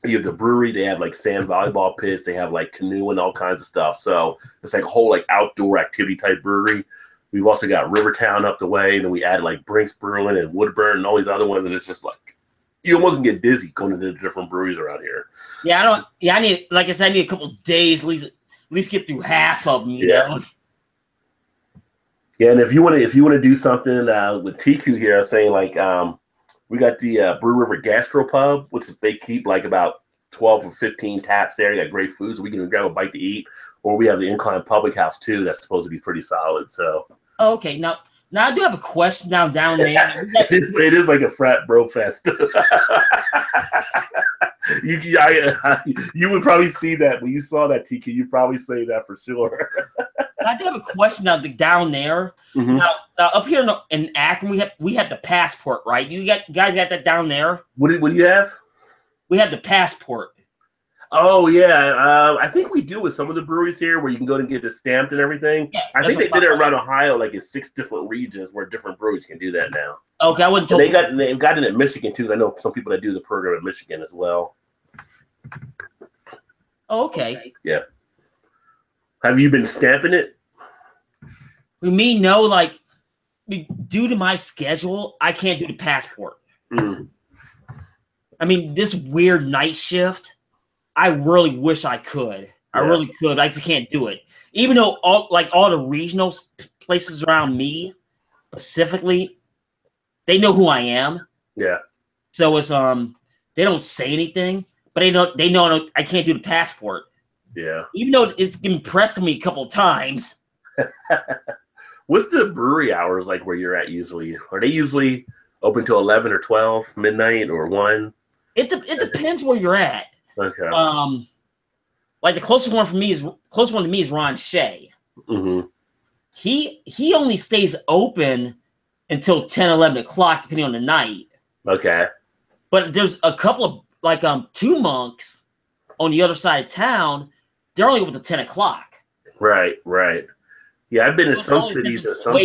You have the brewery, they have like sand volleyball pits, they have like canoe and all kinds of stuff. So it's like a whole like outdoor activity type brewery. We've also got Rivertown up the way, and then we add like Brinks Brewing and Woodburn and all these other ones, and it's just like you almost can get dizzy going to the different breweries around here. Yeah, I need, like I said, I need a couple of days at least get through half of them, you know. Yeah, and if you want to do something with TQ here, I was saying like we got the Brew River Gastropub, which is they keep like about 12 or 15 taps there. You got great food, so we can grab a bite to eat. Or we have the Incline Public House too. That's supposed to be pretty solid. So okay, now I do have a question down there. it is like a frat bro fest. You would probably see that when you saw that, TQ. You'd probably say that for sure. I do have a question now down there. Mm-hmm. Now up here in Akron, we have the passport, right? You guys got that down there? What do you have? We have the passport. Oh yeah, I think we do with some of the breweries here, where you can go and get it stamped and everything. Yeah, I think they did it around Ohio, like in 6 different regions where different breweries can do that now. Okay, I wouldn't. They've got it in Michigan too. I know some people that do the program in Michigan as well. Oh, okay. Yeah. Have you been stamping it? With me, no. Like, due to my schedule, I can't do the passport. Mm. I mean, this weird night shift, I really wish I could. Yeah. I really could. I just can't do it. Even though all the regional places around me, specifically, they know who I am. Yeah. So it's they don't say anything, but they know I can't do the passport. Yeah. Even though it's been pressed to me a couple of times. What's the brewery hours like where you're at usually? Are they usually open till 11 or 12, midnight or 1? It depends where you're at. Okay. Like the closest one to me is Ron Shea. Mm-hmm. He only stays open until 10, 11 o'clock, depending on the night. Okay. But there's a couple of like 2 monks on the other side of town. They're only open to 10 o'clock. Right. Yeah, I've been in some cities and some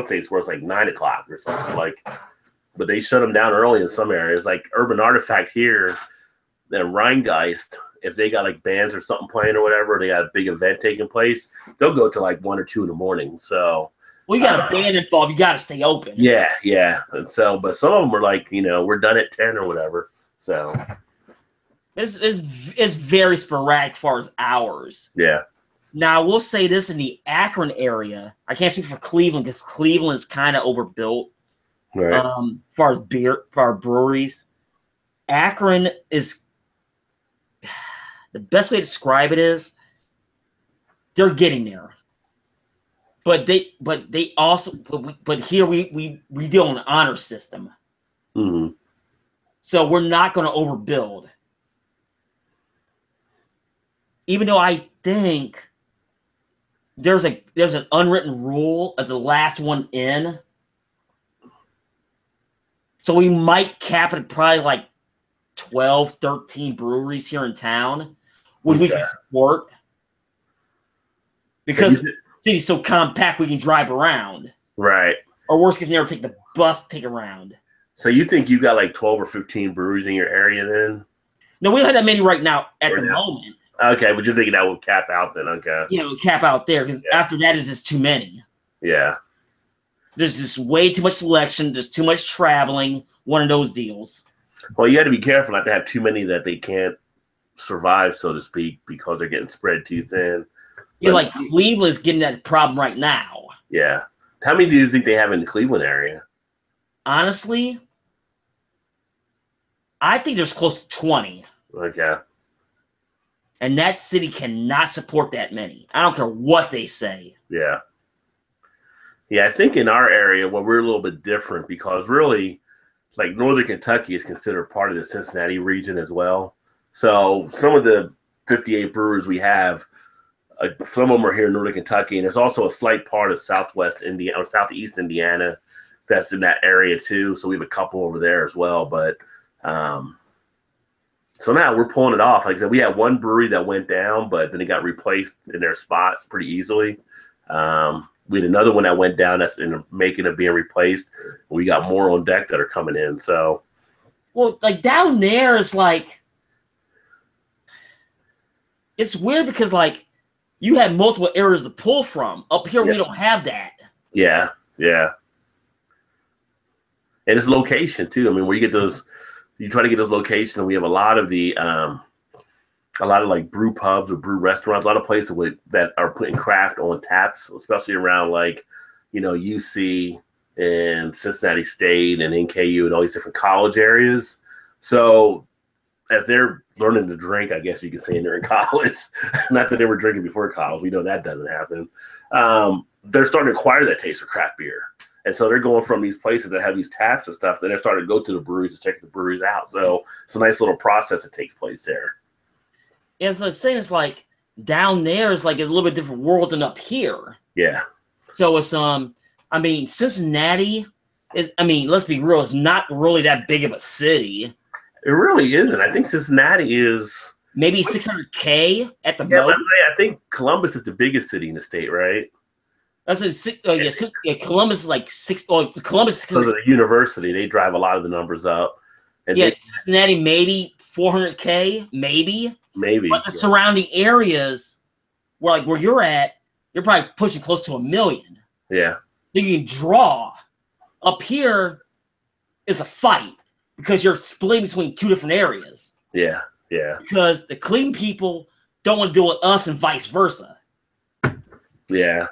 states where it's like 9 o'clock or something like. But they shut them down early in some areas. Like Urban Artifact here, and Rhinegeist, if they got like bands or something playing or whatever, they got a big event taking place, they'll go to like 1 or 2 in the morning. So, well, you got a band involved, you got to stay open. Yeah. And so, but some of them are like, we're done at 10 or whatever. So, it's very sporadic as far as hours. Yeah. Now, we'll say this in the Akron area. I can't speak for Cleveland because Cleveland is kind of overbuilt. Right. As far as beer, for our breweries, Akron is the best way to describe it is they're getting there. But they also but here we deal in an honor system. Mm-hmm. So we're not going to overbuild. Even though I think there's an unwritten rule of the last one in. So we might cap it probably like 12, 13 breweries here in town, which we can support. Because the city's so compact, we can drive around. Right. Or worst case scenario, take the bus, take around. So you think you got like 12 or 15 breweries in your area then? No, we don't have that many right now at the moment. Okay, but you're thinking that will cap out then, okay. Yeah, we'll cap out there, because after that is just too many. Yeah. There's just way too much selection, there's too much traveling, one of those deals. Well, you got to be careful not to have too many that they can't survive, so to speak, because they're getting spread too thin. Yeah, like Cleveland's getting that problem right now. Yeah. How many do you think they have in the Cleveland area? Honestly, I think there's close to 20. Okay. And that city cannot support that many. I don't care what they say. Yeah. Yeah, I think in our area, well, we're a little bit different because really, like Northern Kentucky is considered part of the Cincinnati region as well. So some of the 58 brewers we have, some of them are here in Northern Kentucky, and there's also a slight part of Southwest Indiana or Southeast Indiana that's in that area too. So we have a couple over there as well. But so now we're pulling it off. Like I said, we had one brewery that went down, but then it got replaced in their spot pretty easily. We had another one that went down that's in the making of being replaced. We got more on deck that are coming in. So, well, like down there is like, it's weird because like you have multiple areas to pull from. Up here, we don't have that. Yeah, yeah. And it's location too. I mean, where you get those, you try to get those locations, and we have a lot of the, a lot of like brew pubs or brew restaurants, a lot of places that are putting craft on taps, especially around like, UC and Cincinnati State and NKU and all these different college areas. So as they're learning to drink, I guess you could say, and they're in college, not that they were drinking before college. We know that doesn't happen. They're starting to acquire that taste for craft beer. And so they're going from these places that have these taps and stuff, then they're starting to go to the breweries to check the breweries out. So it's a nice little process that takes place there. And so I'm saying it's like down there is like a little bit different world than up here. Yeah. So it's I mean, Cincinnati is, I mean, let's be real, it's not really that big of a city. It really isn't. I think Cincinnati is maybe 600K at the most. I think Columbus is the biggest city in the state, right? That's Columbus is like Columbus is so the university, they drive a lot of the numbers up. And Cincinnati maybe 400K, maybe. But the surrounding areas, where you're at, you're probably pushing close to 1 million. Yeah. So you can draw. Up here is a fight because you're splitting between two different areas. Yeah, yeah. Because the Cleveland people don't want to deal with us and vice versa. Yeah.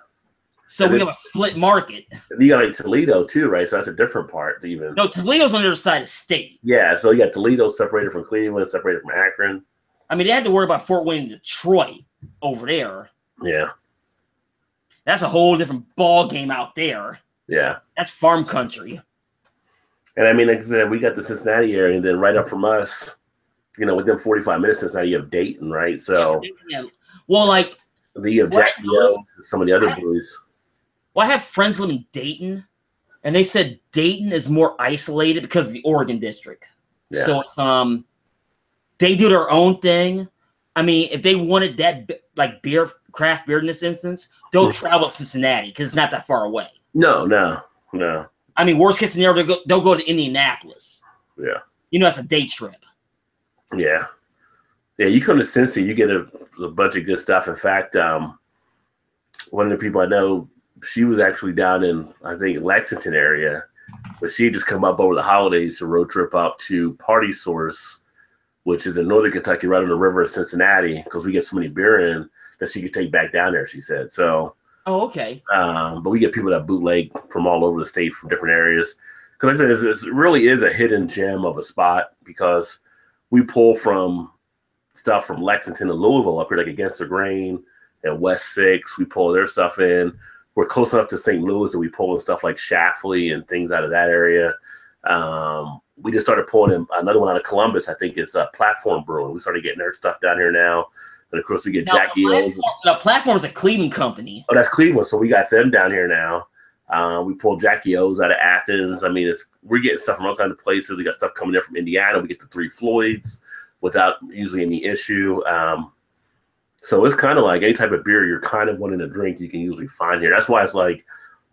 So we have a split market. You got like Toledo too, right? So that's a different part even. No, Toledo's on the other side of state. Yeah, so you got Toledo separated from Cleveland, separated from Akron. I mean, they had to worry about Fort Wayne and Detroit over there. Yeah. That's a whole different ball game out there. Yeah. That's farm country. And I mean, like I said, we got the Cincinnati area, and then right up from us, within 45 minutes, Cincinnati, you have Dayton, right? So, yeah. Well, like, you have Jack Neal, some of the other boys. Well, I have friends live in Dayton, and they said Dayton is more isolated because of the Oregon district. Yeah. So it's they do their own thing. I mean, if they wanted that like craft beer in this instance, don't travel to Cincinnati because it's not that far away. No. I mean, worst case scenario, they'll go to Indianapolis. Yeah. That's a day trip. Yeah. Yeah, you come to Cincy, you get a bunch of good stuff. In fact, one of the people I know, she was actually down in, I think, Lexington area, but she just come up over the holidays to road trip up to Party Source, which is in Northern Kentucky, right on the river of Cincinnati, because we get so many beer in that she could take back down there, she said. So, oh, okay. But we get people that bootleg from all over the state from different areas. Because like I said, it really is a hidden gem of a spot because we pull from stuff from Lexington and Louisville up here, like Against the Grain and West 6. We pull their stuff in. we're close enough to St. Louis that we pull in stuff like Schlafly and things out of that area. We just started pulling in another one out of Columbus. I think it's Platform Brewing. We started getting their stuff down here now. And of course, we get Jackie O's. The Platform's a Cleveland company. Oh, that's Cleveland. So we got them down here now. We pulled Jackie O's out of Athens. I mean, we're getting stuff from all kinds of places. We got stuff coming in from Indiana. We get the Three Floyds without usually any issue. So it's kind of like any type of beer you're kind of wanting to drink, you can usually find here. That's why it's like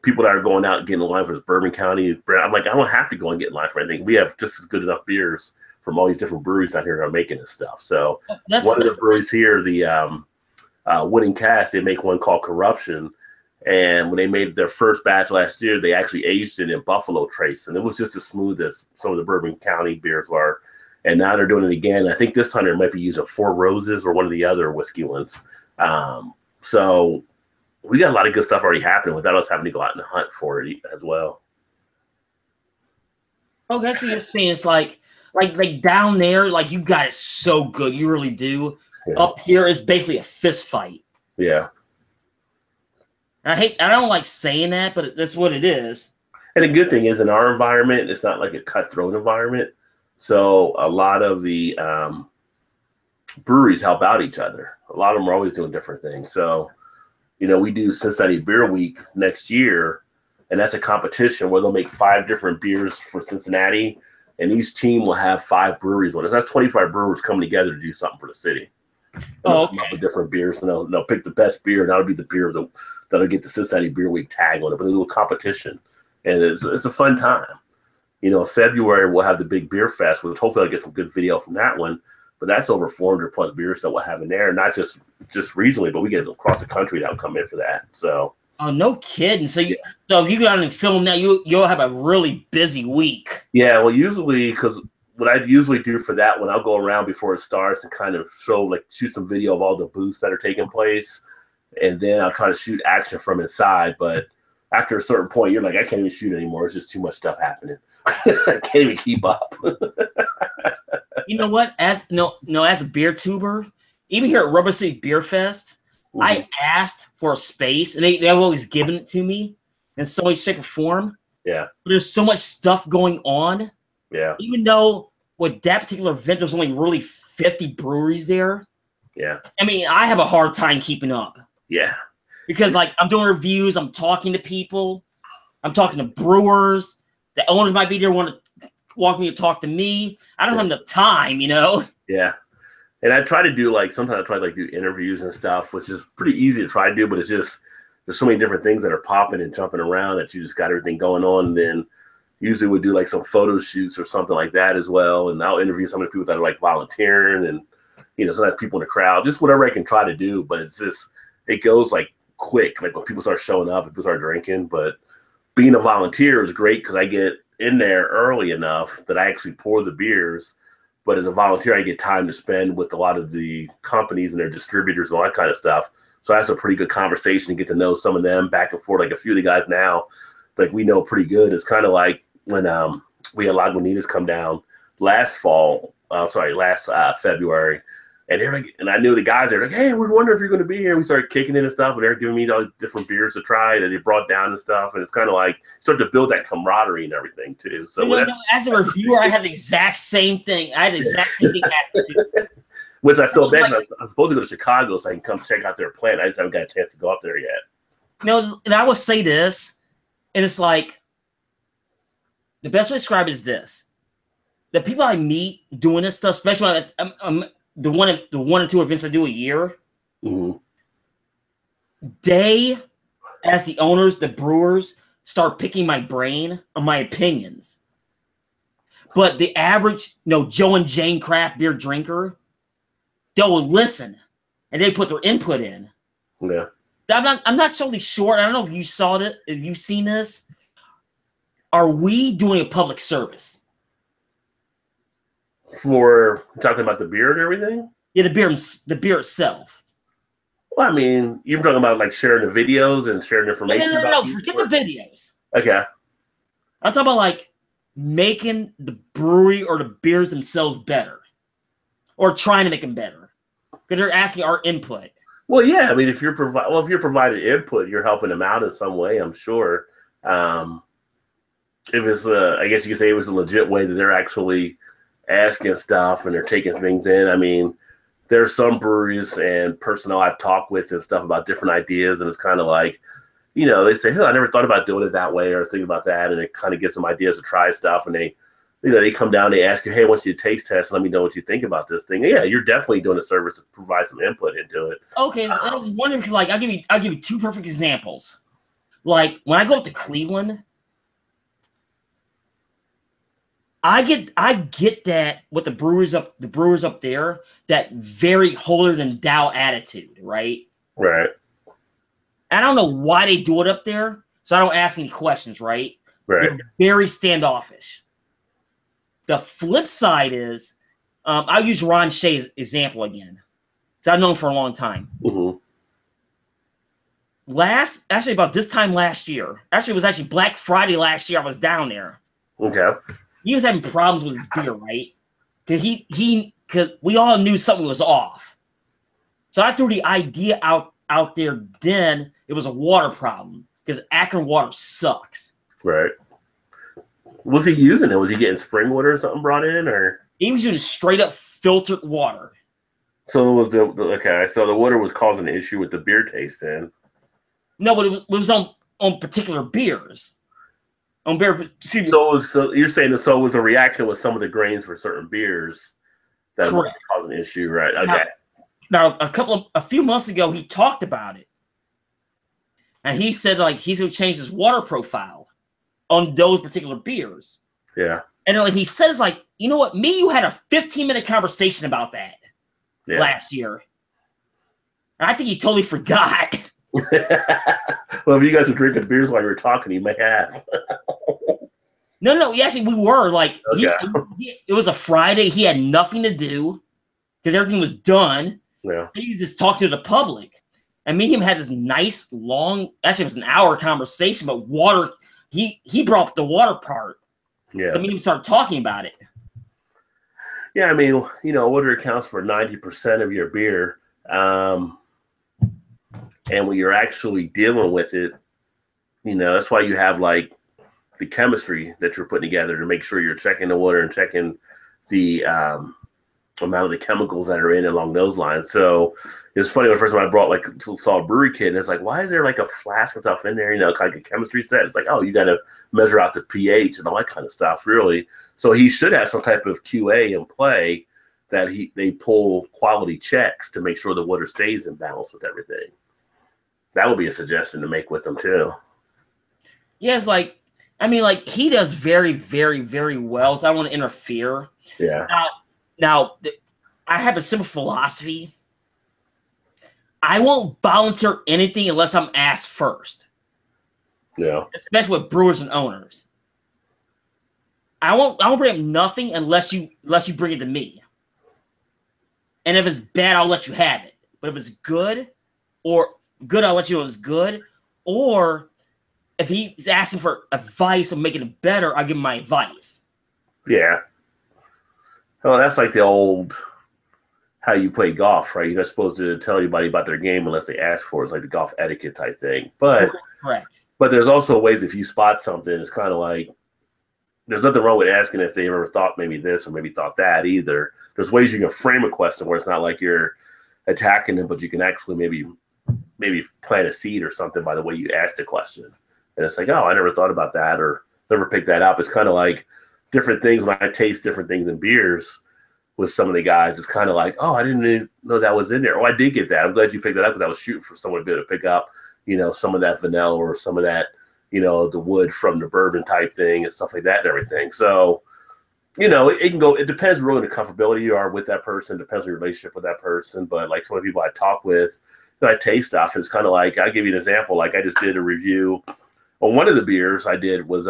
people that are going out and getting in line for this Bourbon County. I'm like, I don't have to go and get in line for anything. We have just as good enough beers from all these different breweries out here that are making this stuff. So one of the breweries here, the Winning Cast, they make one called Corruption. And when they made their first batch last year, they actually aged it in Buffalo Trace. And it was just as smooth as some of the Bourbon County beers were. And now they're doing it again. I think this time they might be using Four Roses or one of the other whiskey ones. So we got a lot of good stuff already happening without us having to go out and hunt for it as well. Oh, that's what you're saying. It's like down there, like you got it so good. You really do. Yeah. Up here, it's basically a fist fight. Yeah. I don't like saying that, but that's what it is. And the good thing is in our environment, it's not like a cutthroat environment. So a lot of the breweries help out each other. A lot of them are always doing different things. So, we do Cincinnati Beer Week next year, and that's a competition where they'll make 5 different beers for Cincinnati, and each team will have 5 breweries on it. So that's 25 brewers coming together to do something for the city. Okay. Come up with different beers, and they'll pick the best beer, and that'll be the beer that'll get the Cincinnati Beer Week tag on it. But a little competition, and it's a fun time. In February we'll have the big beer fest, which hopefully I'll get some good video from that one. But that's over 400 plus beers that we'll have in there, not just regionally, but we get across the country that'll come in for that. So. Oh, no kidding! So you go out and film now, you'll have a really busy week. Yeah, well, usually because what I usually do for that one, I'll go around before it starts and kind of shoot some video of all the booths that are taking place, and then I'll try to shoot action from inside. But after a certain point, you're like, I can't even shoot anymore. It's just too much stuff happening. I can't even keep up. You know what? As a beer tuber, even here at Rubber City Beer Fest, I asked for a space, and they've always given it to me in some way, shape, or form. Yeah. But there's so much stuff going on. Yeah. Even though with that particular event, there's only really 50 breweries there. Yeah. I mean, I have a hard time keeping up. Yeah. Because I'm doing reviews, I'm talking to people, I'm talking to brewers. The owners might be there, want to walk me to talk to me. I don't have enough time, Yeah. And I try to do sometimes I try to do interviews and stuff, which is pretty easy to try to do, but it's just there's so many different things that are popping and jumping around that you just got everything going on. And then usually we do some photo shoots or something like that as well. And I'll interview some of the people that are volunteering and sometimes people in the crowd, just whatever I can try to do. But it's just it goes quick, when people start showing up, people start drinking. But being a volunteer is great because I get in there early enough that I actually pour the beers. But as a volunteer, I get time to spend with a lot of the companies and their distributors and all that kind of stuff. So that's a pretty good conversation to get to know some of them back and forth. A few of the guys now, we know pretty good. It's kind of like when we had Lagunitas come down last February. And I knew the guys there, hey, we're wondering if you're going to be here. And we started kicking in and stuff, and they're giving me all the different beers to try that they brought down and stuff. And it's kind of start to build that camaraderie and everything too. So as a reviewer, I had the exact same thing. I had the exact same thing happen. Which I feel bad. I'm supposed to go to Chicago so I can come check out their plant. I just haven't got a chance to go up there yet. And I will say this, and it's the best way to describe it is this: the people I meet doing this stuff, especially when the one or two events I do a year, they, as the owners, the brewers, start picking my brain on my opinions. But the average, Joe and Jane craft beer drinker, they'll listen and they put their input in. Yeah. I'm not totally sure. I don't know if you saw it, if you've seen this. Are we doing a public service? For talking about the beer and everything? Yeah, the beer itself. Well, I mean, you're talking about sharing the videos and sharing information. No, forget the videos. Okay. I'm talking about making the brewery or the beers themselves better, or trying to make them better, because they're asking our input. Well, yeah. I mean, if you're providing input, you're helping them out in some way. I'm sure. If it's, I guess you could say it was a legit way that they're actually asking stuff and they're taking things in. I mean, there's some breweries and personnel I've talked with and stuff about different ideas, and it's kind of like, they say, "Oh, I never thought about doing it that way," or thinking about that, and it kind of gives them ideas to try stuff, and they come down, they ask you, "Hey, I want you to taste test, let me know what you think about this thing." Yeah, you're definitely doing a service to provide some input into it. Okay, I was wondering, like, I'll give you two perfect examples. Like when I go up to Cleveland, I get that with the brewers up there, that very holier than thou attitude, right? Right. I don't know why they do it up there, so I don't ask any questions, right? Right. They're very standoffish. The flip side is, I'll use Ron Shea's example again. So I've known him for a long time. Mm-hmm. Actually about this time last year, it was actually Black Friday last year, I was down there. Okay. He was having problems with his beer, right? Because we all knew something was off. So I threw the idea out there then. It was a water problem because Akron water sucks. Right. Was he using it? Was he getting spring water or something brought in, or he was using straight up filtered water? So it was okay. So the water was causing an issue with the beer taste, then. No, but it was on particular beers. On beer. So you're saying that it was a reaction with some of the grains for certain beers that was causing an issue, right? Okay. Now a few months ago, he talked about it, and he said like he's going to change his water profile on those particular beers. Yeah. And like he says, like, you know what? Me and you had a 15-minute conversation about that last year. And I think he totally forgot. Well, if you guys were drinking beers while you were talking, you may have. No. We were. Like, it was a Friday. He had nothing to do because everything was done. Yeah. He was just talking to the public. And me and him had this nice, long, actually, it was an hour conversation, but water. He brought up the water part. Yeah. So me and him started talking about it. Yeah, I mean, water accounts for 90% of your beer. And when you're actually dealing with it, that's why you have like the chemistry that you're putting together to make sure you're checking the water and checking the amount of the chemicals that are in along those lines. So it was funny when the first time I saw a brewery kit, and it's like, why is there like a flask of stuff in there? Kind of a chemistry set. It's like, oh, you got to measure out the pH and all that kind of stuff, really. So he should have some type of QA in play that they pull quality checks to make sure the water stays in balance with everything. That would be a suggestion to make with them too. Yeah, it's like, he does very, very, very well. So I don't want to interfere. Yeah. Now, I have a simple philosophy. I won't volunteer anything unless I'm asked first. Yeah. Especially with brewers and owners. I won't bring up nothing unless you bring it to me. And if it's bad, I'll let you have it. But if it's good, I'll let you know it's good. Or if he's asking for advice on making it better, I'll give him my advice. Yeah. Well, that's like the old how you play golf, right? You're not supposed to tell anybody about their game unless they ask for it. It's like the golf etiquette type thing. But correct. But there's also ways if you spot something, it's kind of like there's nothing wrong with asking if they ever thought maybe this or maybe thought that either. There's ways you can frame a question where it's not like you're attacking them, but you can actually maybe plant a seed or something by the way you ask the question. And it's like, oh, I never thought about that or never picked that up. It's kind of like different things when I taste different things in beers with some of the guys. It's kind of like, oh, I didn't even know that was in there. Oh, I did get that. I'm glad you picked that up because I was shooting for someone to be able to pick up, some of that vanilla or some of that, the wood from the bourbon type thing and stuff like that and everything. So, it can go, it depends really on the comfortability you are with that person, depends on your relationship with that person. But like some of the people I talk with, I taste stuff. It's kind of like, I'll give you an example. Like I just did a review on one of the beers I did was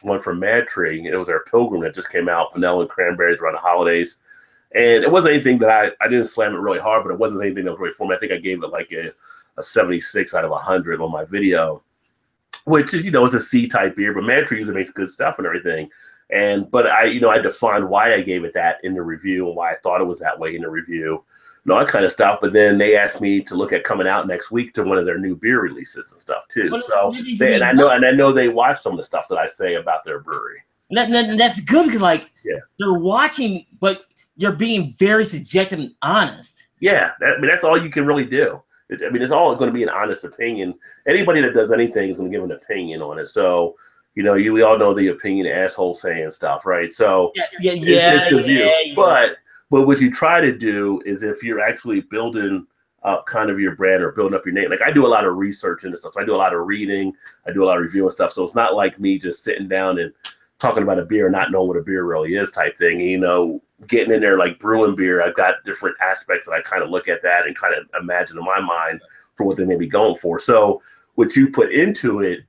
one from Mad Tree. It was our Pilgrim that just came out, vanilla and cranberries around the holidays. And it wasn't anything that I didn't slam it really hard, but it wasn't anything that was really for me. I think I gave it like a 76 out of 100 on my video, which is, it's a C-type beer, but Mad Tree usually makes good stuff and everything. But I defined why I gave it that in the review and why I thought it was that way in the review. and all that kind of stuff. But then they asked me to look at coming out next week to one of their new beer releases and stuff too. But So and I know they watch some of the stuff that I say about their brewery. That's good because like they're watching, but you're being very subjective and honest. Yeah, that's all you can really do. It's all going to be an honest opinion. Anybody that does anything is going to give an opinion on it. So, we all know the opinion asshole saying stuff, right? So it's just a view. But what you try to do is if you're actually building up kind of your brand or building up your name, like I do a lot of research into stuff. So I do a lot of reading. I do a lot of reviewing stuff. So it's not like me just sitting down and talking about a beer, not knowing what a beer really is type thing. Getting in there like brewing beer, I've got different aspects that I kind of look at that and kind of imagine in my mind for what they may be going for. So what you put into it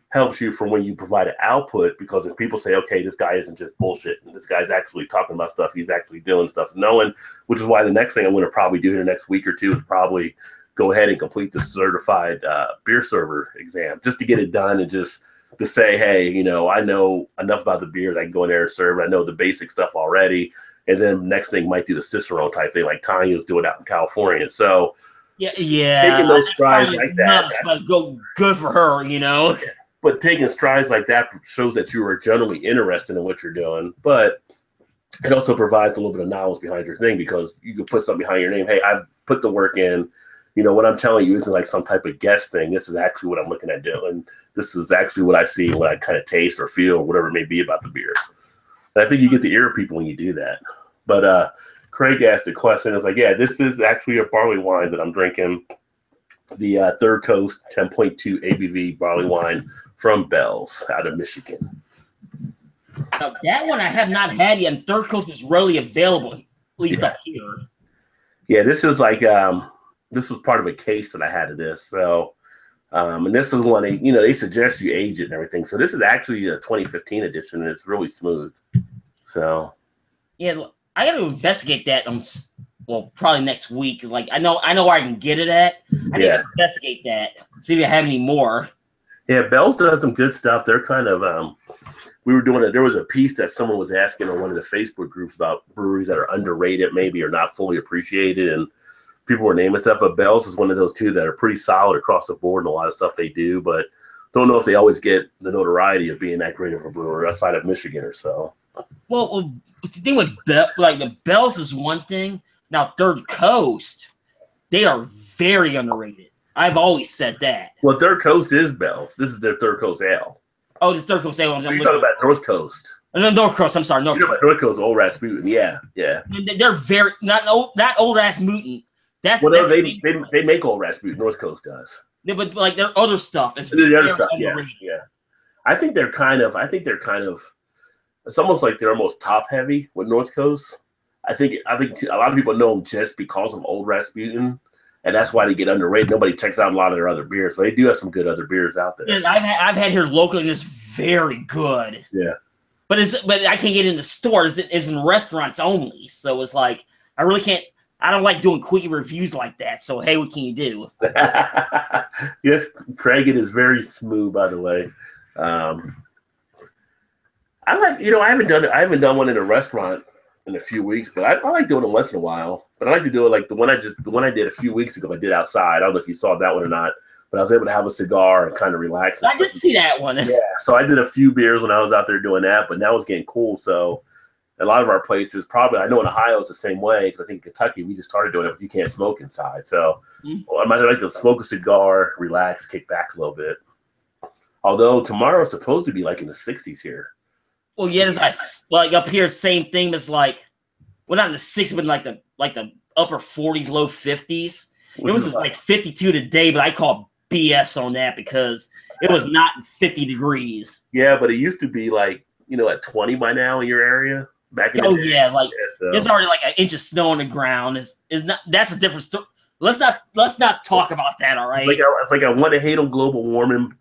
helps you for when you provide an output, because if people say, okay, this guy isn't just bullshit, and this guy's actually talking about stuff, he's actually doing stuff, knowing, which is why the next thing I'm going to probably do in the next week or two is probably go ahead and complete the certified beer server exam just to get it done and just to say, hey, I know enough about the beer that I can go in there and serve. I know the basic stuff already. And then next thing might do the Cicerone type thing like Tanya's doing out in California. So taking those strides like that. But go good for her, But taking strides like that shows that you are generally interested in what you're doing. But it also provides a little bit of knowledge behind your thing, because you can put something behind your name. Hey, I've put the work in. What I'm telling you isn't like some type of guess thing. This is actually what I'm looking at doing. This is actually what I see and what I kind of taste or feel, or whatever it may be about the beer. And I think you get the ear of people when you do that. But Craig asked a question. It's like, yeah, this is actually a barley wine that I'm drinking. The Third Coast 10.2 ABV barley wine from Bell's out of Michigan. Now, that one I have not had yet, and Third Coast is rarely available, at least up here. Yeah, this is like this was part of a case that I had of this. So, and this is one they suggest you age it and everything. So this is actually a 2015 edition, and it's really smooth. So, yeah, I got to investigate that. Probably next week. Like I know where I can get it at. I need to investigate that. See if I have any more. Yeah, Bell's does some good stuff. They're kind of we were doing it. There was a piece that someone was asking on one of the Facebook groups about breweries that are underrated, maybe, or not fully appreciated, and people were naming stuff. But Bell's is one of those too that are pretty solid across the board in a lot of stuff they do, but don't know if they always get the notoriety of being that great of a brewer outside of Michigan or so. Well, the thing with the Bell's is one thing. Now, Third Coast, they are very underrated. I've always said that. Well, Third Coast is Bell's. This is their Third Coast Ale. Oh, the Third Coast Ale. You're talking about North Coast. No, North Coast. I'm sorry, North Coast. North Coast, Old Rasputin. Yeah. They're very not Old Rasputin. They make Old Rasputin. North Coast does. Yeah, but like their other stuff is the other stuff. Yeah. I think they're kind of. It's almost like they're almost top heavy with North Coast. I think a lot of people know them just because of Old Rasputin, and that's why they get underrated. Nobody checks out a lot of their other beers, but they do have some good other beers out there. Yeah, I've had here locally, and it's very good. Yeah, but I can't get in the stores. It's in restaurants only, so it's like I really can't. I don't like doing quick reviews like that. So hey, what can you do? Yes, Craig, it is very smooth, by the way. I like, I haven't done one in a restaurant in a few weeks, but I like doing it once in a while. But I like to do it like the one I did a few weeks ago. I did outside. I don't know if you saw that one or not, but I was able to have a cigar and kind of relax. I did see that one. Yeah, so I did a few beers when I was out there doing that, but now it's getting cool. So a lot of our places, probably, I know in Ohio it's the same way, because I think in Kentucky we just started doing it, but you can't smoke inside. So I might like to smoke a cigar, relax, kick back a little bit. Although tomorrow is supposed to be like in the 60s here. Well, yeah, like up here, same thing. It's like, well, not in the 60s, but like the upper 40s, low 50s. It was like 52 today, but I call BS on that because it was not 50 degrees. Yeah, but it used to be like, at 20 by now in your area. Back in the day. Yeah, like there's already like an inch of snow on the ground. Is not that's a different story. Let's not talk about that. All right. It's like I want to hate on global warming,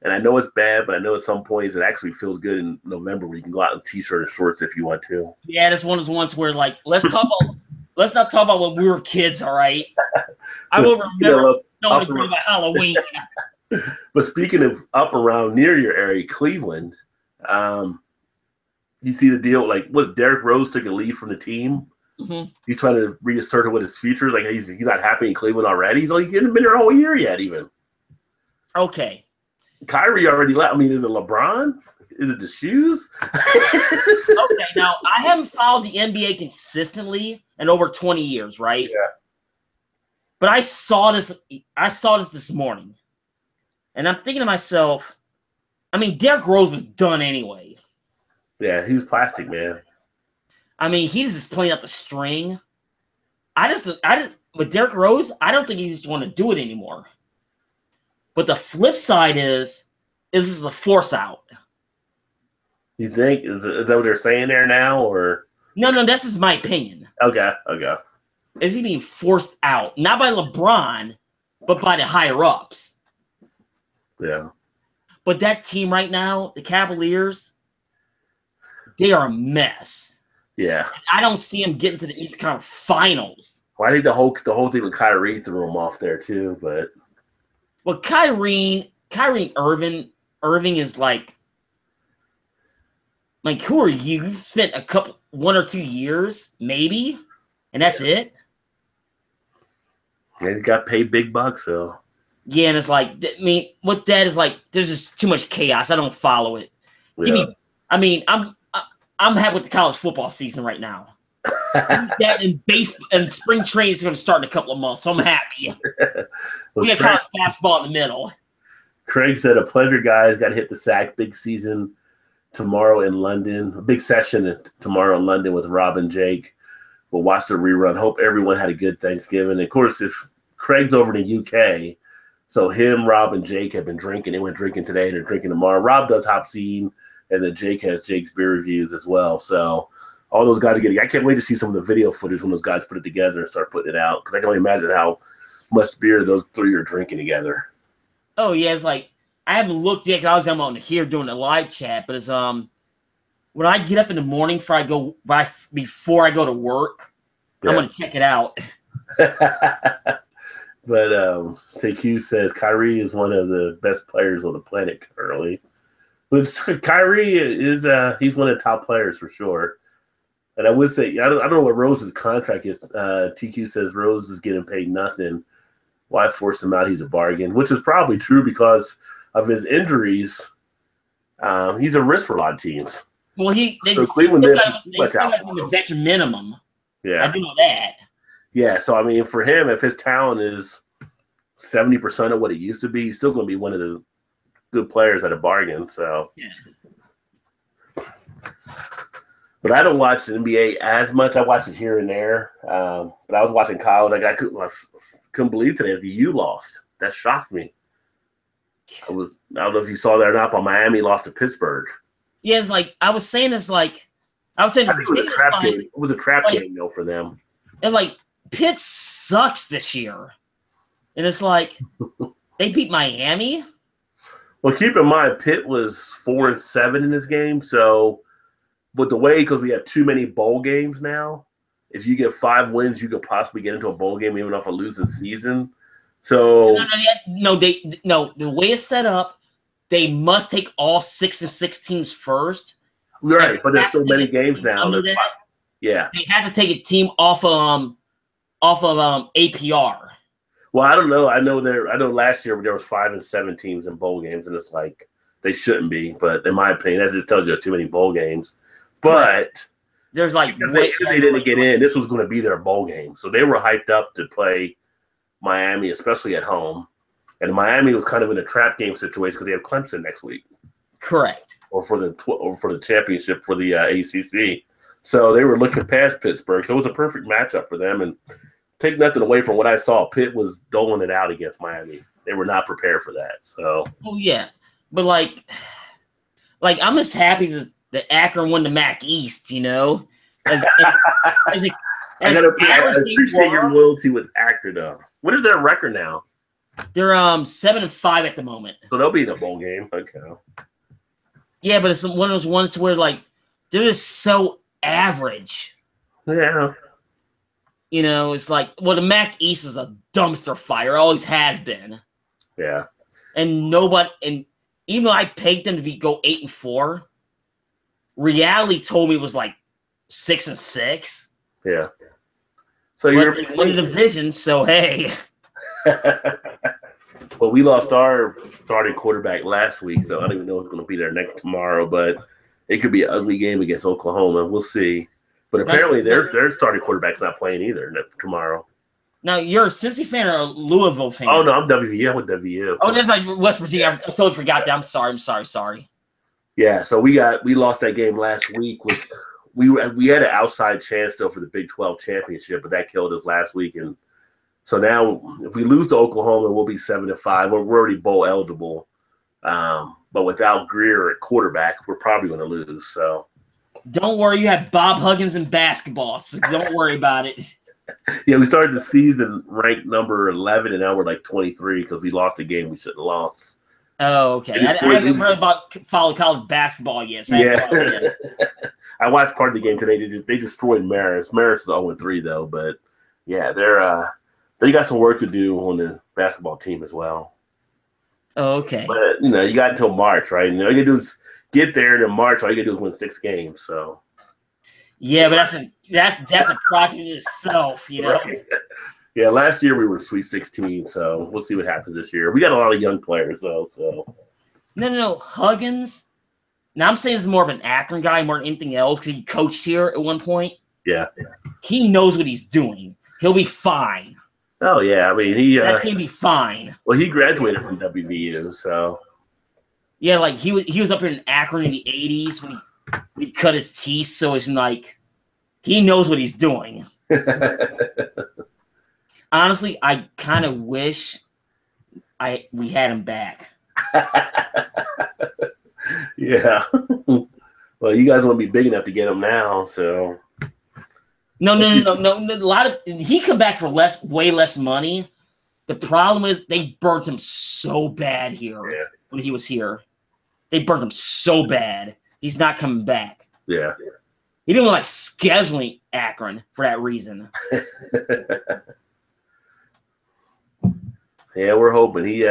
and I know it's bad, but I know at some points it actually feels good in November where you can go out in t-shirt and shorts if you want to. Yeah, that's one of the ones where like let's not talk about when we were kids. All right. I will remember knowing about Halloween. But speaking of up around near your area, Cleveland. You see the deal, like what Derrick Rose took a leave from the team Mm-hmm. He's trying to reassert with his future. Like he's not happy in Cleveland already. He's like he hasn't been there a whole year yet. Even Okay. Kyrie already left. I mean, is it LeBron? Is it the shoes? Okay. Now I haven't followed the NBA consistently in over 20 years, right? Yeah. But I saw this. This morning, and I'm thinking to myself, I mean, Derrick Rose was done anyway. Yeah, he was plastic, man. I mean, he's just playing up the string. With Derrick Rose, I don't think he just want to do it anymore. But the flip side is this is a force out. You think is that what they're saying there now, or No, that's just my opinion. okay. Is he being forced out? Not by LeBron, but by the higher ups. Yeah. But that team right now, the Cavaliers, they are a mess. Yeah. I don't see him getting to the Eastern Conference Finals. Well, I think the whole thing with Kyrie threw him off there too, but Well, Kyrie Irving is like who are you? You've spent 1 or 2 years, maybe, and that's it. he got paid big bucks, so Yeah, and it's like, I mean, what that is like, there's just too much chaos. I don't follow it. yeah. I'm happy with the college football season right now. That and spring training is going to start in a couple of months, so I'm happy. We got college basketball in the middle. Craig said, "A pleasure, guys. Got to hit the sack. Big season tomorrow in London. A big session tomorrow in London with Rob and Jake. We'll watch the rerun. Hope everyone had a good Thanksgiving. And of course, if Craig's over in the UK, so him, Rob, and Jake have been drinking. They went drinking today and they're drinking tomorrow. Rob does Hop Scene, and then Jake has Jake's beer reviews as well. So all those guys are getting – I can't wait to see some of the video footage when those guys put it together and start putting it out, because I can only imagine how much beer those three are drinking together. Oh, yeah, it's like I haven't looked yet because I'm on here doing the live chat, but it's when I get up in the morning before I go to work, Yeah. I'm going to check it out. But TQ says Kyrie is one of the best players on the planet currently. But Kyrie is he's one of the top players for sure. And I would say I don't know what Rose's contract is. TQ says Rose is getting paid nothing. Why force him out? He's a bargain, which is probably true because of his injuries. He's a risk for a lot of teams. Well, Cleveland they did still got him the veteran minimum. Yeah, I do know that. Yeah, so I mean, for him, if his talent is 70% of what it used to be, he's still going to be one of the good players at a bargain. So, yeah. But I don't watch the NBA as much. I watch it here and there. But I was watching college. Like I couldn't believe today the U lost. That shocked me. I don't know if you saw that or not, but Miami lost to Pittsburgh. Yeah, it's like I was saying. I think it was a trap game. It was a trap game though for them. And like Pitt sucks this year, and it's like they beat Miami. Well, keep in mind Pitt was 4-7 in this game. So, but the way because we have too many bowl games now, if you get 5 wins, you could possibly get into a bowl game even off a losing season. So no. The way it's set up, they must take all 6 and 6 teams first. Right, but there's so many games now. Yeah, they had to take a team off of APR. Well, I don't know. I know last year there was 5 and 7 teams in bowl games, and it's like they shouldn't be. But in my opinion, that just tells you there's too many bowl games. But there's like they didn't get in. This was going to be their bowl game, so they were hyped up to play Miami, especially at home. And Miami was kind of in a trap game situation because they have Clemson next week. Correct. Or for the championship for the ACC. So they were looking past Pittsburgh. So it was a perfect matchup for them. And take nothing away from what I saw, Pitt was doling it out against Miami. They were not prepared for that. So. Oh yeah, but like I'm just happy that Akron won the MAC East. You know. I appreciate your loyalty with Akron though. What is their record now? They're 7-5 at the moment. So they'll be in a bowl game. Okay. Yeah, but it's one of those ones where like they're just so average. Yeah. You know, it's like the MAC East is a dumpster fire. Always has been. Yeah. And even though I pegged them to go 8-4, reality told me it was like 6-6. Yeah. So But you're they won the division, so hey. Well, we lost our starting quarterback last week, so I don't even know who's going to be there tomorrow. But it could be an ugly game against Oklahoma. We'll see. But apparently, their starting quarterback's not playing either tomorrow. Now, you're a Cincy fan or a Louisville fan? Oh no, I'm WVU. I'm with WVU. Oh, that's like West Virginia. I totally forgot that. I'm sorry. Yeah, so we lost that game last week. Which we had an outside chance still for the Big 12 championship, but that killed us last week. And so now, if we lose to Oklahoma, we'll be 7-5. We're already bowl eligible, but without Greer at quarterback, we're probably going to lose. So don't worry, you have Bob Huggins in basketball, so don't worry about it. Yeah, we started the season ranked number 11, and now we're like 23 because we lost a game we shouldn't have lost. Oh, okay. I haven't really followed college basketball yet. So yeah. I watched part of the game today. They destroyed Marist. Marist is 0-3 though, but yeah, they got some work to do on the basketball team as well. Oh, okay. But you got until March, right? And all you gotta do is get there, and in March, all you gotta do is win 6 games. So yeah, but that's a project in itself, you know. Right. Yeah, last year we were Sweet 16, so we'll see what happens this year. We got a lot of young players though, so No. Huggins. Now I'm saying this is more of an Akron guy more than anything else because he coached here at one point. Yeah. He knows what he's doing. He'll be fine. Oh yeah, I mean that can be fine. Well, he graduated from WVU, so yeah, like he was up here in Akron in the '80s when he cut his teeth. So it's like he knows what he's doing. Honestly, I kind of wish we had him back. Yeah. Well, you guys won't be big enough to get him now, so. No. A lot of he come back for way less money. The problem is they burnt him so bad here when he was here. They burnt him so bad. He's not coming back. Yeah. He didn't like scheduling Akron for that reason. Yeah, we're hoping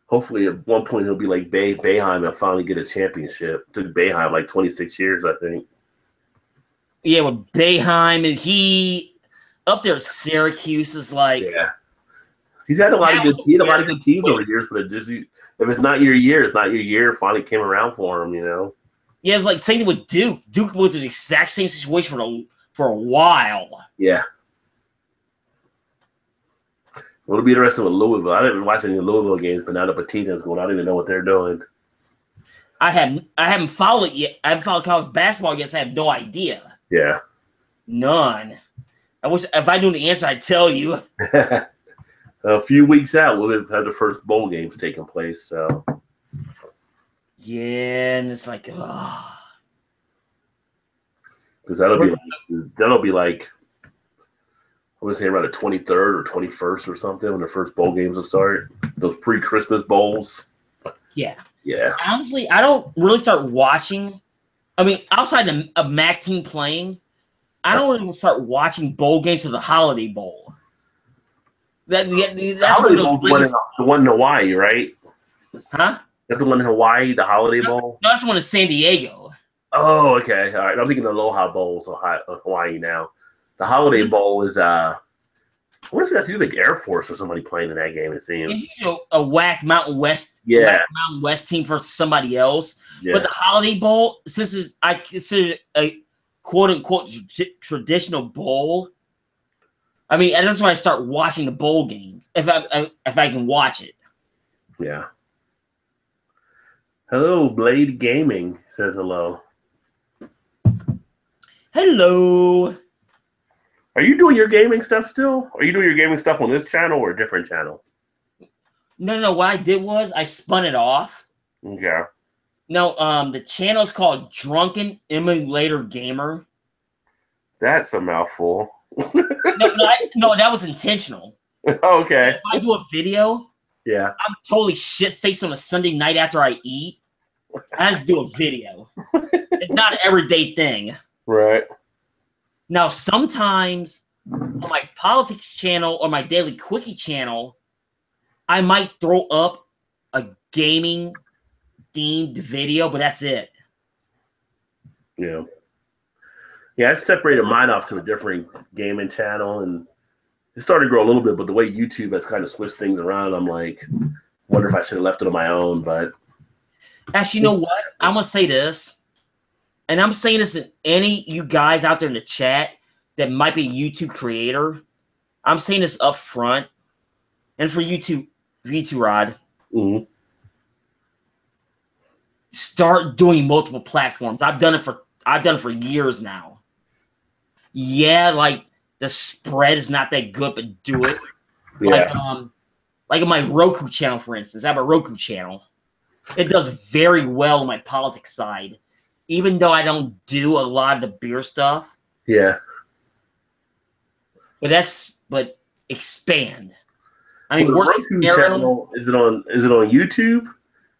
hopefully at one point he'll be like Boeheim and finally get a championship. It took Boeheim like 26 years, I think. Yeah, with Boeheim, and he up there at Syracuse is like. Yeah. He's had a lot of good teams over the years, but if it's not your year, it's not your year. Finally came around for him, you know. Yeah, it was like same thing with Duke. Duke was the exact same situation for a while. Yeah. Well, it'll be interesting with Louisville. I didn't watch any Louisville games, but now the Patina's going. I don't even know what they're doing. I haven't followed it yet. I haven't followed college basketball yet, so I have no idea. Yeah. None. I wish if I knew the answer, I'd tell you. A few weeks out, we'll have the first bowl games taking place. So. Yeah, and it's like, because that'll be like. I would say around the 23rd or 21st or something when the first bowl games will start. Those pre-Christmas bowls. Yeah. Yeah. Honestly, I don't really start watching. I mean, outside of MAC team playing, I don't really start watching bowl games for the Holiday Bowl. That's the one in Hawaii, right? Huh? That's the one in Hawaii, the Holiday Bowl? No, that's the one in San Diego. Oh, okay. All right. I'm thinking Aloha Bowl, so Hawaii now. The Holiday Bowl is what is that? It's usually like Air Force or somebody playing in that game. It seems it's usually a whack Mountain West, Mountain West team versus somebody else. Yeah. But the Holiday Bowl, since I consider a quote unquote traditional bowl. I mean, that's why I start watching the bowl games if I can watch it. Yeah. Hello, Blade Gaming says hello. Hello. Are you doing your gaming stuff still? Are you doing your gaming stuff on this channel or a different channel? No. What I did was I spun it off. Okay. No, the channel is called Drunken Emulator Gamer. That's a mouthful. No, that was intentional. Okay. If I do a video, I'm totally shit-faced on a Sunday night after I eat. I just do a video. It's not an everyday thing. Right. Now, sometimes on my politics channel or my daily quickie channel, I might throw up a gaming themed video, but that's it. Yeah. Yeah, I separated mine off to a different gaming channel, and it started to grow a little bit. But the way YouTube has kind of switched things around, I'm like, wonder if I should have left it on my own. But actually, you know what? I'm gonna say this, and I'm saying this to any you guys out there in the chat that might be a YouTube creator. I'm saying this up front, and for YouTube, Rod, start doing multiple platforms. I've done it for years now. Yeah, like the spread is not that good, but do it. Yeah. Like on my Roku channel, for instance, I have a Roku channel. It does very well on my politics side, even though I don't do a lot of the beer stuff. Yeah. But expand. I mean, well, Roku channel, is it on YouTube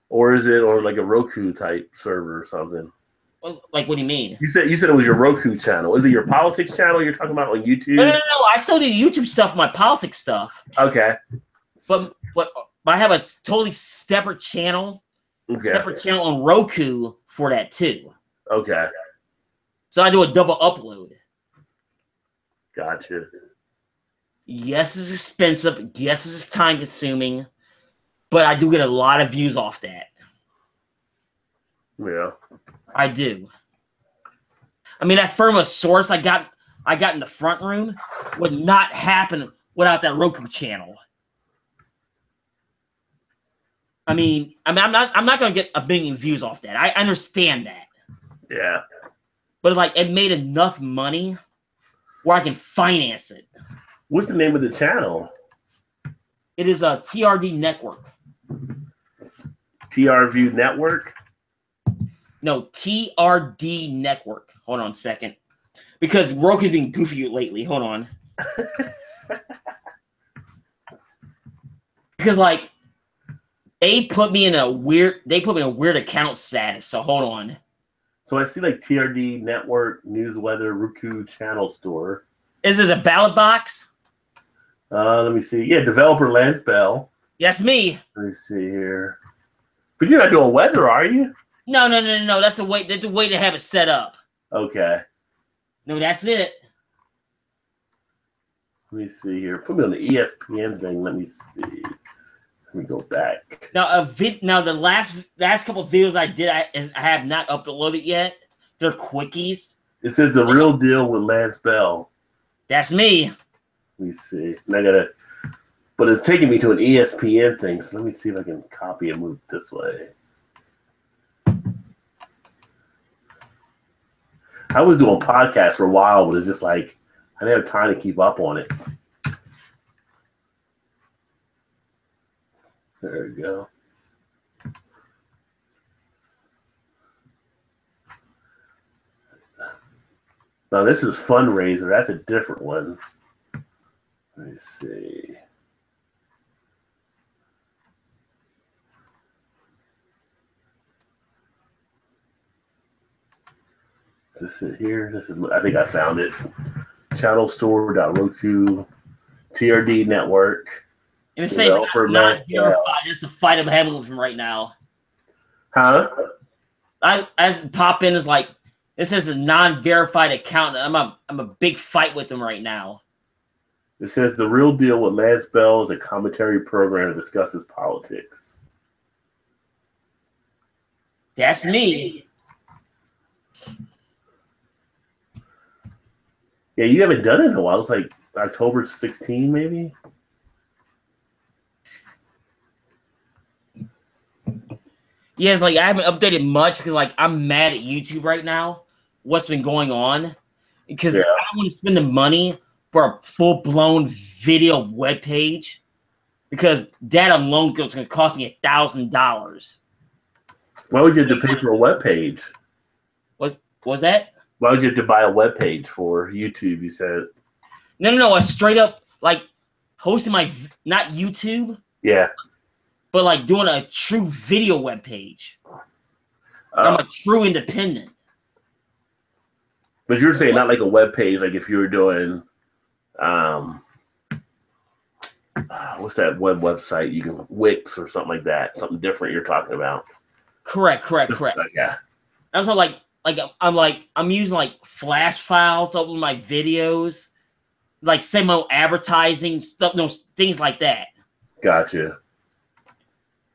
or is it on like a Roku type server or something? Like, what do you mean? You said it was your Roku channel. Is it your politics channel you're talking about on YouTube? No. I still do YouTube stuff, my politics stuff. Okay. But I have a totally separate channel. Okay. Separate channel on Roku for that too. Okay. So I do a double upload. Gotcha. Yes, it's expensive. Yes, it's time consuming. But I do get a lot of views off that. Yeah. I do. I mean, that firm of source I got in the front room would not happen without that Roku channel. I mean, I'm not gonna get 1 million views off that. I understand that. Yeah. But like, it made enough money where I can finance it. What's the name of the channel? It is a TRD Network. TRView Network? No, TRD Network. Hold on a second. Because Roku's been goofy lately. Hold on. Because like they put me in a weird account status. So hold on. So I see like TRD Network, News Weather, Roku Channel Store. Is it a ballot box? Let me see. Yeah, developer Lance Bell. That's me. Let me see here. But you're not doing weather, are you? No. That's the way to have it set up. Okay. No, that's it. Let me see here. Put me on the ESPN thing. Let me see. Let me go back. Now, the last couple of videos I did, I have not uploaded yet. They're quickies. It says The Real Deal with Lance Bell. That's me. Let me see. And but it's taking me to an ESPN thing. So let me see if I can copy and move this way. I was doing podcasts for a while, but it's just like I didn't have time to keep up on it. There we go. Now this is fundraiser. That's a different one. Let me see. Is this it here? I think I found it. Channel Store.Roku, TRD Network. And it says not verified. That's the fight I'm having with him right now. Huh? I pop in as like it says a non-verified account. I'm a big fight with him right now. It says The Real Deal with Lance Bell is a commentary program that discusses politics. That's me. Yeah, you haven't done it in a while. It's like October 16, maybe. Yeah, it's like I haven't updated much because like I'm mad at YouTube right now. What's been going on? Because I don't want to spend the money for a full-blown video webpage because that alone is going to cost me $1,000. Why would you have to pay for a webpage? What was that? Why would you have to buy a webpage for YouTube? You said no. A straight up like hosting my not YouTube. Yeah. But like doing a true video webpage. I'm a true independent. But you're saying not like a webpage, like if you were doing, what's that website? You can Wix or something like that. Something different you're talking about. Correct. Yeah. I'm talking like I'm using like flash files to upload my videos, like same old advertising stuff, things like that. Gotcha.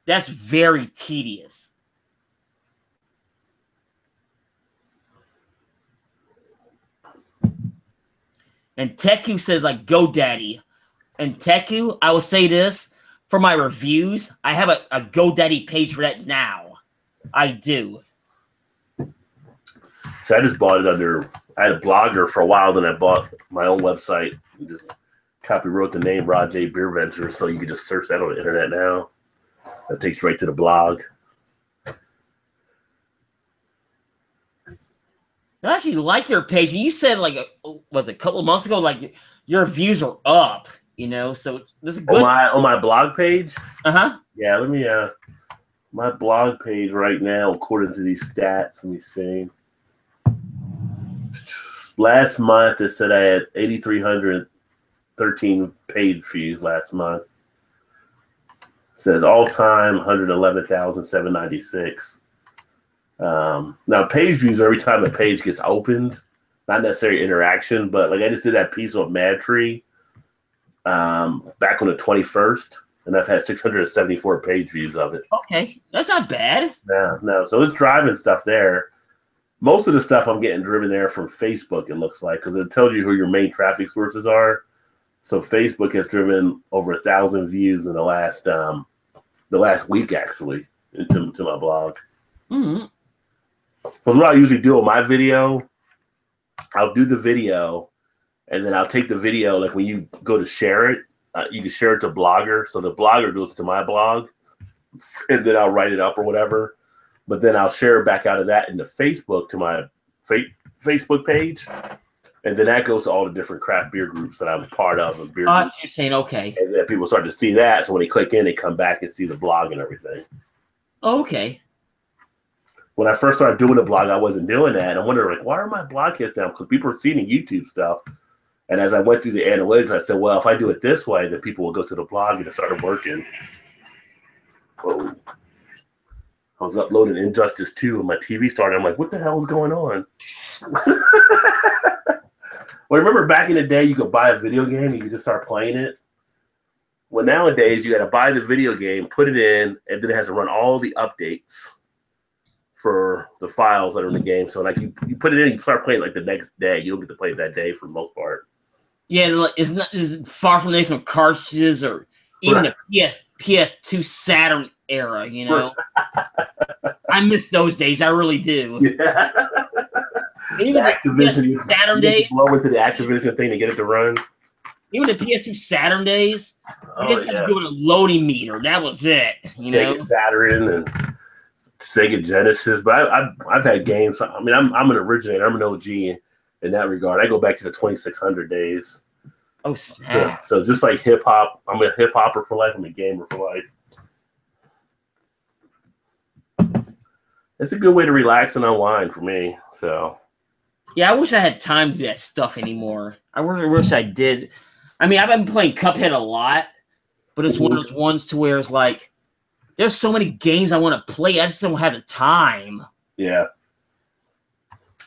That's very tedious. And Teku said like GoDaddy. And Teku, I will say this for my reviews. I have a GoDaddy page for that now. I do. So I just bought it under. I had a blogger for a while, then I bought my own website. Just copywrote the name Rod J Beer Ventures, so you can just search that on the internet now. That takes right to the blog. I actually like your page. You said like a couple of months ago, like your views are up. So this is good. On my blog page. Uh-huh. Yeah, let me my blog page right now, according to these stats, let me see. Last month it said I had 8,313 paid views last month. It says all time 111,796. Now page views every time a page gets opened, not necessarily interaction, but like I just did that piece on MadTree back on the 21st, and I've had 674 page views of it. Okay, that's not bad. No. So it's driving stuff there. Most of the stuff I'm getting driven there from Facebook, it looks like, because it tells you who your main traffic sources are. So Facebook has driven over 1,000 views in the last week, actually, to my blog. Mm-hmm. Because what I usually do on my video, I'll do the video, and then I'll take the video, like when you go to share it, you can share it to Blogger. So the Blogger goes to my blog, and then I'll write it up or whatever. But then I'll share it back out of that into Facebook to my Facebook page. And then that goes to all the different craft beer groups that I'm a part of. And beer you're saying, okay. And then people start to see that. So when they click in, they come back and see the blog and everything. Okay. When I first started doing the blog, I wasn't doing that. And I wondered, like, why are my blog hits down? Because people are seeing the YouTube stuff. And as I went through the analytics, I said, well, if I do it this way, then people will go to the blog, and it started working. Whoa. I was uploading Injustice 2 and my TV started. I'm like, what the hell is going on? Well, remember back in the day, you could buy a video game and you could just start playing it? Well, nowadays, you got to buy the video game, put it in, and then it has to run all the updates for the files that are in the game. So, like, you put it in, you start playing, like, the next day. You don't get to play it that day for the most part. Yeah, it's far from the days of cartridges or even the PS2 Saturn era, I miss those days. I really do. Yeah. Even the Activision Saturn days. Blow into the Activision thing to get it to run. Even the PS2 Saturn days. You just had to do a loading meter. That was it. Sega Saturn and Sega Genesis. But I've had games. I mean, I'm an originator. I'm an OG in that regard. I go back to the 2600 days. Oh, snap. So just like hip hop, I'm a hip hopper for life. I'm a gamer for life. It's a good way to relax and unwind for me. So, yeah, I wish I had time to do that stuff anymore. I wish I did. I mean, I've been playing Cuphead a lot, but it's one of those ones to where it's like, there's so many games I want to play. I just don't have the time. Yeah.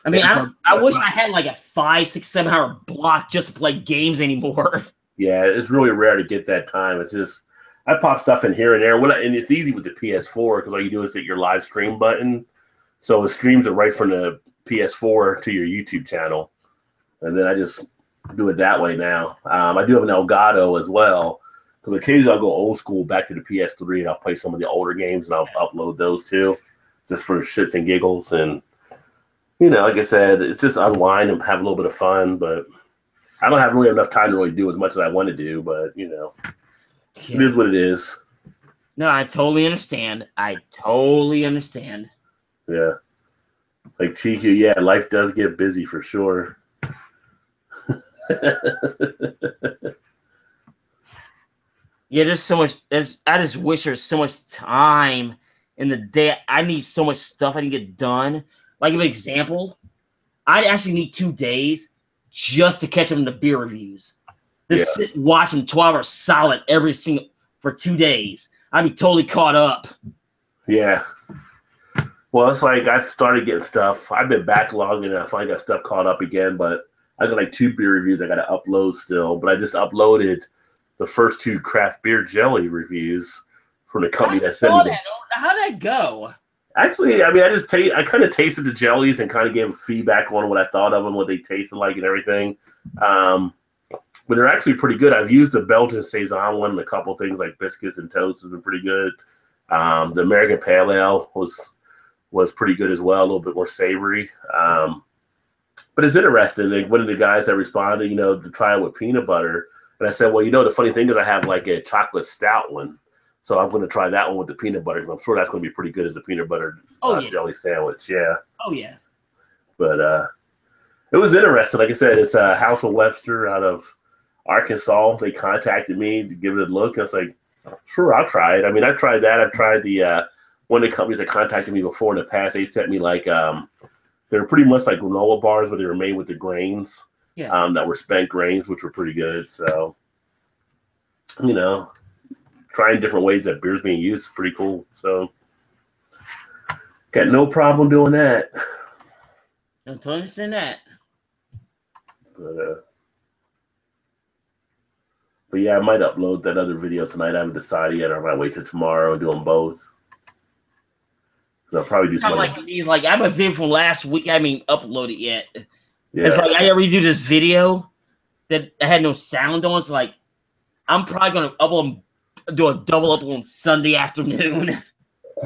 I mean, I wish I had like a 5, 6, 7 hour block just to play games anymore. Yeah, it's really rare to get that time. It's just, I pop stuff in here and there. And it's easy with the PS4 because all you do is hit your live stream button. So it streams it right from the PS4 to your YouTube channel. And then I just do it that way now. I do have an Elgato as well because occasionally I'll go old school back to the PS3 and I'll play some of the older games and I'll upload those too just for shits and giggles. And, like I said, it's just unwind and have a little bit of fun. But I don't have really enough time to really do as much as I want to do. But, It is what it is. No, I totally understand. Yeah. Like TQ, yeah, life does get busy for sure. Yeah, there's so much. I just wish there's so much time in the day. I need so much stuff I can get done. Like, an example, I'd actually need 2 days just to catch up on the beer reviews. Just sit watching 12 hours solid for 2 days. I'd be totally caught up. Yeah. Well, it's like I've started getting stuff. I've been backlogging and I finally got stuff caught up again, but I got like 2 beer reviews I got to upload still. But I just uploaded the first 2 craft beer jelly reviews from the company that sent me. How'd that go? Actually, I mean, I kind of tasted the jellies and kind of gave feedback on what I thought of them, what they tasted like and everything. But they're actually pretty good. I've used the Belgian Saison one and a couple things like biscuits and toast has been pretty good. The American Pale Ale was pretty good as well, a little bit more savory. But it's interesting. Like, one of the guys that responded, to try it with peanut butter. And I said, well, the funny thing is I have like a chocolate stout one. So I'm going to try that one with the peanut butter because I'm sure that's going to be pretty good as a peanut butter jelly sandwich. Yeah. Oh, yeah. But it was interesting. Like I said, it's House of Webster out of Arkansas. They contacted me to give it a look. I was like, sure, I'll try it. I mean, I tried that. I've tried the one of the companies that contacted me before in the past. They sent me like they were pretty much like granola bars, but they were made with the grains that were spent grains, which were pretty good. So, trying different ways that beer's being used is pretty cool. So, got no problem doing that. Don't understand that. But yeah, I might upload that other video tonight. I haven't decided yet. Or I might wait till tomorrow and do them both. Because I'll probably do something. Like I have a video from last week. I haven't even uploaded yet. Yeah. It's like I gotta redo this video that I had no sound on. So like, I'm probably gonna do a double upload on Sunday afternoon.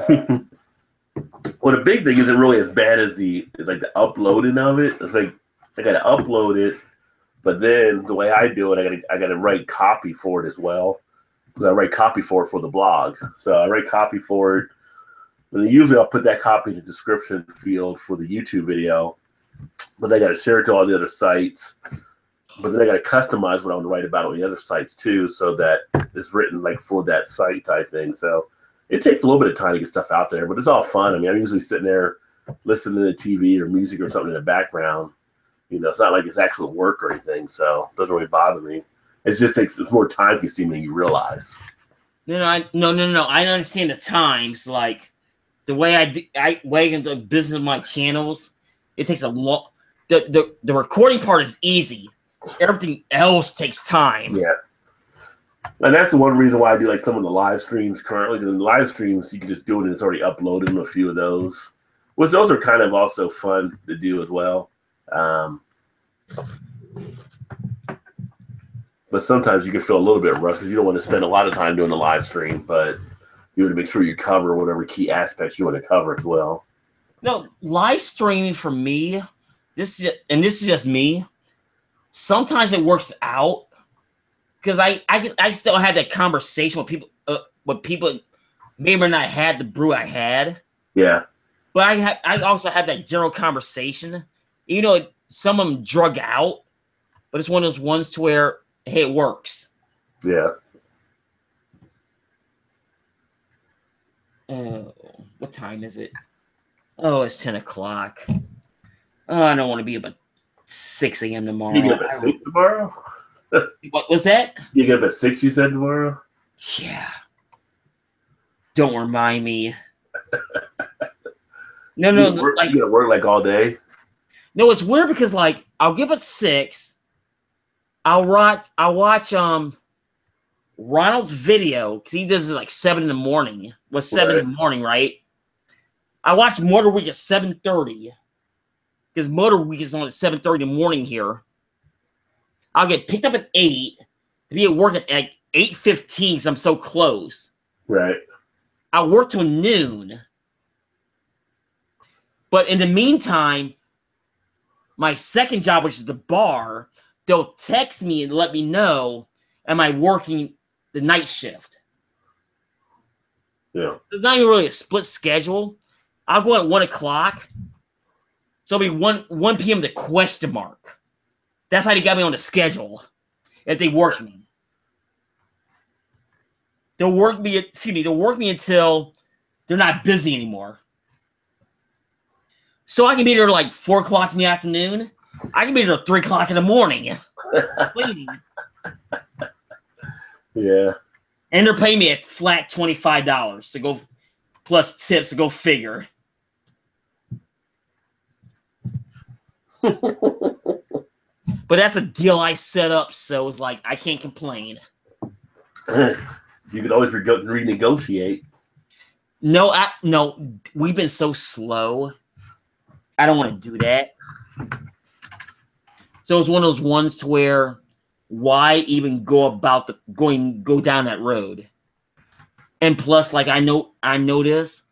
Well, the big thing isn't really as bad as the uploading of it. It's like I gotta upload it, but then the way I do it, I gotta write copy for it as well, because I write copy for it for the blog. So I write copy for it, and then usually I'll put that copy in the description field for the YouTube video. But I gotta share it to all the other sites. But then I gotta customize what I want to write about on the other sites too, so that it's written like for that site type thing. So it takes a little bit of time to get stuff out there, but it's all fun. I mean, I'm usually sitting there listening to TV or music or something in the background. It's not like it's actual work or anything, so it doesn't really bother me. It just takes more time consuming than you realize. No. I understand the times. Like the way I way into business of my channels, it takes a lot. The recording part is easy. Everything else takes time. Yeah. And that's the one reason why I do like some of the live streams currently. Because in the live streams, you can just do it and it's already uploaded in a few of those. Which those are kind of also fun to do as well. But sometimes you can feel a little bit rushed because you don't want to spend a lot of time doing the live stream, but you want to make sure you cover whatever key aspects you want to cover as well. No, live streaming for me, this is just me. Sometimes it works out because I still have that conversation with people may or not had the brew I had. Yeah. But I also have that general conversation. Some of them drug out, but it's one of those ones to where, hey, it works. Yeah. Oh, what time is it? Oh, it's 10 o'clock. Oh, I don't want to be up at 6 a.m. tomorrow. You get up at 6 tomorrow? What was that? You get up at 6, you said, tomorrow? Yeah. Don't remind me. No. You gotta work like all day? No, it's weird because like I'll get up at 6. I'll watch Ronald's video because he does it like 7 in the morning. Was 7 in the morning, right? I watch Motor Week at 7:30 because Motor Week is on at 7:30 in the morning here. I'll get picked up at 8 to be at work at 8:15 because I'm so close. Right. I'll work till noon. But in the meantime, my second job, which is the bar, they'll text me and let me know, am I working the night shift? Yeah. It's not even really a split schedule. I'll go at 1 o'clock. So it'll be 1 p.m. to question mark. That's how they got me on the schedule. If they work me. They'll work me until they're not busy anymore. So I can be there like 4 o'clock in the afternoon. I can be there at 3 o'clock in the morning. Waiting. Yeah. And they're paying me a flat $25 to go plus tips to go figure. But that's a deal I set up, so it's like I can't complain. You could always renegotiate. No, we've been so slow. I don't want to do that. So it's one of those ones to where why even go down that road? And plus, like I know this.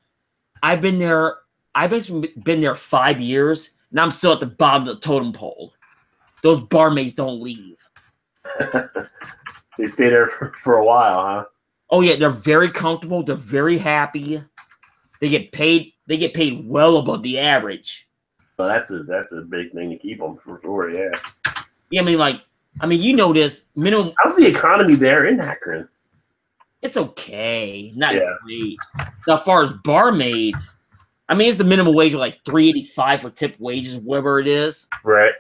I've been there 5 years, and I'm still at the bottom of the totem pole. Those barmaids don't leave. They stay there for a while, huh? Oh yeah, they're very comfortable. They're very happy. They get paid. They get paid well above the average. So that's a big thing to keep them for sure. Yeah. Yeah, you know this minimum. How's the economy there in Akron? It's okay, not great. Now, as far as barmaids, it's the minimum wage of like $3.85 for tip wages, whatever it is. Right.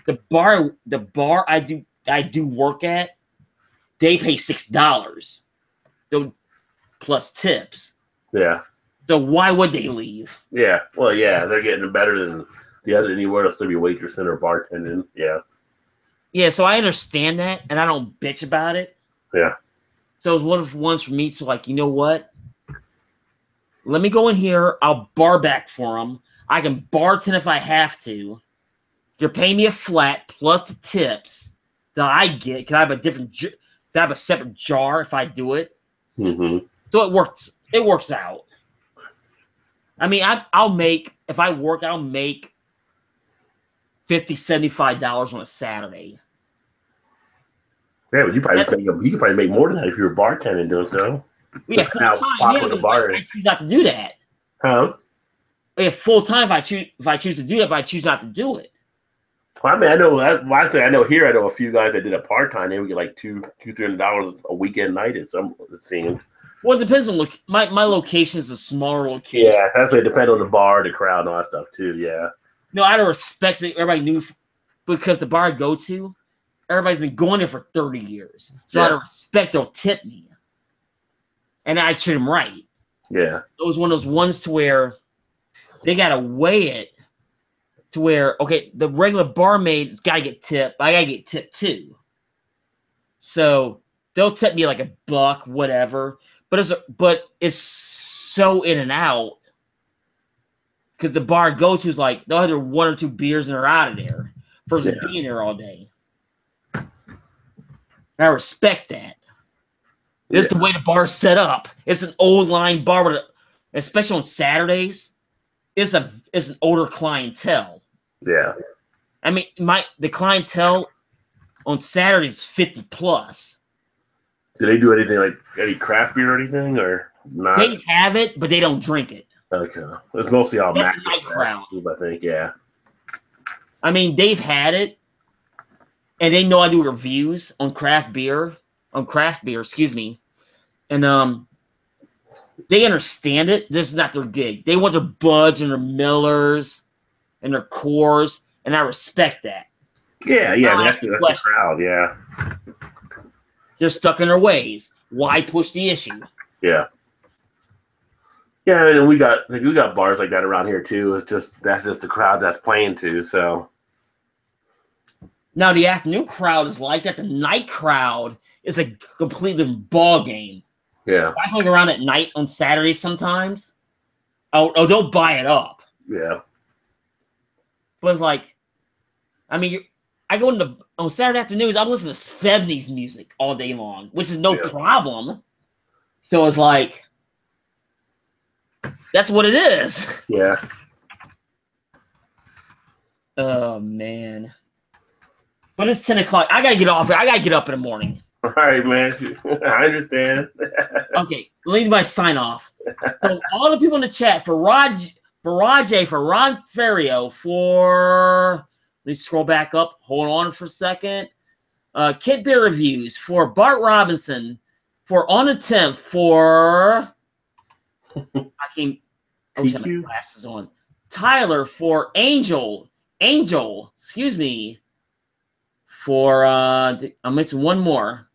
The bar I do work at, they pay $6, so plus tips. Yeah. So why would they leave? Yeah. Well, yeah, they're getting better than the other anywhere else to be waitressing or bartending. Yeah. Yeah, so I understand that, and I don't bitch about it. Yeah. So it's one of the ones for me. So like, you know what? Let me go in here. I'll bar back for them. I can bartend if I have to. You're paying me a flat plus the tips that I get. Can I have a separate jar if I do it? Mm-hmm. So it works. It works out. I'll make $50, $75 on a Saturday. Yeah, but you could probably make more than that if you were bartending doing so. Yeah, full time. Yeah, I choose not to do that. Huh? Yeah, full time. If I choose to do that, if I choose not to do it. Well, I know a few guys that did a part time. They would get like $200-$300 a weekend night. It seems. Well, it depends on my location is a smaller location. Yeah, that's like depend on the bar, the crowd, and all that stuff too. Yeah. No, out of respect that everybody knew, because the bar I go to, everybody's been going there for 30 years. So out of respect, they'll tip me. And I treat them right. Yeah. It was one of those ones to where they got to weigh it to where, okay, the regular barmaid's got to get tipped. I got to get tipped too. So they'll tip me like $1, whatever. But it's so in and out. Because the bar I go to is like, they'll have their 1 or 2 beers and they're out of there versus being there all day. And I respect that. This is the way the bar's set up. It's an old line bar, especially on Saturdays. It's an older clientele. Yeah. The clientele on Saturdays is 50 plus. Do they do anything like any craft beer or anything, or not? They have it, but they don't drink it. Okay. It's mostly all That's the night crowd. I think, yeah. They've had it, and they know I do reviews on craft beer, excuse me. And they understand it. This is not their gig. They want their Buds and their Millers and their Coors, and I respect that. Yeah, that's the crowd, yeah. They're stuck in their ways. Why push the issue? Yeah. Yeah, and we got bars like that around here too. That's just the crowd that's playing to. So now the afternoon crowd is like that. The night crowd is a completely different ball game. Yeah, I hang around at night on Saturdays sometimes. Oh, they'll buy it up. Yeah, but it's like, I go on Saturday afternoons. I'm listening to 70s music all day long, which is no problem. So it's like, that's what it is. Yeah. Oh man. But it's 10 o'clock. I gotta get off here. I gotta get up in the morning. All right, man. I understand. Okay, leave my sign off. So all the people in the chat for Ron Ferrio, let me scroll back up. Hold on for a second. Kit Beer Reviews for Bart Robinson, for On a 10th, for I wish I had my glasses on. Tyler, for Angel, excuse me. For I'm missing one more.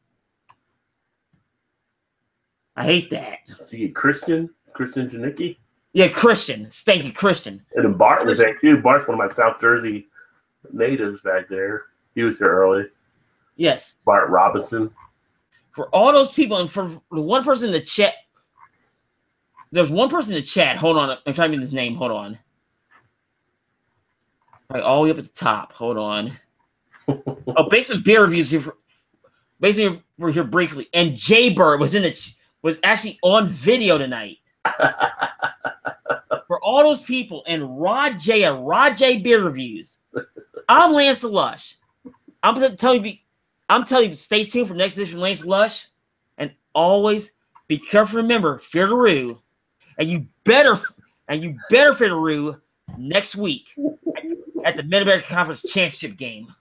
I hate that. So you get Christian Janicki? Yeah, Christian. Thank you, Christian. And then Bart was there too. Bart's one of my South Jersey natives back there. He was here early. Yes. Bart Robinson. For all those people, and for the one person in the chat, there's one person in the chat. Hold on. I'm trying to get his name. Hold on. All right, all the way up at the top. Hold on. Oh, Basement Beer Reviews here. Basically, we're here briefly. And Jaybird was actually on video tonight. For all those people, and Rod J at Rod J Beer Reviews. I'm Lance Lush. I'm telling you, stay tuned for the next edition of Lance Lush. And always be careful. Remember, fear the Roo. And you better fear the Roo next week at the Mid-American Conference Championship game.